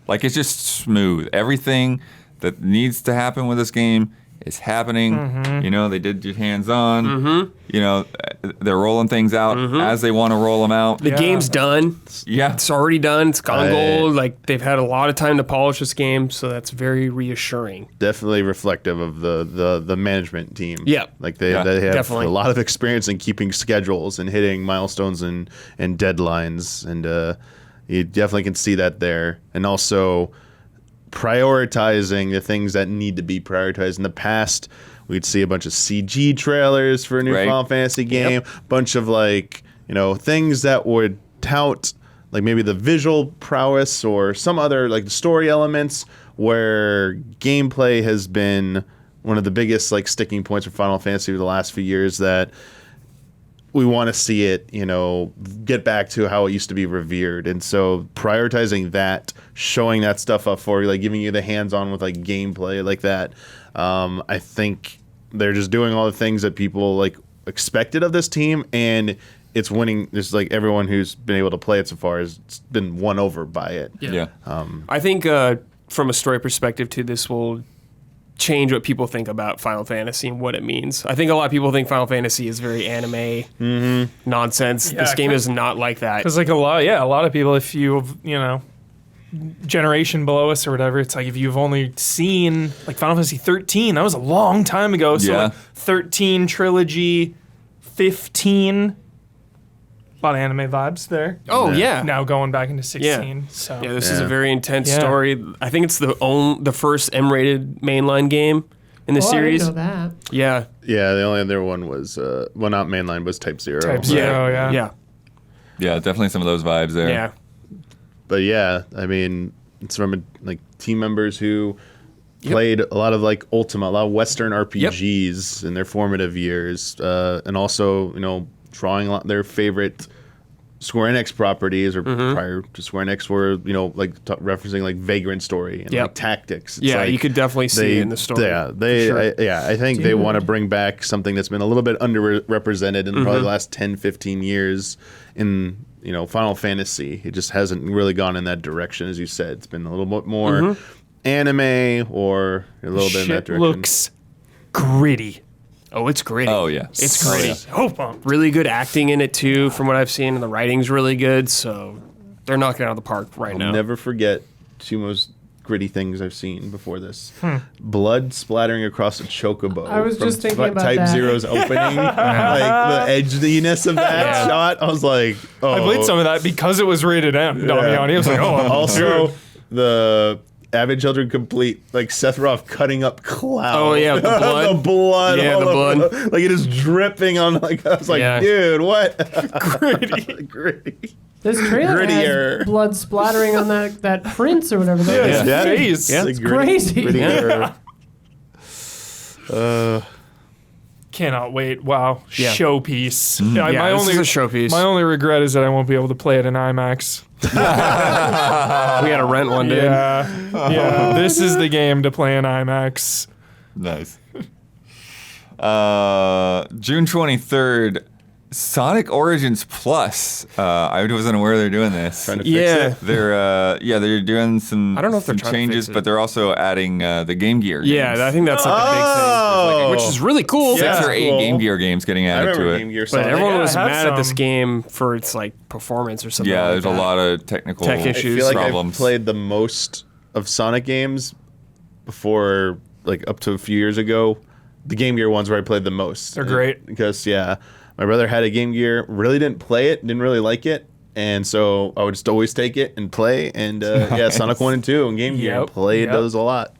Like it's just smooth. Everything that needs to happen with this game is happening. They did your hands-on. They're rolling things out as they want to roll them out. The game's done. Yeah. It's already done. It's gone I- gold. Like, they've had a lot of time to polish this game, so that's very reassuring. Definitely reflective of the management team. Yeah. Like they Yeah, have definitely. a lot of experience in keeping schedules and hitting milestones and deadlines, and you definitely can see that there. And also prioritizing the things that need to be prioritized. In the past, we'd see a bunch of CG trailers for a new Right. Final Fantasy game, bunch of things that would tout like maybe the visual prowess or some other like story elements, where gameplay has been one of the biggest like sticking points for Final Fantasy over the last few years, that we want to see it, get back to how it used to be revered. And so prioritizing that, showing that stuff up for you, like giving you the hands-on with like gameplay like that. I think they're just doing all the things that people like expected of this team, and it's winning. Just like everyone who's been able to play it so far has been won over by it. Yeah. I think from a story perspective, too, this will change what people think about Final Fantasy and what it means. I think a lot of people think Final Fantasy is very anime nonsense. Yeah, This game kinda- is not like that. Because a lot of people, if you've, generation below us or whatever, it's like if you've only seen like Final Fantasy 13, that was a long time ago. So Yeah. like 13 trilogy, 15, a lot of anime vibes there. Oh, yeah. Now going back into 16. So Yeah, this is a Yeah. very intense Yeah. story. I think it's the first M-rated mainline game in the Oh, series. I didn't know that. Yeah. Yeah, the only other one was not mainline, was Type 0. Type Right? 0. Yeah. Yeah. Yeah, definitely some of those vibes there. Yeah. But yeah, I mean, it's from like team members who played a lot of like Ultima, a lot of Western RPGs in their formative years, and also drawing a lot their favorite Square Enix properties or prior to Square Enix were, you know, like referencing like Vagrant Story and like Tactics. It's like you could definitely see it in the story. Yeah, I think they Dude. want to bring back something that's been a little bit underrepresented in probably the last 10, 15 years in, you know, Final Fantasy. It just hasn't really gone in that direction, as you said. It's been a little bit more anime or a little bit in that Shit direction. looks gritty. Oh, it's gritty. Oh, yeah. It's gritty. So pumped. Really good acting in it too, from what I've seen, and the writing's really good. So they're knocking it out of the park right now. Never forget two most gritty things I've seen before this. Blood splattering across a chocobo. I was from just thinking about Type that. Zero's opening. Like the edginess of that shot. I was like, oh. I played some of that because it was rated M. Damiani. I was like, oh, Also, dude. the Avid Children Complete, like Sephiroth cutting up Cloud. Oh, yeah, the blood. the blood. Yeah, all the over. blood. Like it is dripping on. Like I was like, Yeah. dude, what? Gritty. Gritty. This trailer Grittier. has blood splattering on that prince or whatever that is. Yeah. Face. Yeah, It's crazy. Grittier. Cannot wait. Wow. Yeah. Showpiece. Yeah, this is a showpiece. My only regret is that I won't be able to play it in IMAX. We got to rent one, dude. Yeah. This is the game to play in IMAX. Nice. June 23rd, Sonic Origins Plus. I wasn't aware they're doing this. Trying to fix Yeah. it. They're doing some. I don't know if they're some trying to changes, fix it. but they're also adding the Game Gear. Yeah, games. I think that's like a big thing, which is really cool. 6 or 8 cool. Game Gear games getting I added remember to Game it. Gear But Solid. everyone gotta was have mad at this some. game for its like performance or something. Yeah, like there's that. a lot of technical Tech I issues. feel like problems. I've played the most of Sonic games before, like up to a few years ago. The Game Gear ones where I played the most. They're great. Because, my brother had a Game Gear, really didn't play it, didn't really like it. And so I would just always take it and play. And Sonic 1 and 2 and Game Gear. Yep. Played those a lot.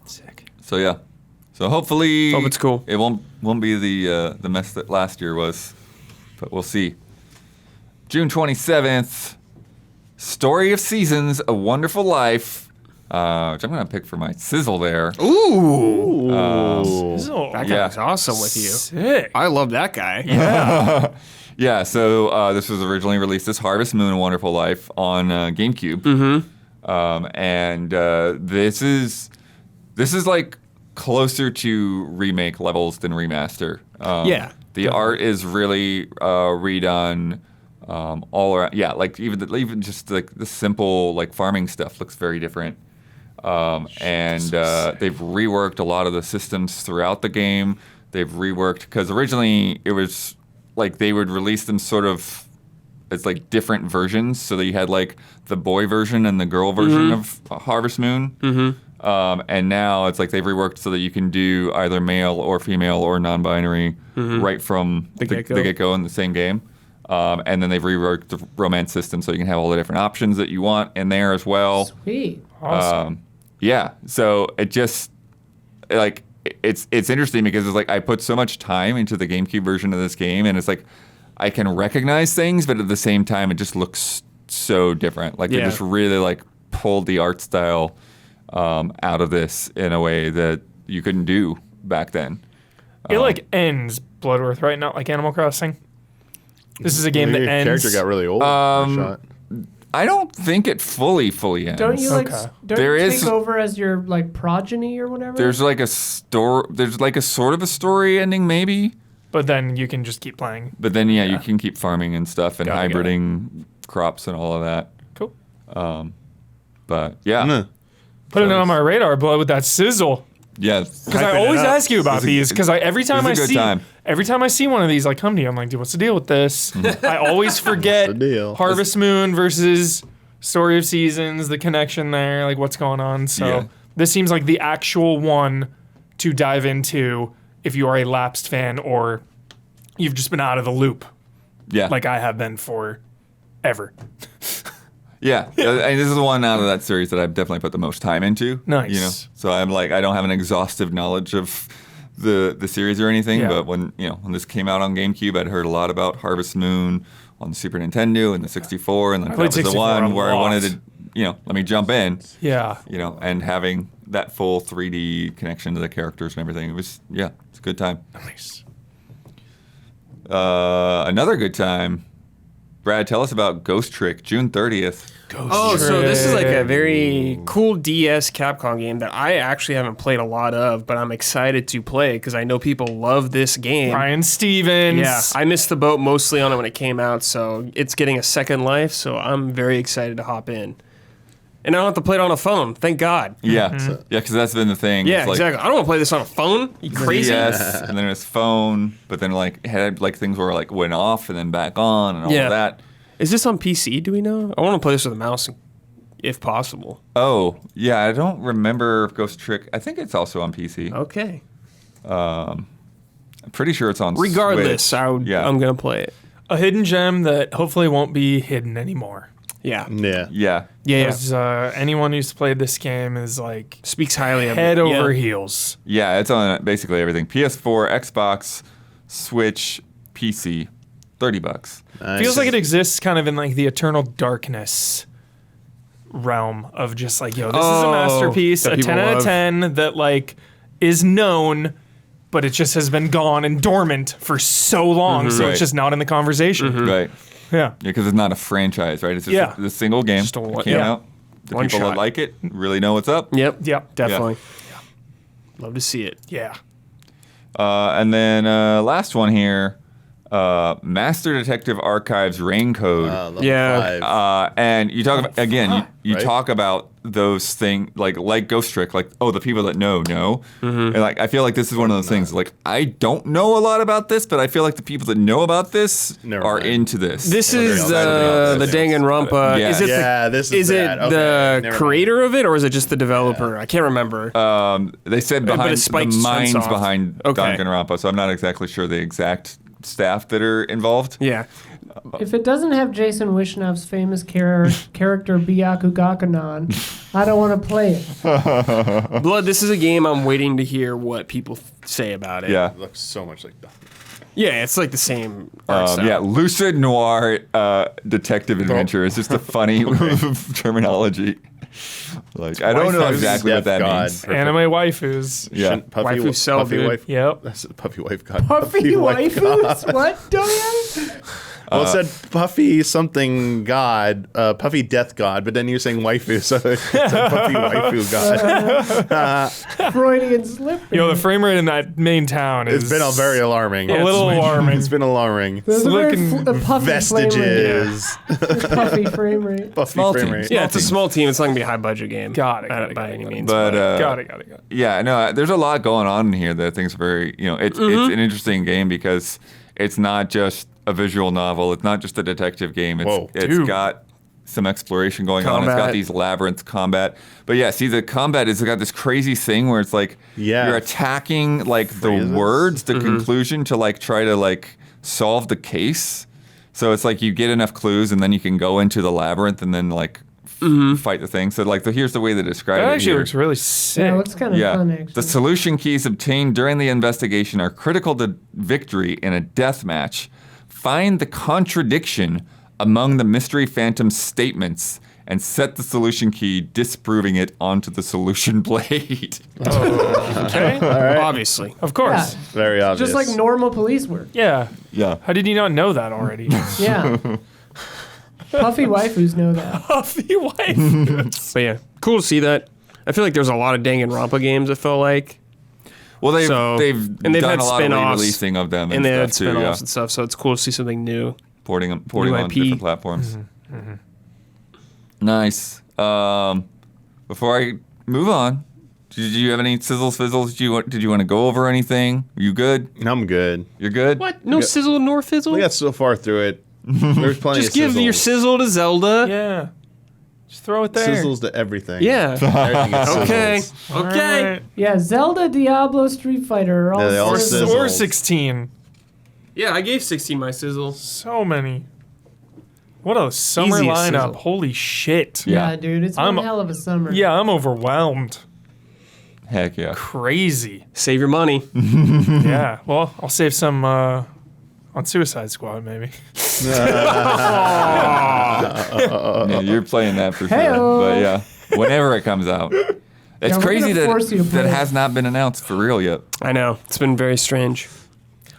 Sick. So yeah. So hopefully Hope it's cool. It won't be the mess that last year was. But we'll see. June 27th, Story of Seasons, A Wonderful Life. Which I'm gonna pick for my sizzle there. Ooh, That that guy yeah. was awesome with you. Sick. I love that guy. Yeah, so this was originally released as Harvest Moon: A Wonderful Life on GameCube. And this is like closer to remake levels than remaster. Yeah, the art is really redone all around. Yeah, like even just like the simple like farming stuff looks very different. And they've reworked a lot of the systems throughout the game. They've reworked because originally it was like they would release them sort of as like different versions, so that you had like the boy version and the girl version of Harvest Moon. And now it's like they've reworked so that you can do either male or female or non-binary right from the get-go in the same game. And then they've reworked the romance system so you can have all the different options that you want in there as well. Sweet. Awesome. Yeah, so it just like it's interesting because it's like I put so much time into the GameCube version of this game, and it's like I can recognize things, but at the same time it just looks so different. Like they just really like pulled the art style out of this in a way that you couldn't do back then. It like ends Bloodworth, right? Not like Animal Crossing. This is a game that Your ends. character got really old. Shot. I don't think it fully ends. Don't you like? Okay. Don't There you is- take over as your like progeny or whatever? There's like a sort of a story ending maybe, But then you can just keep playing. but then you can keep farming and stuff and Got it. hybriding crops and all of that. Cool. But yeah, Mm. Putting it on my radar, blood with that sizzle. yeah. Because I always ask you about these. Because every time I it's a good see, time. every time I see one of these, I come to you. I'm like, dude, what's the deal with this? I always forget What's the deal? Harvest Moon versus Story of Seasons, the connection there, like what's going on. So Yeah. this seems like the actual one to dive into if you are a lapsed fan or you've just been out of the loop, Yeah, like I have been for ever. yeah. And this is the one out of that series that I've definitely put the most time into. Nice. You know, so I'm like I don't have an exhaustive knowledge of the series or anything, Yeah. but when this came out on GameCube, I'd heard a lot about Harvest Moon on the Super Nintendo and the 64, and then that played was the 64 one a where I lot. wanted to let me jump in. Yeah. And having that full 3D connection to the characters and everything, it's a good time. Nice. Another good time, Brad, tell us about Ghost Trick, June 30th. So this is like a very cool DS Capcom game that I actually haven't played a lot of, but I'm excited to play because I know people love this game. Ryan Stevens. Yeah, I missed the boat mostly on it when it came out, so it's getting a second life, so I'm very excited to hop in. And I don't have to play it on a phone, thank God. Yeah, yeah, because that's been the thing. Yeah, It's like exactly. I don't want to play this on a phone. You crazy? DS, and then it was phone, but then like it had like things where like went off and then back on and all of that. Is this on PC, do we know? I want to play this with a mouse if possible. Oh, yeah, I don't remember Ghost Trick. I think it's also on PC. Okay. I'm pretty sure it's on Regardless, Switch. I'm going to play it. A hidden gem that hopefully won't be hidden anymore. Yeah. Yeah. Because anyone who's played this game is like Speaks highly of it. head over Yeah. heels. Yeah, it's on basically everything. PS4, Xbox, Switch, PC, $30. Nice. Feels like it exists kind of in like the eternal darkness realm of just like, yo, this is a masterpiece, that a people 10 out of love. 10 that like is known, but it just has been gone and dormant for so long, so Right. it's just not in the conversation. Right. Yeah. Because it's not a franchise, right? It's just a single game. Just a one- It came yeah. out. The One people shot. that like it really know what's up. Yep. Yep. Definitely. Love to see it. Yeah. And then last one here, Master Detective Archives Rain Code. Level Yeah. 5. And you talk about, again, you Right? talk about those things like Ghost Trick, like, oh, the people that know. And like, I feel like this is one of those things, like, I don't know a lot about this, but I feel like the people that know about this Never are mind. into this. This Everybody is else- everybody else the knows. Danganronpa. Yeah. Is it Yeah, the, this is is it that. Okay, the never mind. creator of it, or is it just the developer? I can't remember. They said But behind it's Spike the minds Chunsoft. behind Okay. Danganronpa, so I'm not exactly sure the exact staff that are involved. Yeah. If it doesn't have Jason Wishnow's famous character Byakugakanon, I don't want to play it. Blood, this is a game I'm waiting to hear what people say about it. Yeah. It looks so much like that. Yeah, it's like the same art style. Yeah, lucid noir detective adventure is just a funny terminology. Like, I don't know Waifu exactly what that Death God. means. Perfect. Anime waifus. Yeah. Puffy, Waifu cell, puffy dude. wife. Yep. That's a puffy wife god. Puffy wife waifus? What, Doyan? Well, it said puffy something god, puffy death god, but then you're saying waifu, so it's a puffy waifu god. Freudian slip. Yo, the frame rate in that main town is It's been very alarming. a little alarming. It's been alarming. There's a very looking a puffy flame rate. Vestiges. Puffy frame rate. Puffy Small frame teams. rate. Yeah, it's a small team. It's not going to be a high budget game. Got it, Not got it, by got it, any got it. means. But got it. yeah, no, there's a lot going on in here that I think is very, it's an interesting game because it's not just a visual novel. It's not just a detective game. Whoa, It's dude. got some exploration going on. It's got Combat. these labyrinth combat. But yeah, see, the combat has got this crazy thing where it's like Yeah. you're attacking like Phrases. the words, the conclusion to like try to like solve the case. So it's like you get enough clues and then you can go into the labyrinth and then like fight the thing. So like here's the way they describe That it actually here. looks really sick. Yeah, it looks kind of fun, actually. The solution keys obtained during the investigation are critical to victory in a death match. Find the contradiction among the mystery phantom's statements and set the solution key, disproving it onto the solution blade. Okay. Obviously. Of course. Yeah. Very obvious. Just like normal police work. Yeah. Yeah. How did you not know that already? Yeah. Puffy waifus know that. Puffy wife. But yeah, cool to see that. I feel like there's a lot of Danganronpa games, I felt like. Well, they've And they've done had a lot of spin-offs, re-releasing of them And they had stuff too. spin Yeah, offs and stuff, so it's cool to see something new. porting on IP. different platforms. Nice. Before I move on, did you have any sizzles, fizzles? Did you want to go over anything? Are you good? I'm good. You're good. What? No sizzle nor fizzle? We got so far through it. There's plenty Just of give sizzles. your sizzle to Zelda. Yeah. Just throw it there. Sizzles to everything. Yeah. Everything gets Okay. sizzles. Okay. Alright. Yeah, Zelda, Diablo, Street Fighter are all, Yeah, they all sizzles. sizzle. Or 16. Yeah, I gave 16 my sizzle. So many. What a summer Easiest lineup. sizzle. Holy shit. Yeah, dude, it's one I'm- hell of a summer. Yeah, I'm overwhelmed. Heck yeah. Crazy. Save your money. Yeah. Well, I'll save some on Suicide Squad, maybe. Yeah, you're playing that for sure. Hey-o. But yeah, whenever it comes out. It's we're crazy gonna force you to that play it. has not been announced for real yet. I know. It's been very strange.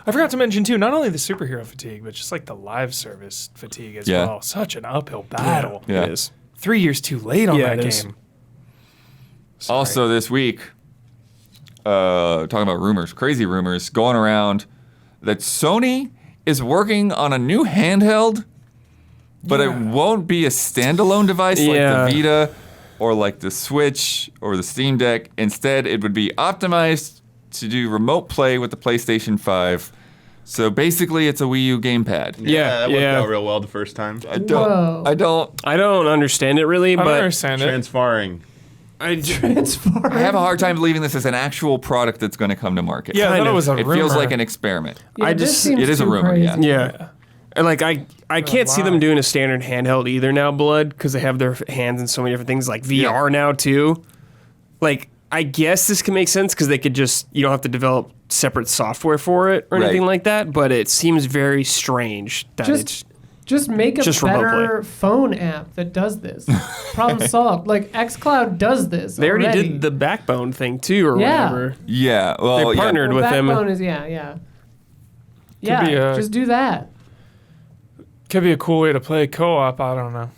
I forgot to mention too, not only the superhero fatigue, but just like the live service fatigue as Yeah. well. Such an uphill battle. Yeah. It is. 3 years too late on Yeah, that it is. game. Also this week, talking about rumors, crazy rumors going around that Sony is working on a new handheld, but it won't be a standalone device Yeah. like the Vita or like the Switch or the Steam Deck. Instead, it would be optimized to do remote play with the PlayStation 5. So basically, it's a Wii U gamepad. Yeah, that worked yeah. out real well the first time. I don't. Whoa. I don't understand it really, I don't but understand it. Transfarring. I have a hard time believing this is an actual product that's going to come to market. Yeah, I thought Kinda. it was a It rumor. feels like an experiment. Yeah, I this just- seems it is a too rumor, crazy. yeah. yeah. And like I can't see them lie. doing a standard handheld either now, Blood, because they have their hands in so many different things, like VR now too. Like I guess this can make sense because they could you don't have to develop separate software for it or anything Right. like that. But it seems very strange that it's Just make a Just remote better phone app that does this. Problem solved. Like xCloud does this. they already did the Backbone thing too, or Yeah. whatever. Yeah. Well, They yeah. partnered Well, with them. Backbone is yeah. be Yeah, a- just do that. Could be a cool way to play co-op. I don't know.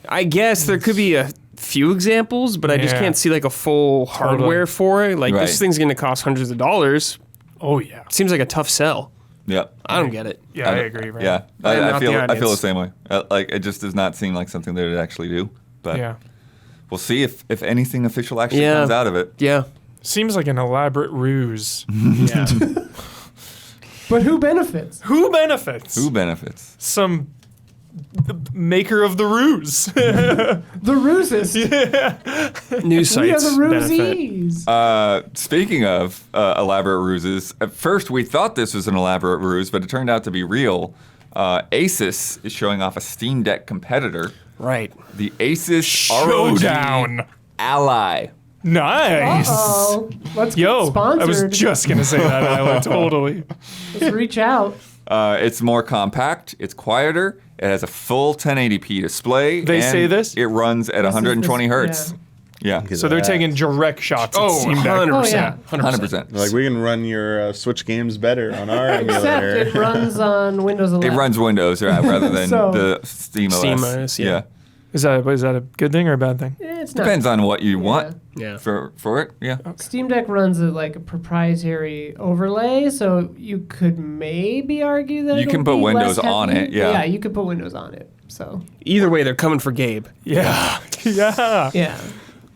I guess there could be a few examples, but I just Yeah. can't see like a full hardware for it. Like Right. this thing's going to cost hundreds of dollars. Oh yeah. Seems like a tough sell. Yeah. I don't get it. Yeah, I agree. Right? Yeah. I am I not feel. the I feel the audience. same way. Like it just does not seem like something they would actually do. But Yeah. we'll see if anything official actually Yeah. comes out of it. Yeah. Seems like an elaborate ruse. Yeah. But who benefits? Who benefits? Who benefits? Some maker of the ruse. The ruses. News We are sites the benefit. rusees. Speaking of elaborate ruses, at first we thought this was an elaborate ruse, but it turned out to be real. Asus is showing off a Steam Deck competitor, Right. the Asus ROG Showdown. Ally. Nice. Uh-oh. Let's get Yo, sponsored. I was just gonna say that. Isla, totally. Let's reach out. It's more compact. It's quieter. It has a full 1080p display. They and say this? It runs at 120 this- hertz. Yeah. So they're taking direct shots at Oh, Steam Deck. 100%. Oh, yeah. 100%. Like we can run your Switch games better on our Except emulator. it runs on Windows 11. It runs Windows rather than So- the Steam OS. Steam OS, yeah. Is that a good thing or a bad thing? It's not. Depends on what you want Yeah. for it. Yeah. Steam Deck runs a proprietary overlay, so you could maybe argue that You it'll can put be Windows less on heavy. it, yeah. Yeah, you could put Windows on it. So Either way, they're coming for Gabe. Yeah. Yeah. yeah,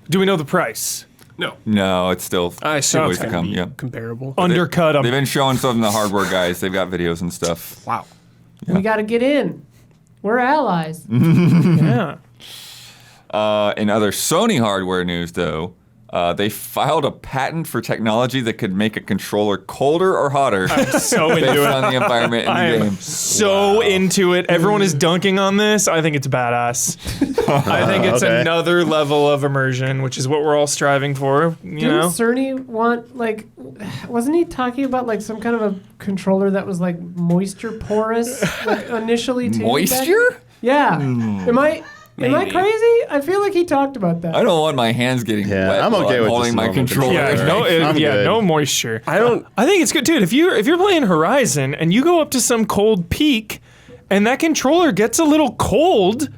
Do we know the price? No. No, it's still I assume ways it's to going come. to be Yeah. comparable. Undercut They've them. been showing some of the hardware guys. They've got videos and stuff. Wow. we got to get in. We're allies. Yeah. In other Sony hardware news, though, they filed a patent for technology that could make a controller colder or hotter So based into on it. the environment in I the am game. so into it. Everyone is dunking on this. I think it's badass. I think it's Okay. another level of immersion, which is what we're all striving for. You Didn't know? Cerny want wasn't he talking about some kind of a controller that was moisture porous initially too? Moisture? Yeah. Am I Maybe. crazy? I feel like he talked about that. I don't want my hands getting Yeah, wet I'm while okay I'm with holding this my normal controller. Yeah, controller. I'm good. no moisture. I think it's good, dude. If you're playing Horizon and you go up to some cold peak, and that controller gets a little cold,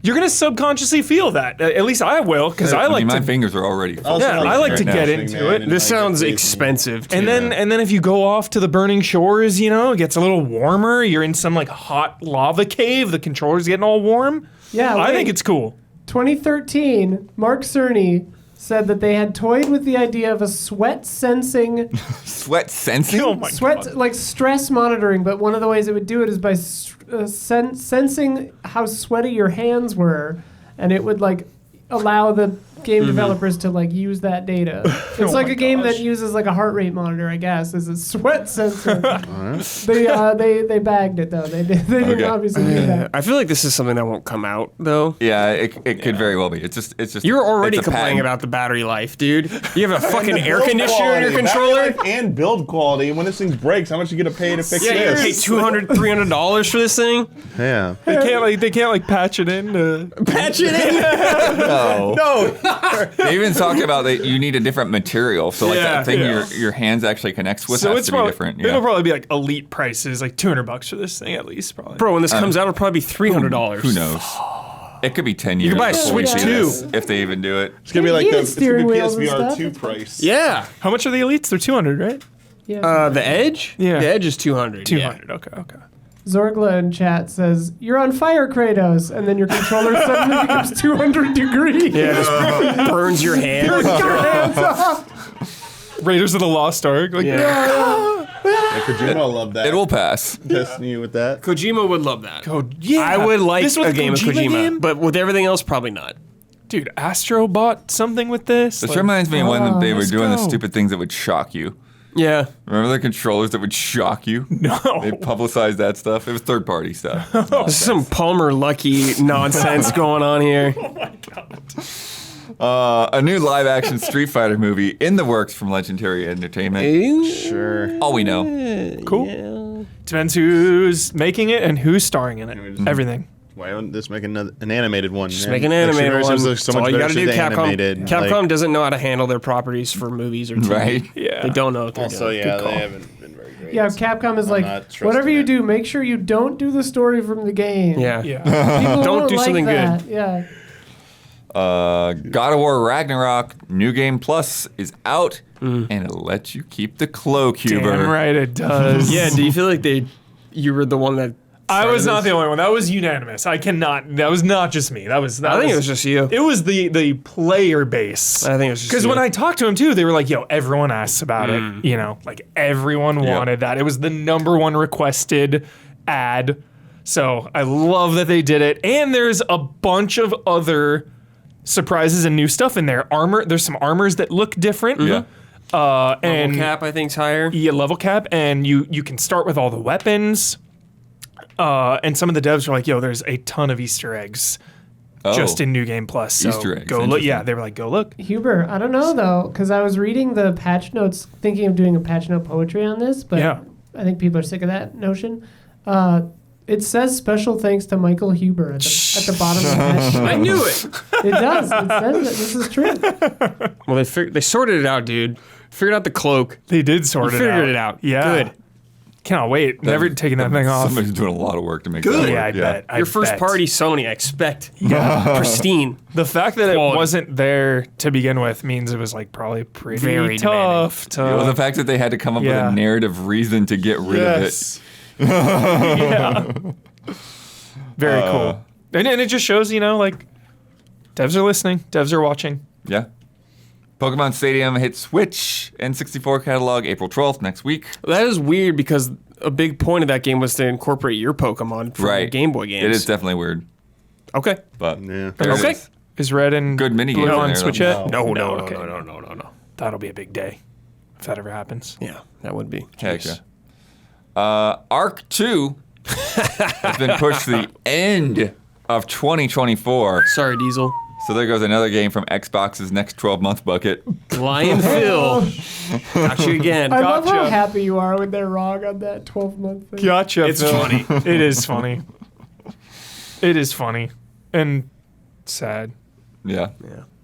you're gonna subconsciously feel that. At least I will, because I like my to. fingers are already. Also, Yeah, I like to now. get into it. This sounds expensive. Too. And then if you go off to the burning shores, it gets a little warmer. You're in some hot lava cave. The controller's getting all warm. Yeah, I wait. think it's cool. 2013, Mark Cerny said that they had toyed with the idea of a sweat sensing, Sweat sensing? Oh my god. stress monitoring, but one of the ways it would do it is by sensing how sweaty your hands were, and it would allow the game developers to use that data. It's Oh like my a game gosh. that uses a heart rate monitor, I guess, as a sweat sensor. They bagged it though. They didn't Okay. obviously do that. I feel like this is something that won't come out though. Yeah, it could very well be. It's just. You're already it's a complaining patent. about the battery life, dude. You have a fucking air Build conditioner in your quality, controller. battery life and build quality. When this thing breaks, how much you gonna pay to fix Yeah, you pay this? $200, $300 for this thing. Yeah. They can't patch it in. Patch it in. No. No. They even talked about that you need a different material. So like Yeah, that thing yeah. your hands actually connects with So has it's to be probably different. it'll Yeah. probably be like elite prices, like $200 for this thing at least, probably. Bro, when this comes out, it'll probably be $300. Who knows? It could be 10 years. can buy a before we Switch see 2. this, if they even do it. It's gonna be like Heated it's gonna steering be wheels and PSVR stuff. 2 price. Yeah. How much are the elites? They're 200, right? Yeah. The Edge? Yeah. The Edge is 200. 200. Okay. Zorgla in chat says, "You're on fire, Kratos," and then your controller suddenly becomes 200 degrees. Yeah, just burns your hand. Your hands off. Raiders of the Lost Ark. Like, Yeah, Kojima will love that. It will pass. Testing you with that. Kojima would love that. yeah. I would like This was a game of Kojima, game? but with everything else, probably not. Dude, Astro bought something with this. This Like, reminds me of when they were let's doing the go. stupid things that would shock you. Yeah. Remember the controllers that would shock you? No. They publicized that stuff. It was third party stuff. This is some Palmer Lucky nonsense going on here. A new live action Street Fighter movie in the works from Legendary Entertainment. Sure. All we know. Cool. Depends who's making it and who's starring in it. Everything. Why wouldn't this make an animated one? Just make an animated one. So That's much all you better gotta do. shit than Capcom. animated. Capcom doesn't know how to handle their properties for movies or TV. Right? Yeah. They don't know what they're Also, doing. yeah, Good call. they haven't been very great. Yeah, Capcom is I'm not like, trusting whatever you it. do, make sure you don't do the story from the game. Yeah. Yeah. People Don't won't do like something that. Yeah. God of War Ragnarok New Game Plus is out, and it lets you keep the Clo-Cuber. Damn right it does. Yeah, do you feel like you were the one that I was not this? the only one. That was unanimous. I cannot. That was not just me. That was. I think it was just you. It was the player base. I think it was just Because you. when I talked to him too, they were like, "Yo, everyone asks about it. You know, like everyone wanted that. It was the #1 requested ad. So I love that they did it. And there's a bunch of other surprises and new stuff in there. Armor. There's some armors that look different. Yeah. And Level cap, I think, is higher. yeah, level cap, and you can start with all the weapons. And some of the devs were like, "Yo, there's a ton of Easter eggs just in New Game Plus." So Easter eggs, go look. interesting. Yeah, they were like, "Go look." Huber, I don't know though, because I was reading the patch notes, thinking of doing a patch note poetry on this, but Yeah. I think people are sick of that notion. It says special thanks to Michael Huber at the bottom of the patch note. I knew it. It does. It says that. This is true. Well, they sorted it out, dude. Figured out the cloak. They did sort You it out. figured it out. Yeah. Good. Cannot wait. Never taking that thing off. Somebody's doing a lot of work to make Good. that work. Yeah, I bet. I Your first bet. party Sony, I expect. Yeah. Pristine. The fact that Quality. it wasn't there to begin with means it was like probably pretty Very tough to. Well, the fact that they had to come up with Yeah. a narrative reason to get rid of it. yeah. Very cool. And it just shows, like devs are listening, devs are watching. Yeah. Pokemon Stadium hits Switch N64 catalog April 12th next week. That is weird because a big point of that game was to incorporate your Pokemon from the Right. Game Boy games. It is definitely weird, Okay. but Yeah. there it Okay. is. Is Red and Good mini Blue games in on there, Switch though. yet? No. Okay. That'll be a big day if that ever happens. Yeah, that would be. Heck Jeez. yeah. Arc 2 has been pushed to the end of 2024. Sorry, Diesel. So there goes another game from Xbox's next 12-month bucket. Lion Phil. Got you again. I love how Gotcha. happy you are when they're wrong on that 12-month thing. Gotcha. It's Phil. funny. It is funny. It is funny and sad. Yeah.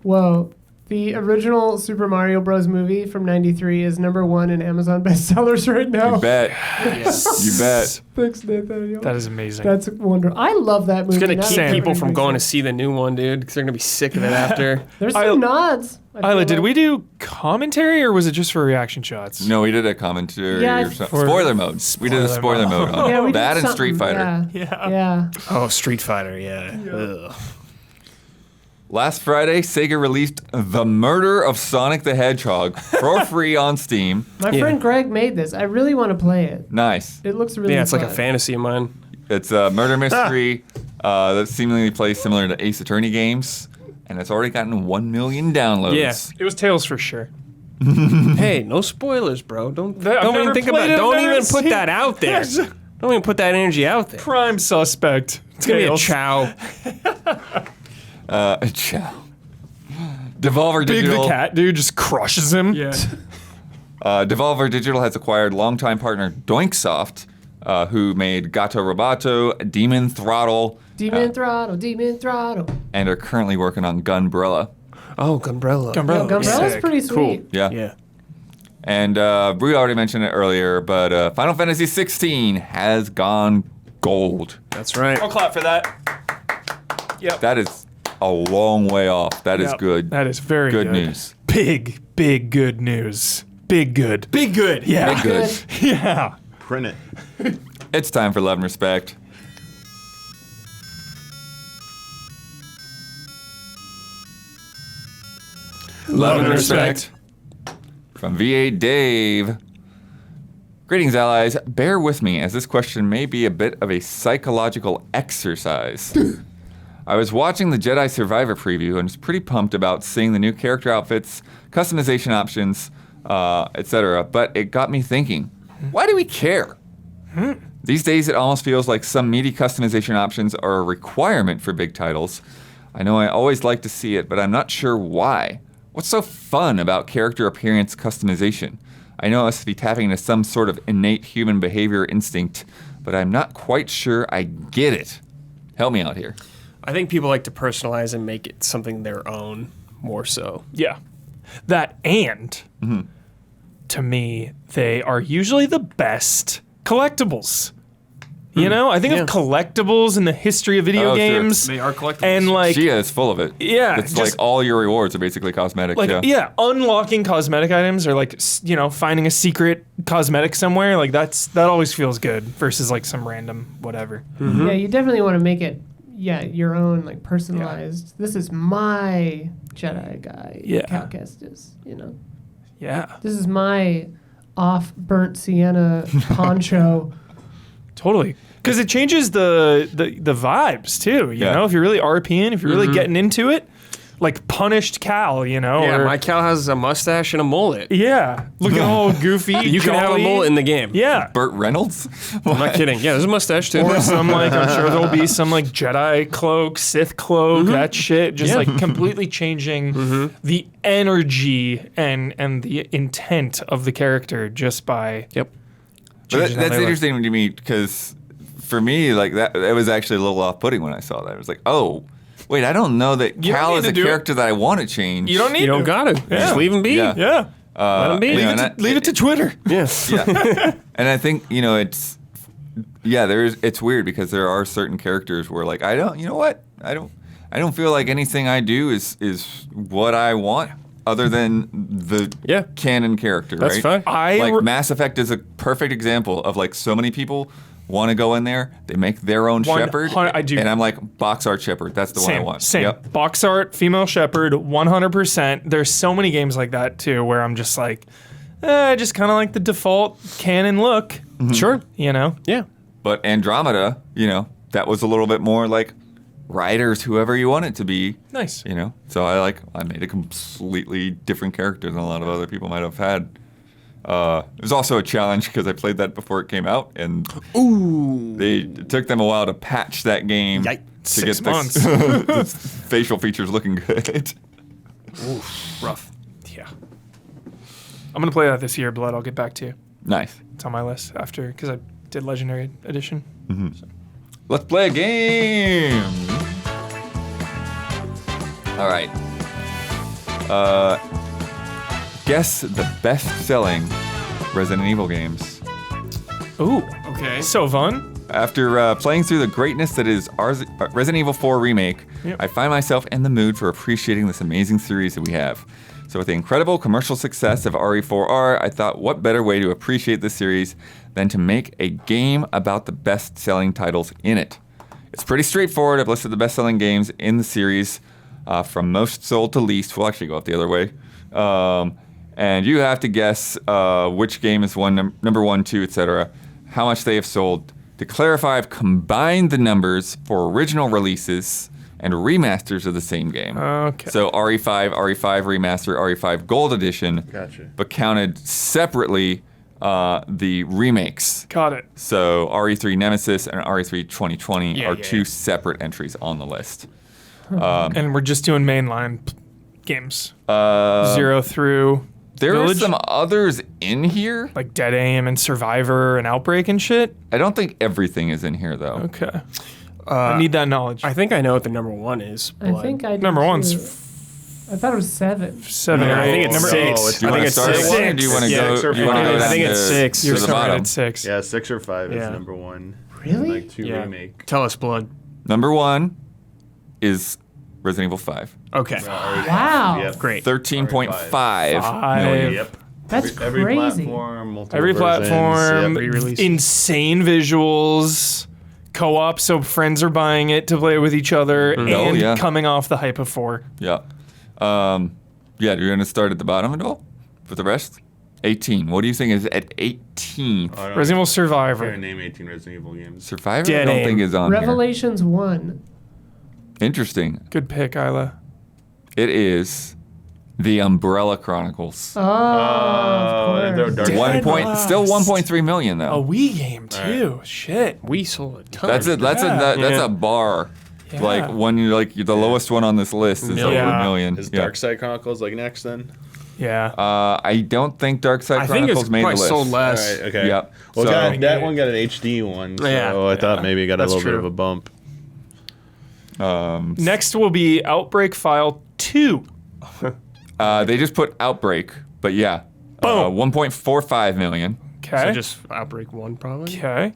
Whoa. The original Super Mario Bros. Movie from '93 is #1 in Amazon bestsellers right now. You bet. You bet. Thanks, Nathaniel. That is amazing. That's wonderful. I love that movie. It's going to Not keep Same. people from everybody going to thinks see the new one, dude, because they're going to be sick of it after. There's I- some nods. I feel Isla, did like. we do commentary or was it just for reaction shots? No, we did a commentary Yeah, or something. for- Spoiler mode. We did a spoiler Spoiler mode on Yeah, we did that and something, Street Fighter. Yeah. Yeah. Oh, Street Fighter, yeah. Ugh. Last Friday, Sega released The Murder of Sonic the Hedgehog for free on Steam. My Yeah. friend Greg made this. I really want to play it. Nice. It looks really Yeah, it's like a fun. fantasy of mine. It's a murder mystery that seemingly plays similar to Ace Attorney games, and it's already gotten 1 million downloads. Yeah. It was Tails for sure. Hey, no spoilers, bro. Don't I've even never think about played it. it, Don't I've even never put seen- that out there. Yes. Don't even put that energy out there. Prime suspect. It's gonna be a Tails. chow. Ciao. Devolver Big the Digital. cat dude just crushes him. Yeah. Devolver Digital has acquired longtime partner Doinksoft, who made Gato Roboto, Demon Throttle, Demon Throttle, Demon Throttle. and are currently working on Gunbrella. Oh, Gunbrella. Gumbrella's Sick. pretty sweet. Yeah. Yeah. And we already mentioned it earlier, but Final Fantasy 16 has gone gold. That's right. I'll clap for that. Yep. That is a long way off. That is Yep. good. That is very good. news. Big good news. Big good. Big good. Yeah. Big good. Yeah. Print it. It's time for love and respect. Love and respect. From V8 Dave. Greetings, allies. Bear with me, as this question may be a bit of a psychological exercise. I was watching the Jedi Survivor preview and was pretty pumped about seeing the new character outfits, customization options, etc. But it got me thinking, why do we care? These days, it almost feels like some meaty customization options are a requirement for big titles. I know I always like to see it, but I'm not sure why. What's so fun about character appearance customization? I know it must be tapping into some sort of innate human behavior instinct, but I'm not quite sure I get it. Help me out here. I think people like to personalize and make it something their own more so. Yeah. That and to me, they are usually the best collectibles. You know, I think of collectibles in the history of video Oh, sure. games. They are collectibles. And like, Gia is full of it. Yeah, It's just- like all your rewards are basically cosmetic. unlocking cosmetic items or like, finding a secret cosmetic somewhere. Like that always feels good versus like some random whatever. Yeah, you definitely want to make it, your own, like, personalized. This is my Jedi guy, Yeah. Cal Kestis, Yeah, This is my off-burnt sienna poncho. totally. Because it changes the vibes too. You Yeah. know, if you're really RPing, if you're really getting into it, like punished Cal, Yeah, or, my Cal has a mustache and a mullet. yeah, looking all goofy. You can have a jolly. mullet in the game. Yeah. Burt Reynolds? I'm not kidding. Yeah, there's a mustache too. Or some like I'm sure there'll be some like Jedi cloak, Sith cloak, that shit, just like completely changing the energy and the intent of the character just by Yep. But changing how that's they look. interesting to me because for me, like that, it was actually a little off-putting when I saw that. I was like, oh, wait, I don't know that You don't Cal need is to a do it. character that I want to change. You don't need You don't to. gotta. Just leave him be. Yeah. Yeah. Let him be. you know, Leave and Leave it to Twitter. Yes. Yeah. And I think, it's it's weird because there are certain characters where like I don't feel like anything I do is what I want other than the canon character, That's right? fine. Mass Effect is a perfect example of like so many people want to go in there, they make their own shepherd, I do. and I'm like box art shepherd. That's the one I want. Same. Yep. Box art, female shepherd, 100%. There's so many games like that too, where I'm just like, I just kind of like the default canon look. Sure. Yeah. But Andromeda, that was a little bit more like Riders, whoever you want it to be. Nice. So I made a completely different character than a lot of other people might have had. It was also a challenge because I played that before it came out, and it took them a while to patch that game to 6 get months. the facial features looking good. Rough. Yeah. I'm going to play that this year, Blood. I'll get back to you. Nice. It's on my list after, because I did Legendary Edition. Let's play a game. All right. Guess the best-selling Resident Evil games. Ooh. Okay. So fun. After playing through the greatness that is Resident Evil 4 Remake, Yep. I find myself in the mood for appreciating this amazing series that we have. So with the incredible commercial success of RE4R, I thought what better way to appreciate this series than to make a game about the best-selling titles in it. It's pretty straightforward. I've listed the best-selling games in the series from most sold to least. We'll actually go up the other way. And you have to guess which game is number 1, 2, etc., how much they have sold. To clarify, I've combined the numbers for original releases and remasters of the same game. Okay. So RE5 Remaster, RE5 Gold Edition, Gotcha. but counted separately the remakes. Got it. So RE3 Nemesis and RE3 2020 are two yeah. separate entries on the list. And we're just doing mainline games. 0 through There Village? are some others in here. like Dead Aim and Survivor and Outbreak and shit. I don't think everything is in here though. Okay. I need that knowledge. I think I know what the number 1 is. I but- think I did Number too. one's I thought it was 7. 7 or I 8. think it's Number 6. Do you I want think to it's start at 6. 1 or do you want to go? Six or Do you want to go five. down I think it's to- 6. to You're the starting bottom? at 6. Yeah, 6 or 5 Yeah. is number 1. Really? Like 2 Yeah. remake. Tell us, Blood. Number 1 is Resident Evil 5. Okay. Wow. Yep. Great. 13.5 Five. million. Yep. That's Every crazy. platform, multiple Every versions, platform, yep. Re-release. insane visuals, co-op, so friends are buying it to play with each other, and Oh, yeah. coming off the hype of 4. Yeah. Yeah, you're going to start at the bottom at all for the rest? 18. What do you think is at 18th? I don't Resident Evil care to Survivor. name 18 Resident Evil games. Survivor? Dead I don't aim. think is on Revelations 1. here. Interesting. Good pick, Isla. It is The Umbrella Chronicles. Oh, of they're course. dark. One point, Lost. still 1.3 million A though. Wii game too. Shit. We sold a ton. That's it. That's Yeah. a bar. Yeah. Like when you like the lowest one on this list is over Yeah. a million. Is Yeah. Dark Side Chronicles like next then? Yeah. I don't think Dark Side I think it's Chronicles made the probably list. sold All less. right, okay. Yep. Well, So- that one got an HD one, so Yeah. I thought maybe it got a That's little bit true. of a bump. Next will be Outbreak File 2. They just put Outbreak, but yeah, Boom. 1.45 million. Okay. So just Outbreak 1 probably. Okay.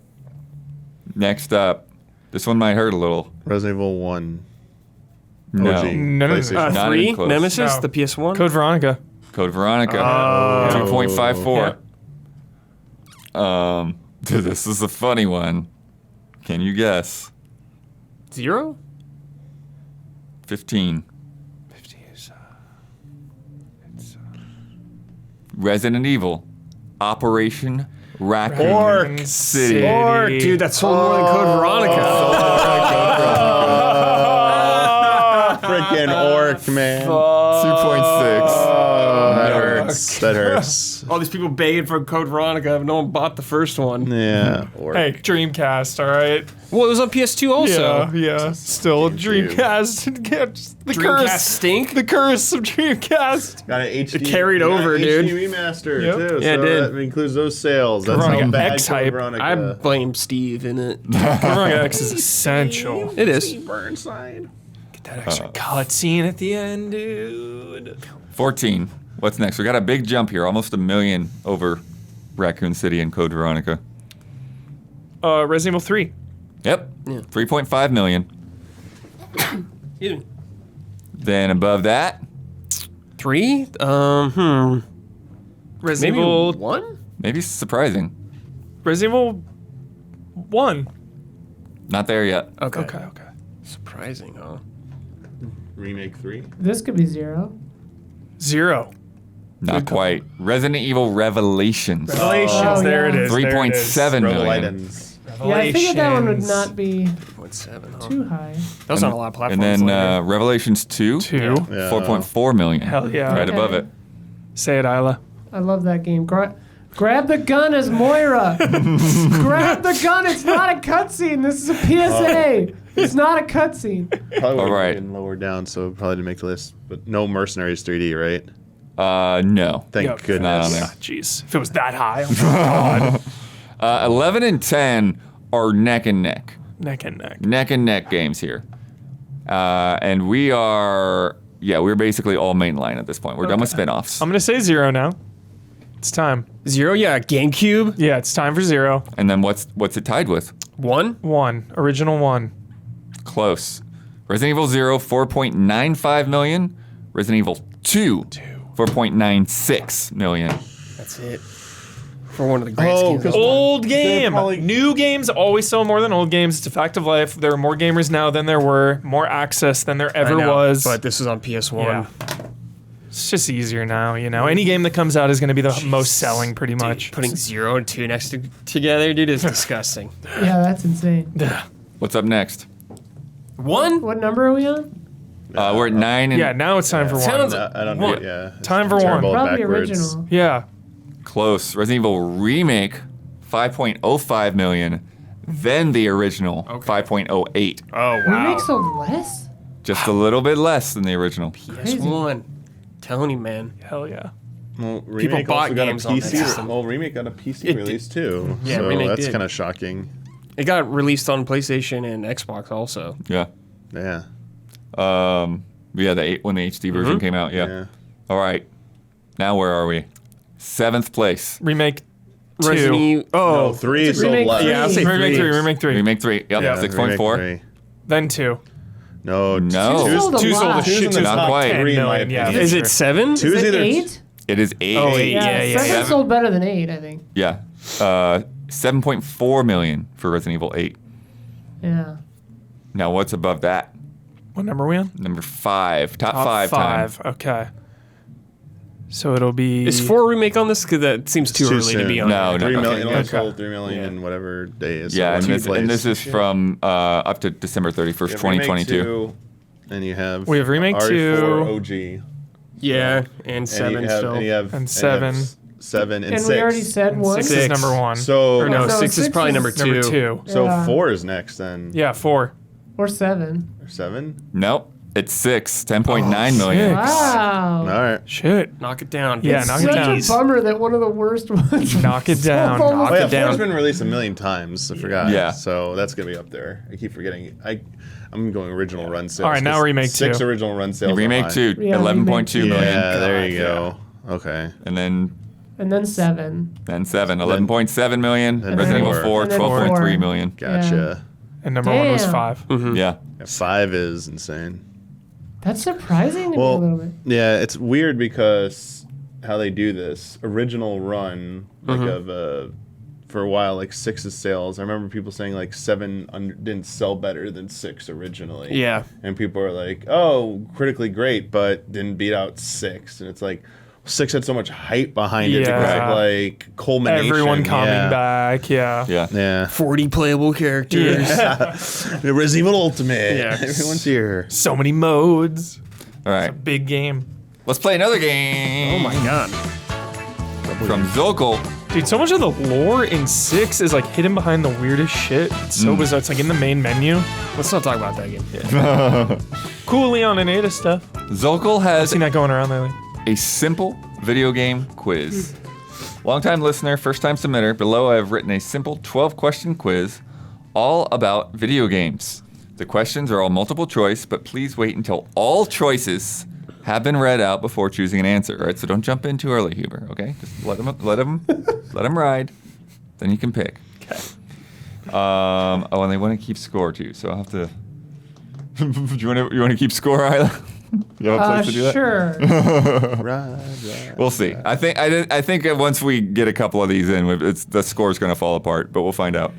Next up, this one might hurt a little. Resident Evil 1. No, OG, No, no, no. PlayStation. Not 3 even close. Nemesis, No. the PS1. Code Veronica. Code Veronica, Oh. 2.54. This is a funny one. Can you guess? 0. 15. Resident Evil, Operation Raccoon City. Or dude, that sold more than Code Veronica. Freaking orc, man. 2.6. That hurts. That hurts. All these people begging for Code Veronica, no one bought the first one. Yeah. Orc. Hey, Dreamcast, all right? Well, it was on PS2 also. Yeah. Still Dreamcast. The Dreamcast curse. stink. The curse of Dreamcast. Got an HD. carried got an over, HD dude. remaster Yep. too. Yeah, it so did. that includes those sales. That's Veronica how bad X Code hype. Veronica. I blame Steve in it. Veronica X is essential. It is. Burnside. Get that extra cutscene at the end, dude. 14. What's next? We got a big jump here, almost a million over Raccoon City and Code Veronica. Resident Evil 3. Yep. Yeah. 3.5 million. Excuse me. Then above that, 3? Resident Maybe Evil 1? maybe surprising. Resident Evil 1. Not there yet. Okay. Okay. Surprising, huh? Remake 3. This could be 0. 0. Not quite. Resident Evil Revelations. Revelations. Oh, there it yeah. is. there it is. 3.7 million. Revelations. Yeah, I figured that one would Revelations. not be 0.7, huh? too high. That was on a lot of platforms. And then later. Revelations 2, 2. Yeah. 4.4 million. Hell yeah. Right Okay. above it. Say it, Isla. I love that game. Grab the gun as Moira. Grab the gun. It's not a cutscene. This is a PSA. It's not a cutscene. Probably All right. been lower down, so probably didn't make the list. But no Mercenaries 3D, right? No. Thank Yep. goodness. Not on there. Ah, jeez. If it was that high. Oh my God. 11 and 10 are neck and neck. Neck and neck. Neck and neck games here. And we're basically all mainline at this point. We're done with spin-offs. I'm going to say 0 now. It's time. 0, yeah. GameCube, Yeah, it's time for 0. And then what's it tied with? 1. 1. Original 1. Close. Resident Evil 0, 4.95 million. Resident Evil 2, 4.96 million. That's it. For one of the greatest games. because Old game. probably- New games always sell more than old games. It's a fact of life. There are more gamers now than there were. More access than there I ever know, was. But this is on PS1. yeah. It's just easier now, you know. Any game that comes out is going to be the most selling, pretty Dude, much. putting 0 and 2 next to together, dude, is disgusting. Yeah, that's insane. What's up next? 1? What number are we on? We're at 9 and Yeah, now it's time for 1. Sounds- I don't One. know. Yeah. it's Time for terrible one. Probably backwards. original. Yeah. close. Resident Evil Remake, 5.05 million. Then the original, 5.08. Oh, wow. Remakes sold less? Just a little bit less than the original. PS1. Telling you, man. Hell yeah. Well, Remake bought also got a games on that PC. system. Well, Remake got a PC It release too. Yeah, so Remake that's did. kind of shocking. It got released on PlayStation and Xbox also. Yeah. Yeah. Yeah, when the HD version came out. Yeah. All right. Now where are we? 7th place. Remake 2. Resident Evil. No, Oh, 3 is so remake last. three. Yeah, I'll say Remake 3. 3. Remake 3. Remake 3. Yep. Yeah, 6.4. remake 3. Then 2. No, No. Two's sold a Two sold a lot. shit Two's in the Not top quite. 3 in my 10 million, yeah. opinion. Is it 7? Two Is is it either 8? It is 8. Oh, 8. Yeah. 7 sold better than 8, I think. Yeah. 7.4 million for Resident Evil 8. Yeah. Now what's above that? What number are we on? Number 5. Top Top 5 time. 5. Okay. So it'll be. Is 4 a remake on this? Because that seems too Too early to soon. be on. No, there. no. 3 million. It only Okay. sold 3 million Yeah. in whatever day is. Yeah, so and this is from up to December 31st, 2022. And you have We have Remake RE4 2. OG. Yeah, and 7 and you have, still. And you have And 7. 7 and And 6. we already said 1. 6 is Six. number 1. So Or no, No, 6 is six probably is number 2. Number 2. so Yeah. 4 is next then. Yeah, 4. Or 7. Or 7. Nope. It's 6. 10.9 million. Six. Wow. All right. Shit. Knock it down. Yeah, It's knock it such down. a bummer that one of the worst ones. Knock it down. Almost- Knock Oh yeah, it down. 4's been released a million times. I forgot. Yeah. So that's gonna be up there. I keep forgetting. I'm going original run sales. All right, now 'cause remake 6 2. original run sales. Remake are 2, Yeah, 11.2 high. million. Yeah, there you God, go. Okay. And then And then 7. 7, 11.7 million. Then Resident Evil four. 4, And then 12.3 4. million. Gotcha. And number 1 was Damn. 5. Yeah. 5 is insane. That's surprising to me a little bit. Yeah, it's weird because how they do this original run like of for a while like 6's sales. I remember people saying like 7 didn't sell better than 6 originally. Yeah. And people are like, "Oh, critically great, but didn't beat out 6." And it's like 6 had so much hype behind it. Yeah. Because of, like culmination. Everyone coming yeah. back. Yeah. Yeah. Yeah. 40 playable characters. The Resident Evil Ultimate. Yeah. Everyone's here. So many modes. All right. Big game. Let's play another game. Oh my god. From Zokal. Dude, so much of the lore in 6 is like hidden behind the weirdest shit. It's so bizarre. It's like in the main menu. Let's not talk about that game. Cool Leon and Ada stuff. Zokal has Seen that going around lately. a simple video game quiz. Longtime listener, first time submitter. Below I have written a simple 12-question quiz all about video games. The questions are all multiple choice, but please wait until all choices have been read out before choosing an answer. All right, so don't jump in too early, Huber. Okay, just let them ride. Then you can pick. Okay. Oh, and they want to keep score too, so I'll have to. Do you want to keep score, Isla? You have a place to do that? Sure. Right. We'll see. I think once we get a couple of these in, the score's going to fall apart, but we'll find out.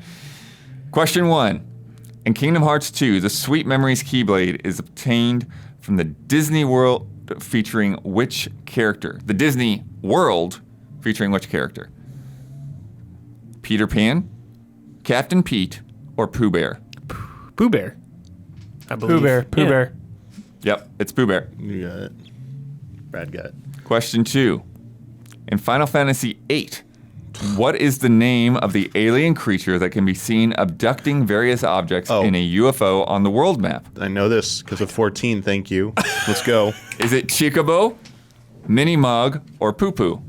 Question 1. In Kingdom Hearts 2, the Sweet Memories Keyblade is obtained from the Disney World featuring which character? The Disney World featuring which character? Peter Pan, Captain Pete, or Pooh Bear? Pooh Bear. I believe. Pooh Yeah. Bear. Yep, it's Pooh Bear. You got it. Brad got it. Question 2. In Final Fantasy VIII, what is the name of the alien creature that can be seen abducting various objects in a UFO on the world map? I know this because with 14, thank you. Let's go. Is it Chicobo, Minimug, or Poo Poo?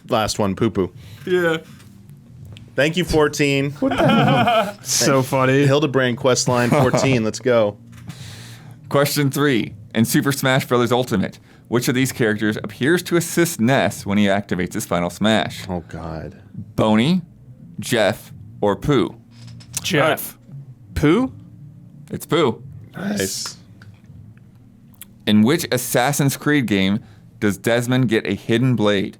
Last one, poo poo. Yeah. Thank you, 14. So funny. Hildebrand quest line 14. Let's go. Question 3. In Super Smash Bros. Ultimate, which of these characters appears to assist Ness when he activates his final smash? Oh, God. Boney, Jeff, or Pooh? Jeff. Pooh? It's Pooh. Nice. In which Assassin's Creed game does Desmond get a hidden blade?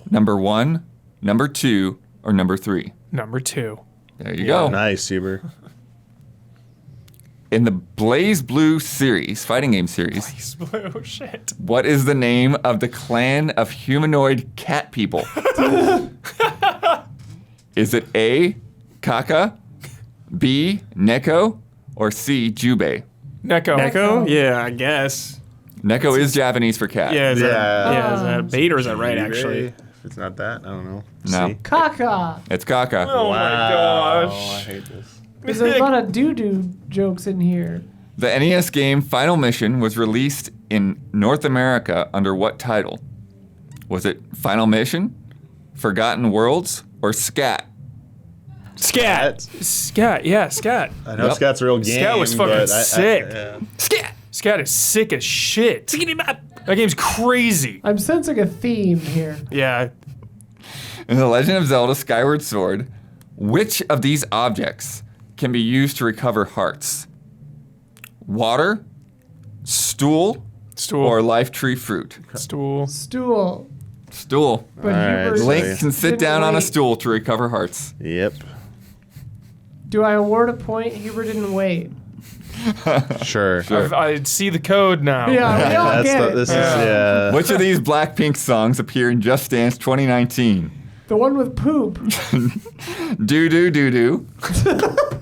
Number 1, number 2, or number 3? Number 2. There you go. Nice, Huber. In the Blaze Blue series, fighting game series, Oh, shit. what is the name of the clan of humanoid cat people? Is it A, Kaka, B, Neko, or C, Jubei? Neko. Echo? Yeah, I guess. Neko is Japanese for cat. Yeah, is Yeah. is that bait or is that right, actually? If it's not that, I don't know. No. See? Caca. It's Kaka. Oh, my Oh, I gosh. hate this. There's a lot of doo-doo jokes in here. The NES game Final Mission was released in North America under what title? Was it Final Mission, Forgotten Worlds, or Scat? Scat. Scat, yeah, Scat. I know Yep. Scat's a real game. Scat was fucking but sick. yeah. Scat. Scat is sick as shit. That game's crazy. I'm sensing a theme here. Yeah. In The Legend of Zelda Skyward Sword, which of these objects can be used to recover hearts? Water, stool, Stool. or life tree fruit? Stool. Stool. Stool. But Alright, Hubert so- Link can sit didn't down on a wait. stool to recover hearts. Yep. Do I award a point? Hubert didn't wait. Sure. I see the code now. Yeah, we all That's get the, it. this is yeah. Which of these Blackpink songs appear in Just Dance 2019? The one with poop. Do Do Do Do,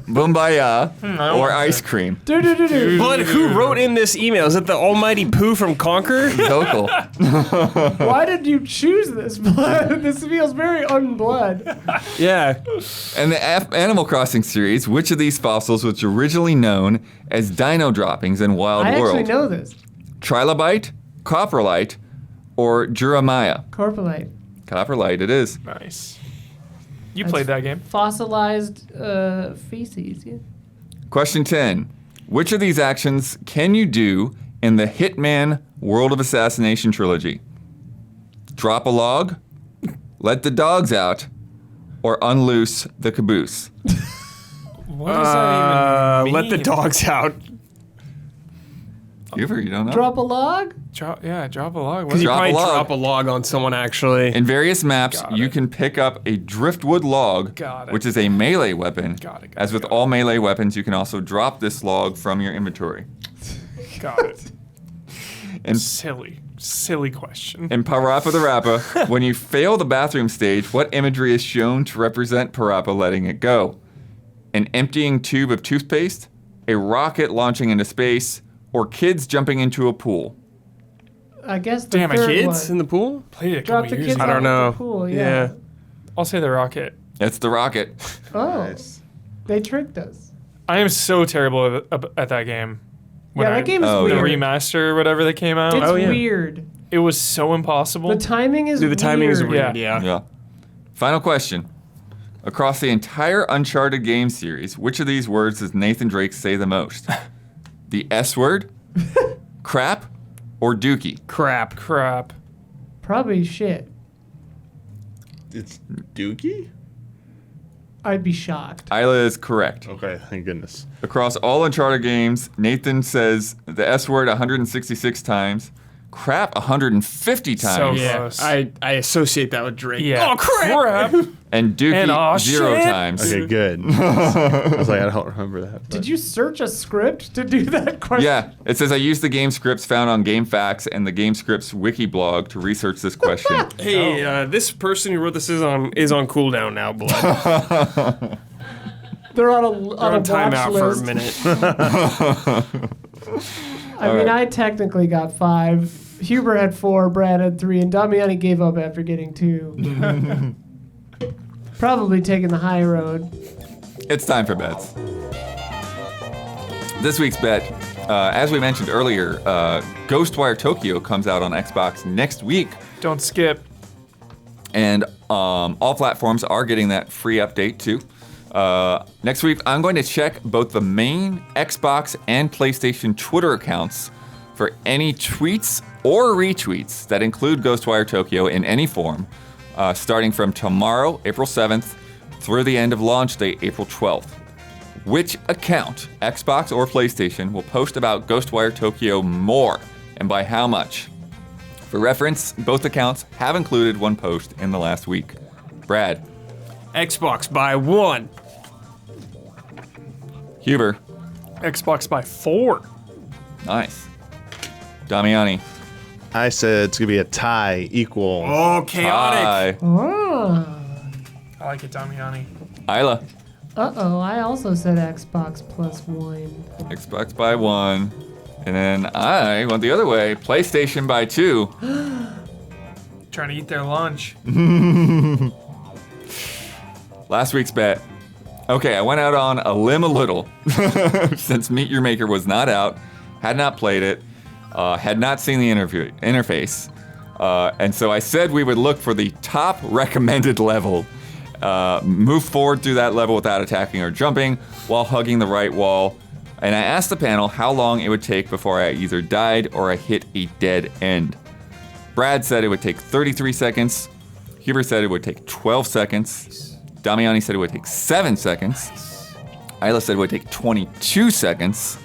Boombayah, or Ice Cream? Do do do do. Blood, who wrote in this email? Is it the almighty Pooh from Conquer? Vocal. Why did you choose this blood? This feels very unblood. Yeah. In the Animal Crossing series, which of these fossils was originally known as dino droppings in Wild I World? actually know this. Trilobite, Coprolite, or Jeremiah? Corpulite. Coprolite it is. Nice. You played that game. Fossilized feces. Yeah. Question 10. Which of these actions can you do in the Hitman World of Assassination trilogy? Drop a log, let the dogs out, or unloose the caboose? What does that even mean? Let the dogs out. You don't know? Drop a log? Drop a log. You Drop a might log. drop a log on someone, actually. In various maps, Got you it. can pick up a driftwood log, Got it. which is a melee weapon. Got it, got As it, with got all melee weapons, you can also drop this log from your inventory. Got it. And Silly question. in Parappa the Rappa, when you fail the bathroom stage, what imagery is shown to represent Parappa letting it go? An emptying tube of toothpaste, a rocket launching into space, or kids jumping into a pool? I guess the Damn it, third Kids in one. the pool? Played it a Drop couple the years kids ago. I don't out know. of the pool. Yeah. Yeah. I'll say the rocket. It's the rocket. Oh, Nice. they tricked us. I am so terrible at that game. Yeah, that game is Oh, The yeah. weird. remaster or whatever that came out. It's Oh, yeah. weird. It was so impossible. The timing is Dude, the timing is weird. weird, yeah. Yeah. Final question. Across the entire Uncharted game series, which of these words does Nathan Drake say the most? The S word, crap, or dookie? Crap. Crap. Probably shit. It's Dookie? I'd be shocked. Isla is correct. Okay, thank goodness. Across all Uncharted games, Nathan says the S word 166 times, crap 150 So times, Yeah. Close. I associate that with Drake. Yeah. Oh, crap. and dookie And aw, 0 shit. times. Okay, good. I was like, I don't remember that. but- Did you search a script to do that question? Yeah, it says I used the game scripts found on GameFAQs and the Game Scripts wiki blog to research this question. Hey, this person who wrote this is on cooldown now, blood. They're on a They're on a on timeout for a watch list. minute. I mean, I technically got 5. Huber had 4, Brad had 3, and Damiani gave up after getting 2. Probably taking the high road. It's time for bets. This week's bet, as we mentioned earlier, Ghostwire Tokyo comes out on Xbox next week, Don't skip. and all platforms are getting that free update too. Next week, I'm going to check both the main Xbox and PlayStation Twitter accounts for any tweets or retweets that include Ghostwire Tokyo in any form, starting from tomorrow, April 7th, through the end of launch date, April 12th. Which account, Xbox or PlayStation, will post about Ghostwire Tokyo more, and by how much? For reference, both accounts have included one post in the last week. Brad, Xbox by 1. Huber, Xbox by 4. nice. Damiani, I said it's going to be a tie, equal. Oh, chaotic. Oh. I like it, Damiani. Isla, Uh-oh, I also said Xbox plus 1. Xbox by 1. And then I went the other way, PlayStation by 2. Trying to eat their lunch. Last week's bet. Okay, I went out on a limb a little since Meet Your Maker was not out, had not played it, had not seen the interface. And so I said we would look for the top recommended level move forward through that level without attacking or jumping while hugging the right wall. And I asked the panel how long it would take before I either died or I hit a dead end. Brad said it would take 33 seconds. Huber said it would take 12 seconds. Damiani said it would take 7 seconds. Isla said it would take 22 seconds.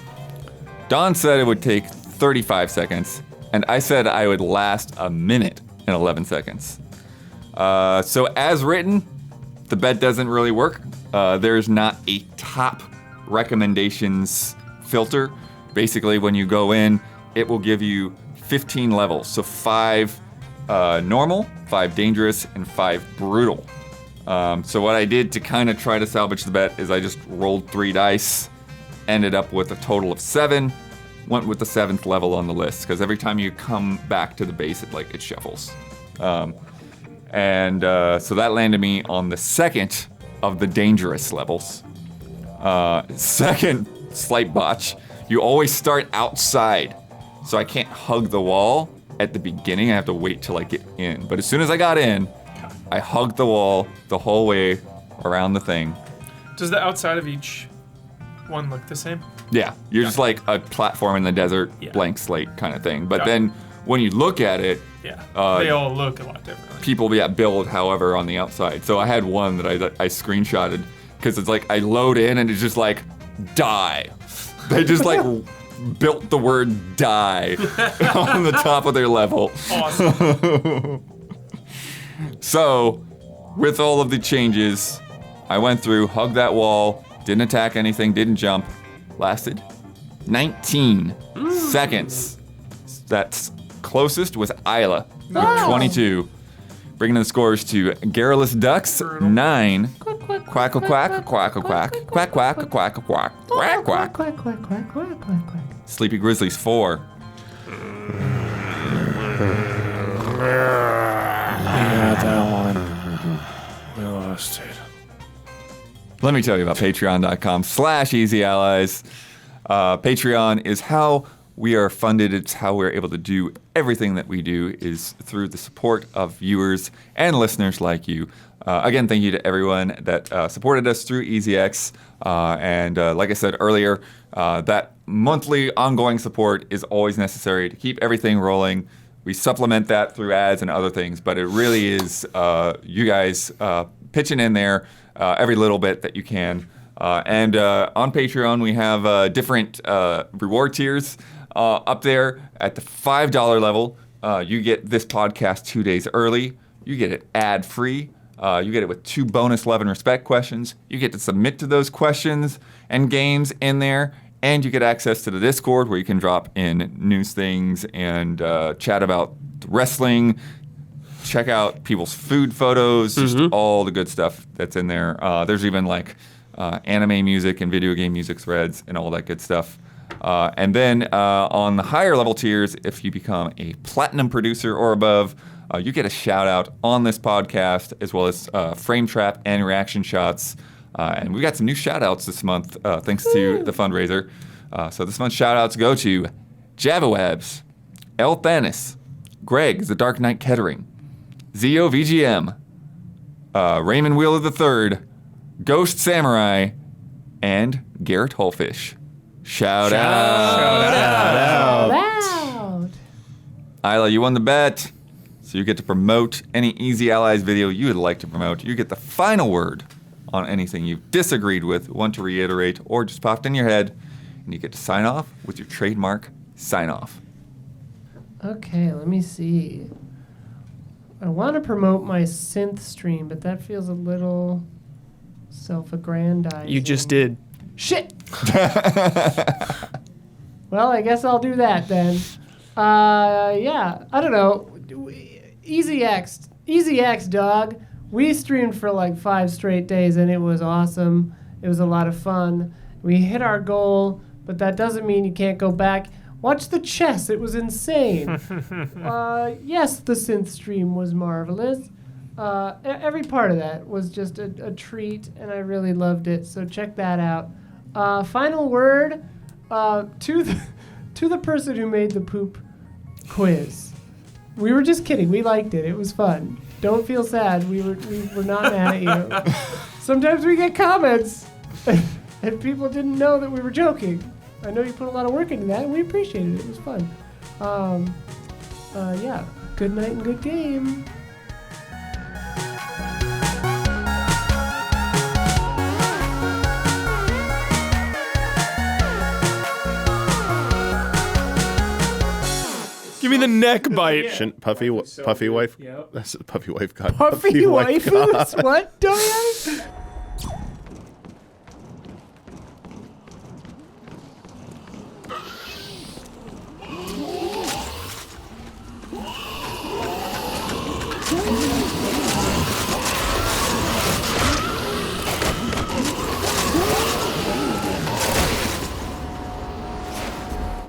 Don said it would take 35 seconds. And I said I would last a minute and 11 seconds. So as written, the bet doesn't really work. There's not a top recommendations filter. Basically, when you go in, it will give you 15 levels. So 5 normal, 5 dangerous, and 5 brutal. So what I did to kind of try to salvage the bet is I just rolled 3 dice, ended up with a total of 7, went with the 7th level on the list, because every time you come back to the base, it shuffles. So that landed me on the 2nd of the dangerous levels. Second slight botch, you always start outside. So I can't hug the wall at the beginning. I have to wait till I get in. But as soon as I got in, I hugged the wall the whole way around the thing. Does the outside of each one look the same? Yeah, you're just like a platform in the desert, blank slate kind of thing. But then when you look at it, they all look a lot different. People build however on the outside. So I had one that I screenshotted because it's like I load in and it's just like die. They just like built the word die on the top of their level. Awesome. So with all of the changes, I went through, hugged that wall, didn't attack anything, didn't jump, lasted 19 seconds. That's closest was Isla with 22. Bringing the scores to Garrulous Ducks, 9. Quack, quack, quack, quack, quack, quack, quack, quack, quack, quack, quack, quack. Quack, quack, quack, quack, quack, quack. Sleepy Grizzlies, 4. Got that one. We lost it. Let me tell you about patreon.com/easyallies. Patreon is how we are funded. It's how we're able to do everything that we do is through the support of viewers and listeners like you. Again, thank you to everyone that supported us through EasyX. And like I said earlier, that monthly ongoing support is always necessary to keep everything rolling. We supplement that through ads and other things, but it really is you guys pitching in there every little bit that you can. And on Patreon, we have different reward tiers up there. At the $5 level, you get this podcast 2 days early. You get it ad-free. You get it with 2 bonus love and respect questions. You get to submit to those questions and games in there. And you get access to the Discord where you can drop in news things and chat about wrestling. Check out people's food photos, just all the good stuff that's in there. There's even like anime music and video game music threads and all that good stuff. And then on the higher level tiers, if you become a platinum producer or above, you get a shout out on this podcast, as well as frame trap and reaction shots. And we got some new shout outs this month, thanks to the fundraiser. So this month's shout outs go to Javawebs, El Thanis, Greg, The Dark Knight Kettering, Zio VGM, Raymond Wheeler III, Ghost Samurai, and Garrett Holfish. Shout out. Loud. Isla, you won the bet. So you get to promote any Easy Allies video you would like to promote. You get the final word on anything you've disagreed with, want to reiterate, or just popped in your head, and you get to sign off with your trademark sign off. Okay, let me see. I want to promote my synth stream, but that feels a little self-aggrandizing. You just did. Shit! Well, I guess I'll do that then. Yeah, I don't know. Easy X, dog. We streamed for like 5 straight days, and it was awesome. It was a lot of fun. We hit our goal, but that doesn't mean you can't go back. Watch the chess. It was insane. Yes, the synth stream was marvelous. Every part of that was just a treat, and I really loved it. So check that out. Final word to the person who made the poop quiz. We were just kidding. We liked it. It was fun. Don't feel sad. We were not mad at you. Sometimes we get comments, and people didn't know that we were joking. I know you put a lot of work into that, and we appreciated it. It was fun. Yeah. Good night and good game. Give me the neck bite. Shouldn't Puffy Wife? Yep. That's a Puffy Wife God. Puffy waifus? What, Dorian?